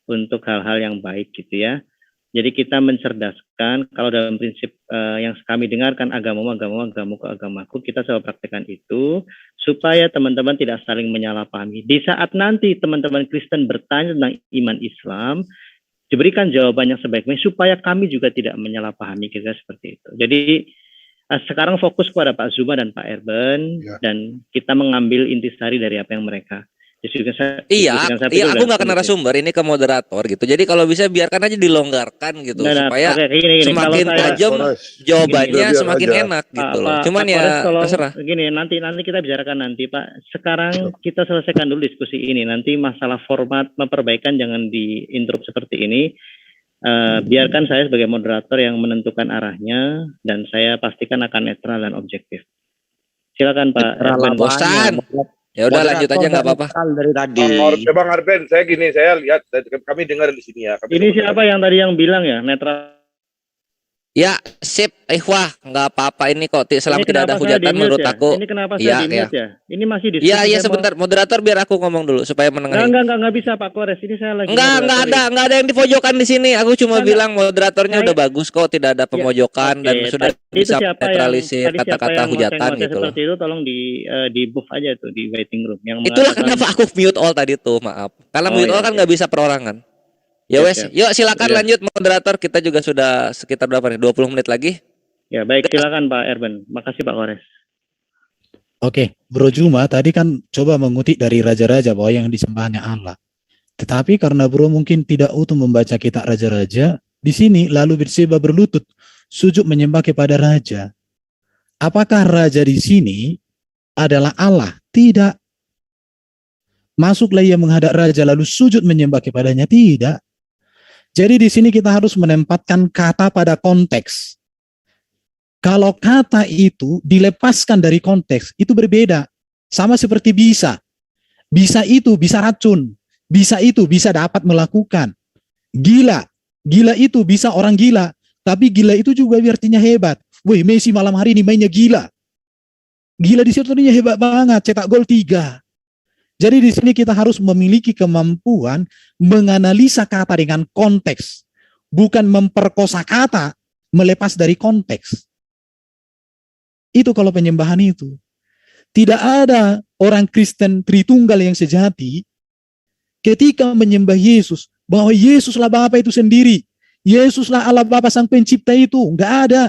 untuk hal-hal yang baik gitu ya. Jadi kita mencerdaskan, kalau dalam prinsip yang kami dengarkan agamamu ke agamaku, kita selalu praktekkan itu supaya teman-teman tidak saling menyalahpahami. Di saat nanti teman-teman Kristen bertanya tentang iman Islam, diberikan jawaban yang sebaik-baiknya supaya kami juga tidak menyalahpahami, kira seperti itu. Jadi sekarang fokus kepada Pak Zuma dan Pak Erben dan kita mengambil intisari dari apa yang mereka. Aku nggak ke narasumber, ini ke moderator gitu. Jadi kalau bisa biarkan aja dilonggarkan gitu supaya semakin tajam jawabannya semakin enak gitu loh. Cuman ya terserah. Gini, nanti kita bicarakan nanti Pak. Sekarang kita selesaikan dulu diskusi ini. Nanti masalah format perbaikan jangan diinterrupt seperti ini. Biarkan saya sebagai moderator yang menentukan arahnya dan saya pastikan akan netral dan objektif. Silakan Pak Erben. Bosan. Ya udah lanjut aja nggak apa-apa. Dari tadi. Bang Arben, saya lihat kami dengar di sini ya. Ini siapa yang tadi yang bilang ya netral? Ya, sip, wah, nggak apa-apa ini kok. Selama tidak ada hujatan menurut aku. Ini kenapa saya di-mute ya? Ini masih diskusi. Iya, sebentar. Moderator biar aku ngomong dulu supaya mendengar. Enggak bisa Pak Kores. Ini saya lagi. Enggak ada yang dipojokkan di sini. Aku cuma bilang moderatornya udah bagus kok, tidak ada pemojokan dan sudah bisa netralisir kata-kata hujatan gitu loh. Seperti itu tolong di buff aja tuh di waiting room. Itulah kenapa aku mute all tadi tuh, maaf. Karena mute all kan nggak bisa perorangan. Ya wes, yuk silakan lanjut moderator. Kita juga sudah sekitar berapa nih? 20 menit lagi. Ya baik, silakan Pak Erben. Makasih Pak Kores. Oke, Bro Zuma tadi kan coba mengutip dari raja-raja bahwa yang disembahnya Allah. Tetapi karena Bro mungkin tidak utuh membaca kitab raja-raja, di sini lalu Batseba berlutut sujud menyembah kepada raja. Apakah raja di sini adalah Allah? Tidak. Masuklah ia menghadap raja lalu sujud menyembah kepadanya? Tidak. Jadi di sini kita harus menempatkan kata pada konteks. Kalau kata itu dilepaskan dari konteks, itu berbeda. Sama seperti bisa. Bisa itu bisa racun. Bisa itu bisa dapat melakukan. Gila. Gila itu bisa orang gila. Tapi gila itu juga artinya hebat. Wih, Messi malam hari ini mainnya gila. Gila di situ artinya hebat banget. Cetak gol 3. Jadi di sini kita harus memiliki kemampuan menganalisa kata dengan konteks, bukan memperkosa kata melepas dari konteks. Itu kalau penyembahan itu. Tidak ada orang Kristen Tritunggal yang sejati ketika menyembah Yesus bahwa Yesuslah Bapa itu sendiri, Yesuslah Allah Bapa Sang Pencipta itu, enggak ada.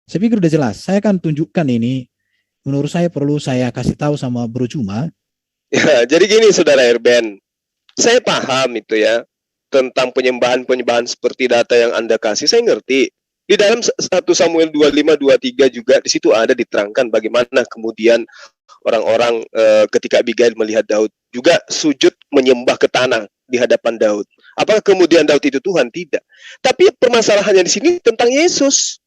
Saya pikir udah jelas. Saya akan tunjukkan ini. Menurut saya perlu saya kasih tahu sama Bro Zuma. Ya, jadi gini Saudara Erben, saya paham itu ya tentang penyembahan seperti data yang Anda kasih, saya ngerti. Di dalam 1 Samuel 25-23 juga di situ ada diterangkan bagaimana kemudian orang-orang ketika Abigail melihat Daud juga sujud menyembah ke tanah di hadapan Daud. Apakah kemudian Daud itu Tuhan? Tidak. Tapi permasalahannya di sini tentang Yesus.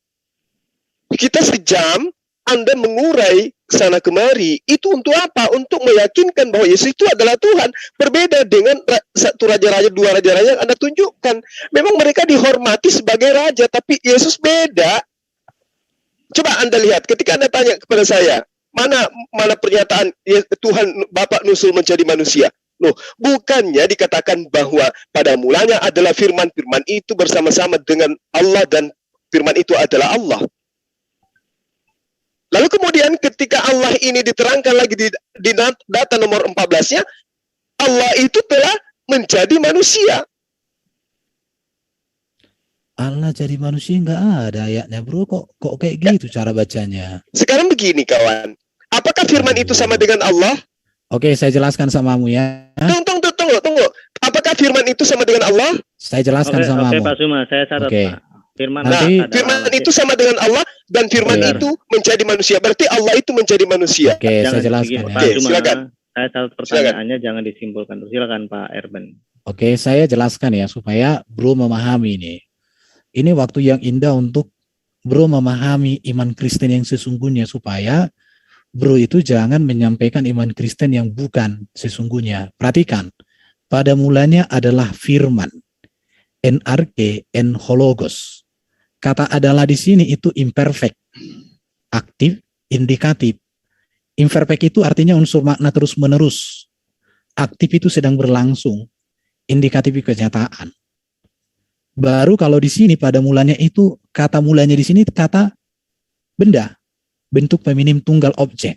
Kita sejam Anda mengurai sana kemari, itu untuk apa? Untuk meyakinkan bahwa Yesus itu adalah Tuhan. Berbeda dengan satu raja-raja, dua raja-raja yang Anda tunjukkan. Memang mereka dihormati sebagai raja, tapi Yesus beda. Coba Anda lihat, ketika Anda tanya kepada saya, mana pernyataan Tuhan Bapa nusul menjadi manusia? Loh, bukannya dikatakan bahwa pada mulanya adalah firman itu bersama-sama dengan Allah dan firman itu adalah Allah. Lalu kemudian ketika Allah ini diterangkan lagi di data nomor 14-nya, Allah itu telah menjadi manusia. Allah jadi manusia nggak ada ayatnya, Bro. Kok kayak gitu cara bacanya? Sekarang begini kawan, apakah firman itu sama dengan Allah? Oke, saya jelaskan samamu ya. Tunggu. Apakah firman itu sama dengan Allah? Saya jelaskan sama Oke, Pak Zuma, saya catat, Pak. Firman Nanti, firman itu sama dengan Allah dan firman itu menjadi manusia. Berarti Allah itu menjadi manusia. Oke, Jangan saya jelaskan. Pak Zuma, silakan. saya catat pertanyaannya, jangan disimpulkan. Silakan Pak Erben. Oke, saya jelaskan ya supaya Bro memahami ini. Ini waktu yang indah untuk Bro memahami iman Kristen yang sesungguhnya supaya Bro itu jangan menyampaikan iman Kristen yang bukan sesungguhnya. Perhatikan, pada mulanya adalah firman, NRK, en hologos. Kata adalah di sini itu imperfect, aktif, indikatif. Imperfect itu artinya unsur makna terus-menerus. Aktif itu sedang berlangsung, indikatif itu kenyataan. Baru kalau di sini pada mulanya itu, kata mulanya di sini kata benda, bentuk feminim tunggal objek.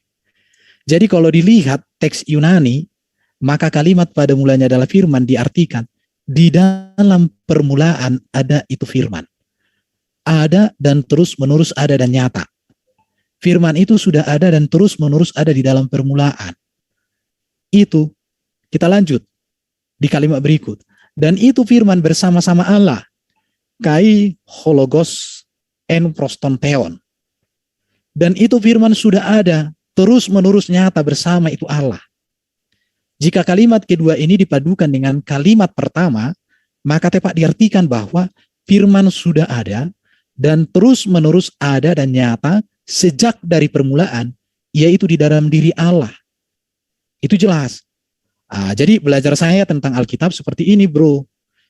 Jadi kalau dilihat teks Yunani, maka kalimat pada mulanya adalah firman diartikan di dalam permulaan ada itu firman. Ada dan terus menerus ada dan nyata. Firman itu sudah ada dan terus menerus ada di dalam permulaan. Itu kita lanjut di kalimat berikut. Dan itu firman bersama-sama Allah. Kai hologos en prostonteon. Dan itu firman sudah ada, terus menerus nyata bersama itu Allah. Jika kalimat kedua ini dipadukan dengan kalimat pertama, maka tepat diartikan bahwa firman sudah ada dan terus menerus ada dan nyata sejak dari permulaan, yaitu di dalam diri Allah. Itu jelas. Jadi belajar saya tentang Alkitab seperti ini, Bro.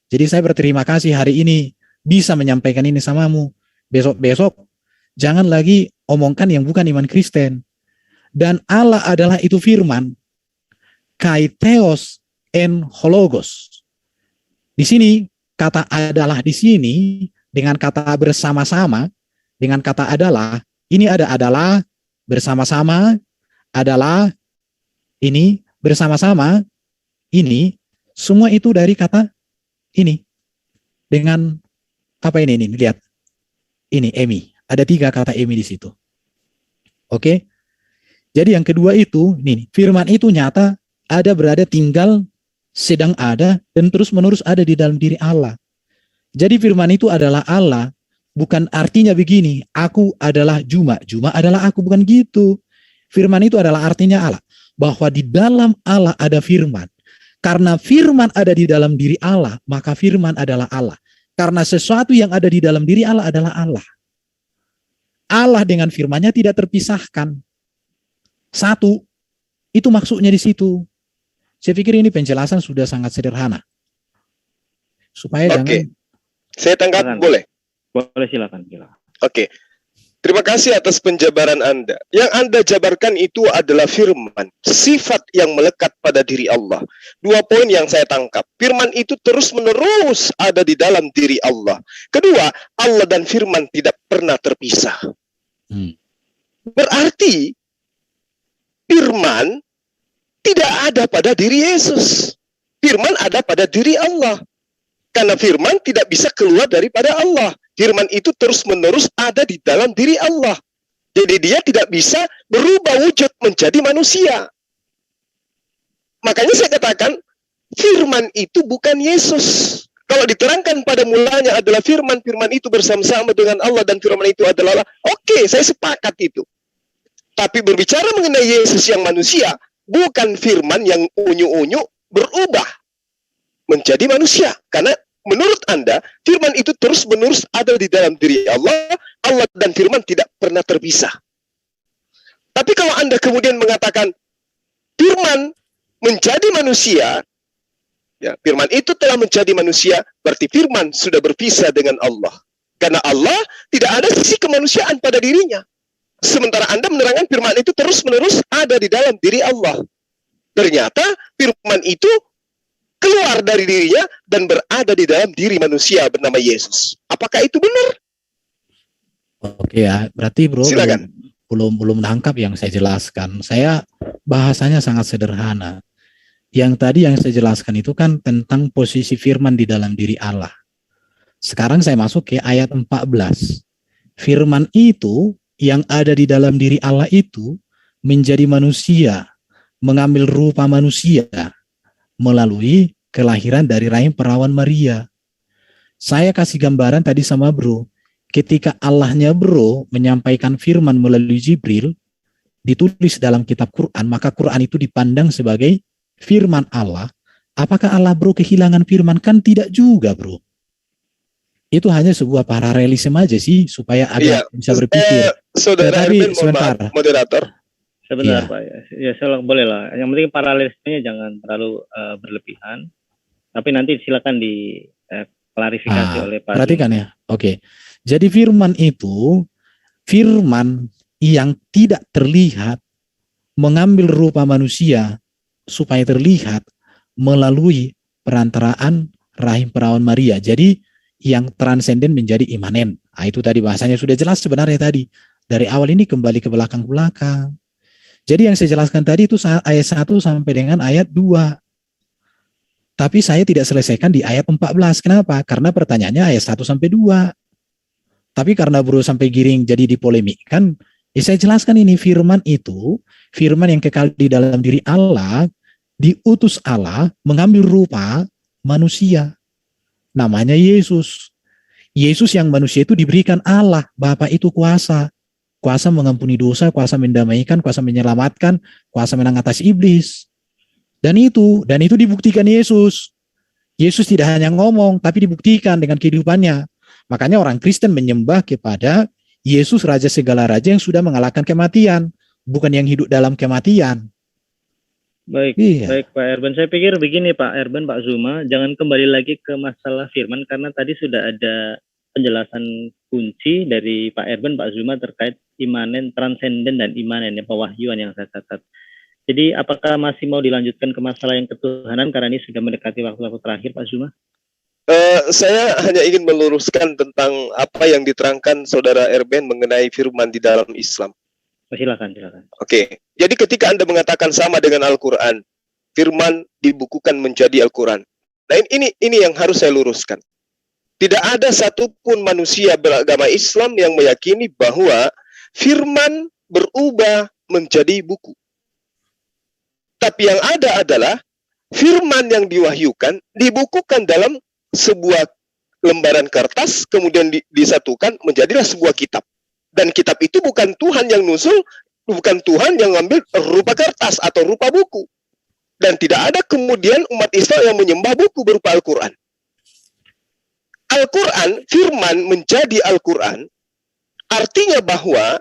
Jadi saya berterima kasih hari ini bisa menyampaikan ini samamu. Besok-besok jangan lagi omongkan yang bukan iman Kristen. Dan Allah adalah itu firman. Kai theos en hologos. Di sini kata adalah di sini dengan kata bersama-sama, dengan kata adalah, ini ada adalah bersama-sama, adalah ini bersama-sama, ini semua itu dari kata ini. Dengan apa ini lihat. Ini emi. Ada 3 kata emi di situ. Oke. Jadi yang kedua itu, ini firman itu nyata, ada, berada, tinggal, sedang ada, dan terus menerus ada di dalam diri Allah. Jadi firman itu adalah Allah, bukan artinya begini, aku adalah Juma adalah aku, bukan gitu. Firman itu adalah artinya Allah, bahwa di dalam Allah ada firman. Karena firman ada di dalam diri Allah, maka firman adalah Allah. Karena sesuatu yang ada di dalam diri Allah adalah Allah. Allah dengan firman-Nya tidak terpisahkan. Satu, itu maksudnya di situ. Saya pikir ini penjelasan sudah sangat sederhana. Supaya jangan. Saya tangkap boleh? Boleh, silakan. Oke. Terima kasih atas penjabaran Anda. Yang Anda jabarkan itu adalah firman, sifat yang melekat pada diri Allah. 2 poin yang saya tangkap. Firman itu terus-menerus ada di dalam diri Allah. Kedua, Allah dan firman tidak pernah terpisah. Berarti firman tidak ada pada diri Yesus. Firman ada pada diri Allah. Karena firman tidak bisa keluar daripada Allah. Firman itu terus-menerus ada di dalam diri Allah. Jadi dia tidak bisa berubah wujud menjadi manusia. Makanya saya katakan, firman itu bukan Yesus. Kalau diterangkan pada mulanya adalah firman, firman itu bersama-sama dengan Allah dan firman itu adalah Allah. Oke, saya sepakat itu. Tapi berbicara mengenai Yesus yang manusia, bukan firman yang unyu-unyu berubah menjadi manusia. Karena menurut Anda, firman itu terus-menerus ada di dalam diri Allah. Allah dan firman tidak pernah terpisah. Tapi kalau Anda kemudian mengatakan firman menjadi manusia, ya, firman itu telah menjadi manusia, berarti firman sudah berpisah dengan Allah. Karena Allah tidak ada sisi kemanusiaan pada dirinya. Sementara Anda menerangkan firman itu terus-menerus ada di dalam diri Allah. Ternyata firman itu keluar dari dirinya dan berada di dalam diri manusia bernama Yesus. Apakah itu benar? Oke ya, berarti bro silakan. belum nangkap yang saya jelaskan. Saya bahasanya sangat sederhana. Yang tadi yang saya jelaskan itu kan tentang posisi firman di dalam diri Allah. Sekarang saya masuk ke ayat 14. Firman itu yang ada di dalam diri Allah itu menjadi manusia, mengambil rupa manusia melalui kelahiran dari rahim perawan Maria. Saya kasih gambaran tadi sama bro, ketika Allahnya bro menyampaikan firman melalui Jibril, ditulis dalam kitab Quran, maka Quran itu dipandang sebagai firman Allah. Apakah Allah bro kehilangan firman? Kan tidak juga bro. Itu hanya sebuah paralelisme aja sih, supaya agak bisa berpikir. Saudara Erben, sebentar. Moderator. Sebentar Pak, ya boleh lah. Yang penting paralelismenya jangan terlalu berlebihan. Tapi nanti silakan diklarifikasi oleh Pak. Perhatikan ya, oke. Jadi firman itu, firman yang tidak terlihat, mengambil rupa manusia supaya terlihat melalui perantaraan rahim perawan Maria. Jadi yang transenden menjadi imanen. Nah, itu tadi bahasanya sudah jelas sebenarnya tadi. Dari awal ini kembali ke belakang-belakang. Jadi yang saya jelaskan tadi itu ayat 1 sampai dengan ayat 2. Tapi saya tidak selesaikan di ayat 14. Kenapa? Karena pertanyaannya ayat 1 sampai 2. Tapi karena bro sampai giring jadi dipolemikkan, saya jelaskan ini firman itu, firman yang kekal di dalam diri Allah, diutus Allah mengambil rupa manusia. Namanya Yesus. Yesus yang manusia itu diberikan Allah, Bapa itu kuasa. Kuasa mengampuni dosa, kuasa mendamaikan, kuasa menyelamatkan, kuasa mengatasi iblis. Dan itu dibuktikan Yesus. Yesus tidak hanya ngomong, tapi dibuktikan dengan kehidupannya. Makanya orang Kristen menyembah kepada Yesus Raja segala raja yang sudah mengalahkan kematian, bukan yang hidup dalam kematian. Baik Pak Erben. Saya pikir begini Pak Erben, Pak Zuma, jangan kembali lagi ke masalah firman karena tadi sudah ada penjelasan kunci dari Pak Erben, Pak Zuma terkait imanen, transenden dan imanen, pewahyuan yang saya catat. Jadi apakah masih mau dilanjutkan ke masalah yang ketuhanan karena ini sudah mendekati waktu-waktu terakhir Pak Zuma? Saya hanya ingin meluruskan tentang apa yang diterangkan Saudara Erben mengenai firman di dalam Islam. Silakan. Oke. Jadi ketika Anda mengatakan sama dengan Al-Quran, firman dibukukan menjadi Al-Quran. Nah ini yang harus saya luruskan. Tidak ada satupun manusia beragama Islam yang meyakini bahwa firman berubah menjadi buku. Tapi yang ada adalah firman yang diwahyukan dibukukan dalam sebuah lembaran kertas, kemudian disatukan menjadilah sebuah kitab. Dan kitab itu bukan Tuhan yang nusul, bukan Tuhan yang ngambil rupa kertas atau rupa buku. Dan tidak ada kemudian umat Islam yang menyembah buku berupa Al-Quran. Al-Quran, firman menjadi Al-Quran, artinya bahwa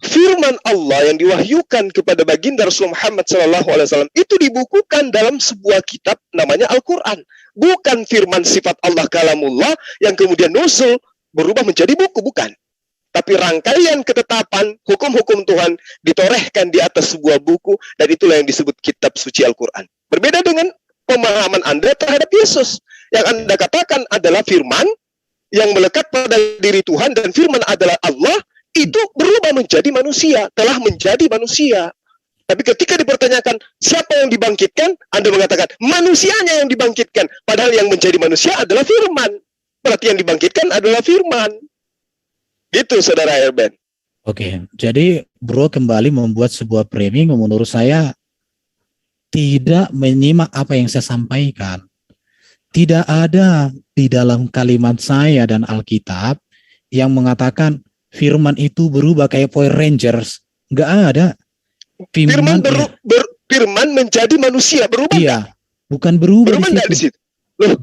firman Allah yang diwahyukan kepada baginda Rasulullah Muhammad SAW itu dibukukan dalam sebuah kitab namanya Al-Quran. Bukan firman sifat Allah kalamullah yang kemudian nusul berubah menjadi buku, bukan. Tapi rangkaian ketetapan hukum-hukum Tuhan ditorehkan di atas sebuah buku, dan itulah yang disebut kitab suci Al-Quran. Berbeda dengan pemahaman Anda terhadap Yesus. Yang Anda katakan adalah firman yang melekat pada diri Tuhan, dan firman adalah Allah, itu berubah menjadi manusia, telah menjadi manusia. Tapi ketika dipertanyakan siapa yang dibangkitkan, Anda mengatakan manusianya yang dibangkitkan. Padahal yang menjadi manusia adalah firman. Berarti yang dibangkitkan adalah firman. Gitu Saudara Erben. Oke, jadi bro kembali membuat sebuah framing yang menurut saya tidak menyimak apa yang saya sampaikan. Tidak ada di dalam kalimat saya dan Alkitab yang mengatakan firman itu berubah kayak Power Rangers. Nggak ada. Firman menjadi manusia, berubah. Iya, bukan berubah di situ. Loh.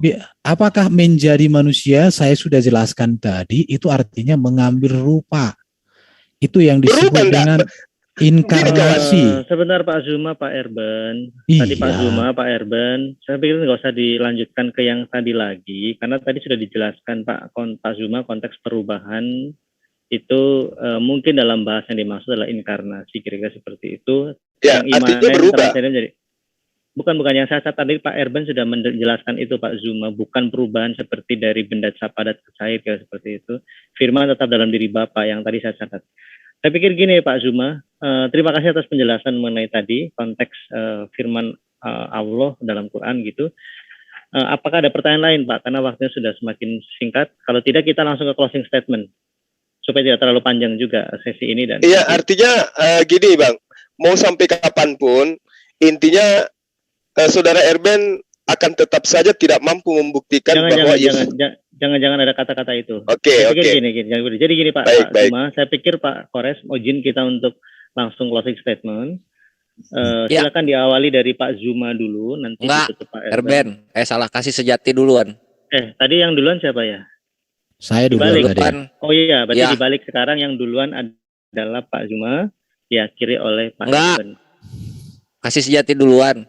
Apakah menjadi manusia? Saya sudah jelaskan tadi, itu artinya mengambil rupa. Itu yang disebut dengan inkarnasi. Sebentar Pak Zuma, Pak Erben. Iya. Tadi Pak Zuma, Pak Erben. Saya pikir nggak usah dilanjutkan ke yang tadi lagi, karena tadi sudah dijelaskan Pak Zuma konteks perubahan itu mungkin dalam bahasa yang dimaksud adalah inkarnasi, kira-kira seperti itu. Ya, yang artinya berubah. Bukan yang saya tadi Pak Erben sudah menjelaskan itu Pak Zuma, bukan perubahan seperti dari benda padat ke cair kayak seperti itu. Firman tetap dalam diri Bapa yang tadi saya catat. Saya pikir gini Pak Zuma, terima kasih atas penjelasan mengenai tadi konteks firman Allah dalam Quran gitu. Apakah ada pertanyaan lain Pak? Karena waktunya sudah semakin singkat. Kalau tidak kita langsung ke closing statement supaya tidak terlalu panjang juga sesi ini. Dan iya, artinya gini Bang, mau sampai kapanpun intinya Saudara Erben akan tetap saja tidak mampu membuktikan bahwa Yesus. Jangan ada kata-kata itu. Oke. Jadi gini Pak, Baik. Zuma, saya pikir Pak Kores mau izin kita untuk langsung closing statement. Silakan diawali dari Pak Zuma dulu, nanti ditutup Pak Erben. Salah kasih sejati duluan. Tadi yang duluan siapa ya? Saya duluan tadi. Oh iya, berarti dibalik sekarang yang duluan adalah Pak Zuma, diakhiri oleh Pak Erben. Kasih sejati duluan.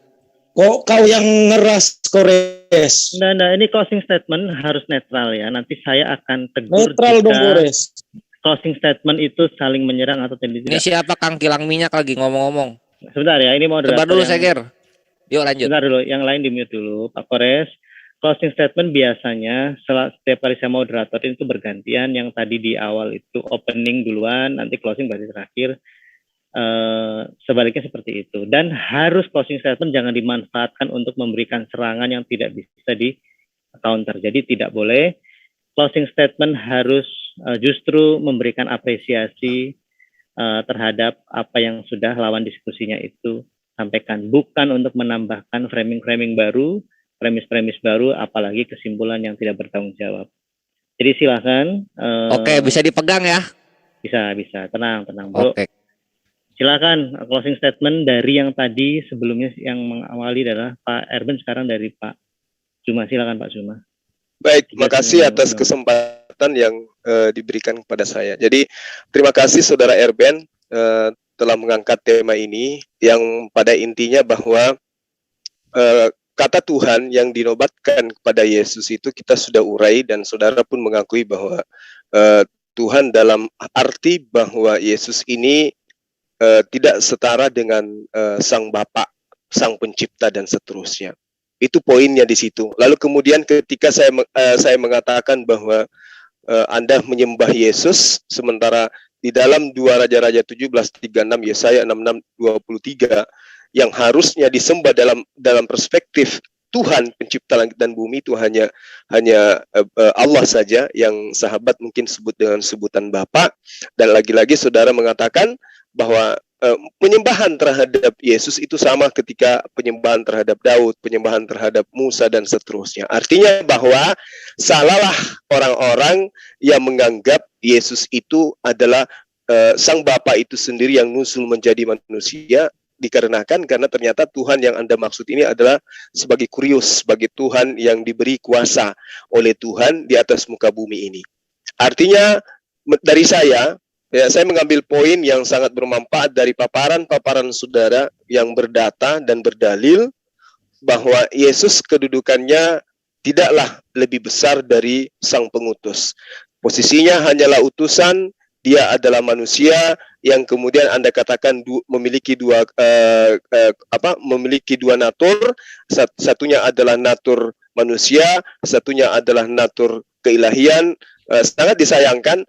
Kok kau yang ngeras, Kores? Nah, ini closing statement harus netral ya. Nanti saya akan tegur netral dong, Kores. Closing statement itu saling menyerang atau tidak. Ini siapa Kang Kilang Minyak lagi ngomong-ngomong? Sebentar ya, ini moderator. Sebentar dulu, Seger. Yuk lanjut. Sebentar dulu, yang lain di mute dulu, Pak Kores. Closing statement biasanya setiap kali saya moderator itu bergantian. Yang tadi di awal itu opening duluan, nanti closing baru terakhir. Sebaliknya seperti itu, dan harus closing statement jangan dimanfaatkan untuk memberikan serangan yang tidak bisa di counter. Jadi tidak boleh, closing statement harus justru memberikan apresiasi terhadap apa yang sudah lawan diskusinya itu sampaikan, bukan untuk menambahkan framing-framing baru, premis-premis baru, apalagi kesimpulan yang tidak bertanggung jawab. Jadi silakan. Oke, bisa dipegang ya? Bisa, tenang bro. Oke. Silakan closing statement dari yang tadi sebelumnya yang mengawali adalah Pak Erben, sekarang dari Pak Zuma. Silakan Pak Zuma. Baik, terima kasih atas kesempatan yang diberikan kepada saya. Jadi terima kasih Saudara Erben telah mengangkat tema ini yang pada intinya bahwa kata Tuhan yang dinobatkan kepada Yesus itu kita sudah urai, dan saudara pun mengakui bahwa Tuhan dalam arti bahwa Yesus ini tidak setara dengan Sang Bapa, Sang Pencipta dan seterusnya. Itu poinnya di situ. Lalu kemudian ketika saya mengatakan bahwa Anda menyembah Yesus, sementara di dalam 2 Raja-Raja 17:36, Yesaya 66:23 yang harusnya disembah dalam perspektif Tuhan Pencipta langit dan bumi itu hanya Allah saja, yang sahabat mungkin sebut dengan sebutan Bapa. Dan lagi-lagi saudara mengatakan bahwa penyembahan terhadap Yesus itu sama ketika penyembahan terhadap Daud, penyembahan terhadap Musa dan seterusnya. Artinya bahwa salahlah orang-orang yang menganggap Yesus itu adalah Sang Bapa itu sendiri yang nusul menjadi manusia, dikarenakan karena ternyata Tuhan yang Anda maksud ini adalah sebagai kurios, sebagai Tuhan yang diberi kuasa oleh Tuhan di atas muka bumi ini. Artinya dari saya mengambil poin yang sangat bermanfaat dari paparan-paparan saudara yang berdata dan berdalil bahwa Yesus kedudukannya tidaklah lebih besar dari Sang Pengutus. Posisinya hanyalah utusan, dia adalah manusia yang kemudian Anda katakan memiliki dua natur, satunya adalah natur manusia, satunya adalah natur keilahian. Sangat disayangkan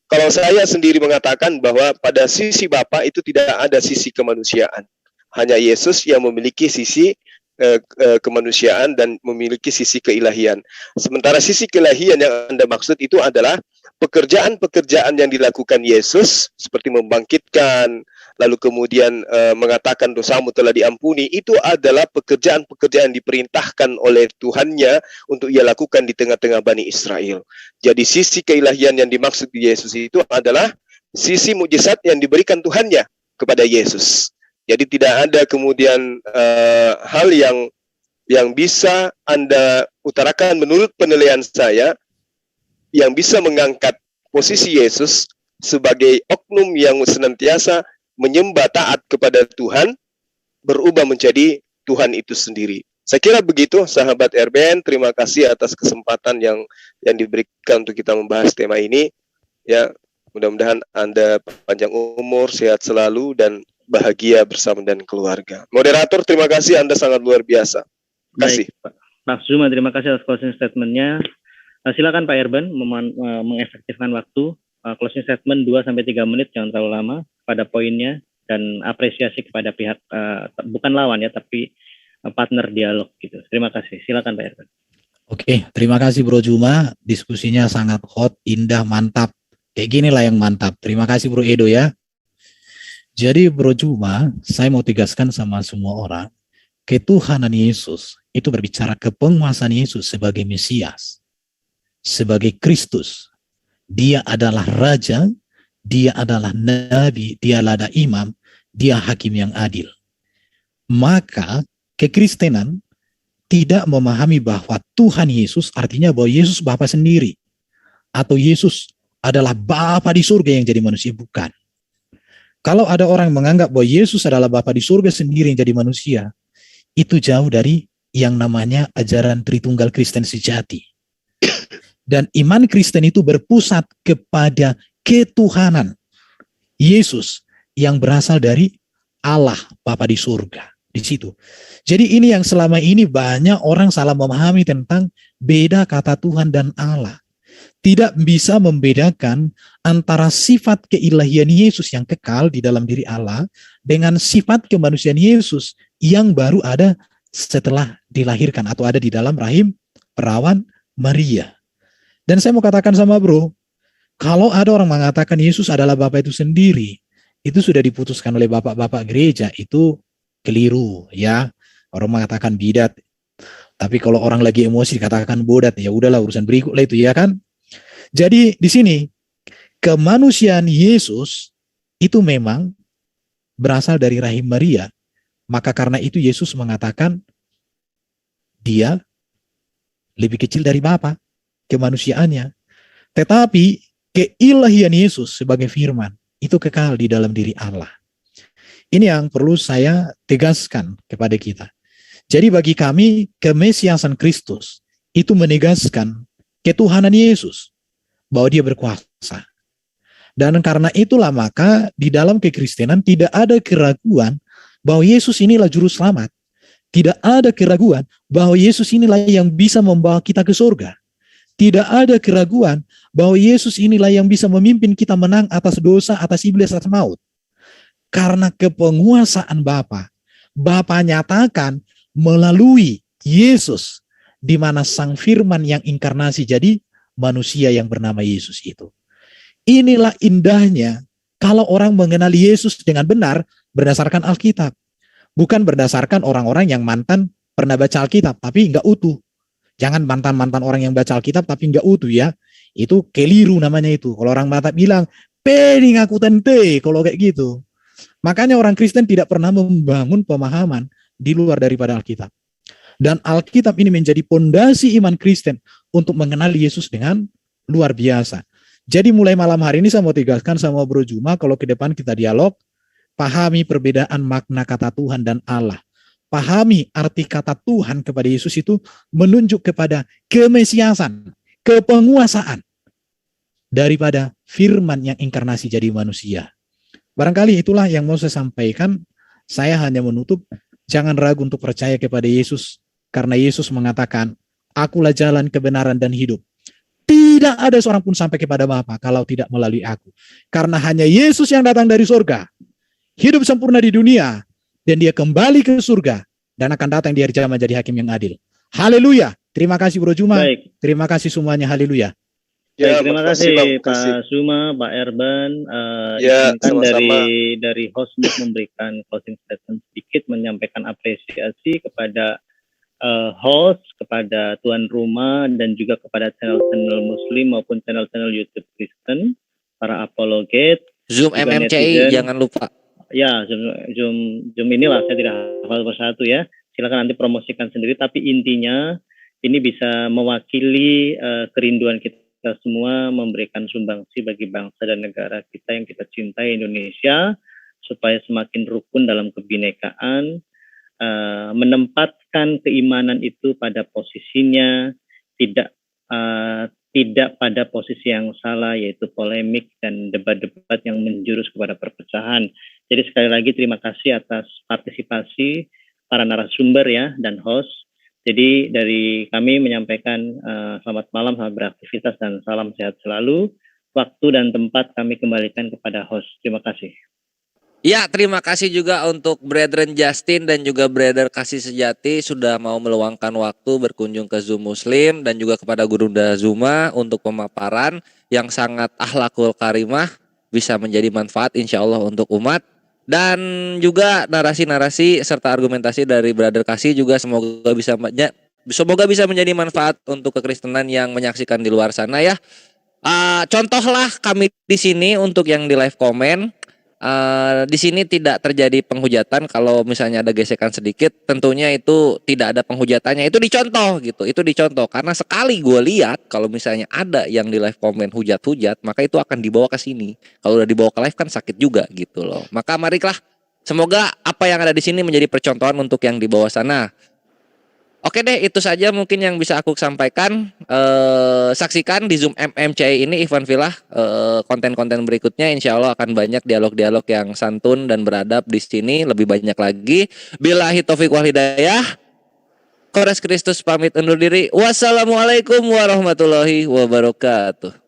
kalau saya sendiri mengatakan bahwa pada sisi Bapa itu tidak ada sisi kemanusiaan. Hanya Yesus yang memiliki sisi kemanusiaan dan memiliki sisi keilahian. Sementara sisi keilahian yang Anda maksud itu adalah pekerjaan-pekerjaan yang dilakukan Yesus, seperti membangkitkan, lalu kemudian mengatakan dosamu telah diampuni, itu adalah pekerjaan-pekerjaan diperintahkan oleh Tuhannya untuk ia lakukan di tengah-tengah Bani Israel. Jadi sisi keilahian yang dimaksud di Yesus itu adalah sisi mujizat yang diberikan Tuhannya kepada Yesus. Jadi tidak ada kemudian hal yang bisa Anda utarakan menurut penilaian saya yang bisa mengangkat posisi Yesus sebagai oknum yang senantiasa menyembah taat kepada Tuhan, berubah menjadi Tuhan itu sendiri. Saya kira begitu, sahabat Erben. Terima kasih atas kesempatan yang diberikan untuk kita membahas tema ini. Ya, mudah-mudahan Anda panjang umur, sehat selalu, dan bahagia bersama dan keluarga. Moderator, terima kasih, Anda sangat luar biasa. Terima kasih. Pak Zuma, terima kasih atas closing statement-nya. Silakan Pak Erben mengefektifkan waktu. Closing statement 2-3 menit, jangan terlalu lama, pada poinnya, dan apresiasi kepada pihak bukan lawan ya, tapi partner dialog gitu. Terima kasih. Silakan Pak Erben. Oke, terima kasih Bro Zuma. Diskusinya sangat hot, indah, mantap. Kayak gini lah yang mantap. Terima kasih Bro Edo ya. Jadi Bro Zuma, saya mau tegaskan sama semua orang ketuhanan Yesus itu berbicara kepenguasaan Yesus sebagai Mesias, sebagai Kristus. Dia adalah Raja, dia adalah Nabi, dia adalah Imam, dia Hakim yang adil. Maka kekristenan tidak memahami bahwa Tuhan Yesus artinya bahwa Yesus Bapa sendiri, atau Yesus adalah Bapa di surga yang jadi manusia. Bukan. Kalau ada orang menganggap bahwa Yesus adalah Bapa di surga sendiri yang jadi manusia, itu jauh dari yang namanya ajaran Tritunggal Kristen sejati. Dan iman Kristen itu berpusat kepada ketuhanan Yesus yang berasal dari Allah Bapa di surga. Di situ. Jadi ini yang selama ini banyak orang salah memahami tentang beda kata Tuhan dan Allah. Tidak bisa membedakan antara sifat keilahian Yesus yang kekal di dalam diri Allah dengan sifat kemanusiaan Yesus yang baru ada setelah dilahirkan atau ada di dalam rahim perawan Maria. Dan saya mau katakan sama bro, kalau ada orang mengatakan Yesus adalah Bapa itu sendiri, itu sudah diputuskan oleh bapak-bapak gereja, itu keliru ya. Orang mengatakan bidat. Tapi kalau orang lagi emosi dikatakan bodat, ya udahlah urusan berikutlah itu ya kan. Jadi di sini kemanusiaan Yesus itu memang berasal dari rahim Maria. Maka karena itu Yesus mengatakan dia lebih kecil dari Bapa kemanusiaannya. Tetapi keilahian Yesus sebagai firman itu kekal di dalam diri Allah. Ini yang perlu saya tegaskan kepada kita. Jadi bagi kami kemesiasan Kristus itu menegaskan ketuhanan Yesus, bahwa dia berkuasa. Dan karena itulah maka di dalam kekristenan tidak ada keraguan bahwa Yesus inilah juru selamat. Tidak ada keraguan bahwa Yesus inilah yang bisa membawa kita ke surga. Tidak ada keraguan bahwa Yesus inilah yang bisa memimpin kita menang atas dosa, atas iblis, atas maut. Karena kepenguasaan Bapa, Bapa nyatakan melalui Yesus, di mana Sang Firman yang inkarnasi jadi manusia yang bernama Yesus itu. Inilah indahnya kalau orang mengenali Yesus dengan benar berdasarkan Alkitab. Bukan berdasarkan orang-orang yang mantan pernah baca Alkitab, tapi enggak utuh. Jangan mantan-mantan orang yang baca Alkitab tapi enggak utuh ya. Itu keliru namanya itu. Kalau orang mata bilang, "Peni ngaku tente," kalau kayak gitu. Makanya orang Kristen tidak pernah membangun pemahaman di luar daripada Alkitab. Dan Alkitab ini menjadi pondasi iman Kristen untuk mengenali Yesus dengan luar biasa. Jadi mulai malam hari ini saya mau tegaskan sama Bro Juma, kalau ke depan kita dialog, pahami perbedaan makna kata Tuhan dan Allah. Pahami arti kata Tuhan kepada Yesus itu menunjuk kepada kemesiasan, kepenguasaan daripada firman yang inkarnasi jadi manusia. Barangkali itulah yang mau saya sampaikan. Saya hanya menutup, jangan ragu untuk percaya kepada Yesus, karena Yesus mengatakan, "Akulah jalan, kebenaran, dan hidup. Tidak ada seorang pun sampai kepada Bapa kalau tidak melalui aku." Karena hanya Yesus yang datang dari surga, hidup sempurna di dunia, dan dia kembali ke surga, dan akan datang di hari zaman jadi hakim yang adil. Haleluya. Terima kasih Bro Juma. Baik. Terima kasih semuanya. Haleluya. Ya, Baik, terima kasih Pak Zuma, Pak Erban. Ya, Izinkan sama-sama. dari host untuk memberikan closing statement sedikit, menyampaikan apresiasi kepada host, kepada tuan rumah, dan juga kepada channel-channel Muslim maupun channel-channel YouTube Kristen, para apologet, Zoom juga MMCI netizen. jangan lupa. Ya, Zoom inilah saya tidak hafal persatu ya. Silakan nanti promosikan sendiri. Tapi intinya ini bisa mewakili kerinduan kita semua memberikan sumbangsi bagi bangsa dan negara kita yang kita cintai, Indonesia, supaya semakin rukun dalam kebinekaan, menempatkan keimanan itu pada posisinya, tidak pada posisi yang salah, yaitu polemik dan debat-debat yang menjurus kepada perpecahan. Jadi sekali lagi terima kasih atas partisipasi para narasumber ya dan host. Jadi dari kami menyampaikan selamat malam, selamat beraktivitas, dan salam sehat selalu. Waktu dan tempat kami kembalikan kepada host. Terima kasih. Ya, terima kasih juga untuk Brethren Justin dan juga Brother Kasih Sejati sudah mau meluangkan waktu berkunjung ke Zoom Muslim, dan juga kepada Guru Zuma untuk pemaparan yang sangat akhlakul karimah, bisa menjadi manfaat insya Allah untuk umat. Dan juga narasi-narasi serta argumentasi dari Brother Kasih juga semoga bisa menjadi manfaat untuk kekristenan yang menyaksikan di luar sana ya. Contohlah kami di sini untuk yang di live comment. Di sini tidak terjadi penghujatan. Kalau misalnya ada gesekan sedikit, tentunya itu tidak ada penghujatannya. Itu dicontoh gitu. Itu dicontoh karena sekali gue lihat kalau misalnya ada yang di live comment hujat-hujat, maka itu akan dibawa ke sini. Kalau udah dibawa ke live kan sakit juga gitu loh. Maka marilah semoga apa yang ada di sini menjadi percontohan untuk yang di bawah sana. Oke deh, itu saja mungkin yang bisa aku sampaikan. Saksikan di Zoom MMCI ini Ivan Villa, konten-konten berikutnya insya Allah akan banyak dialog-dialog yang santun dan beradab di sini, lebih banyak lagi. Billahi taufiq wal hidayah. Kores Kristus pamit undur diri. Wassalamualaikum warahmatullahi wabarakatuh.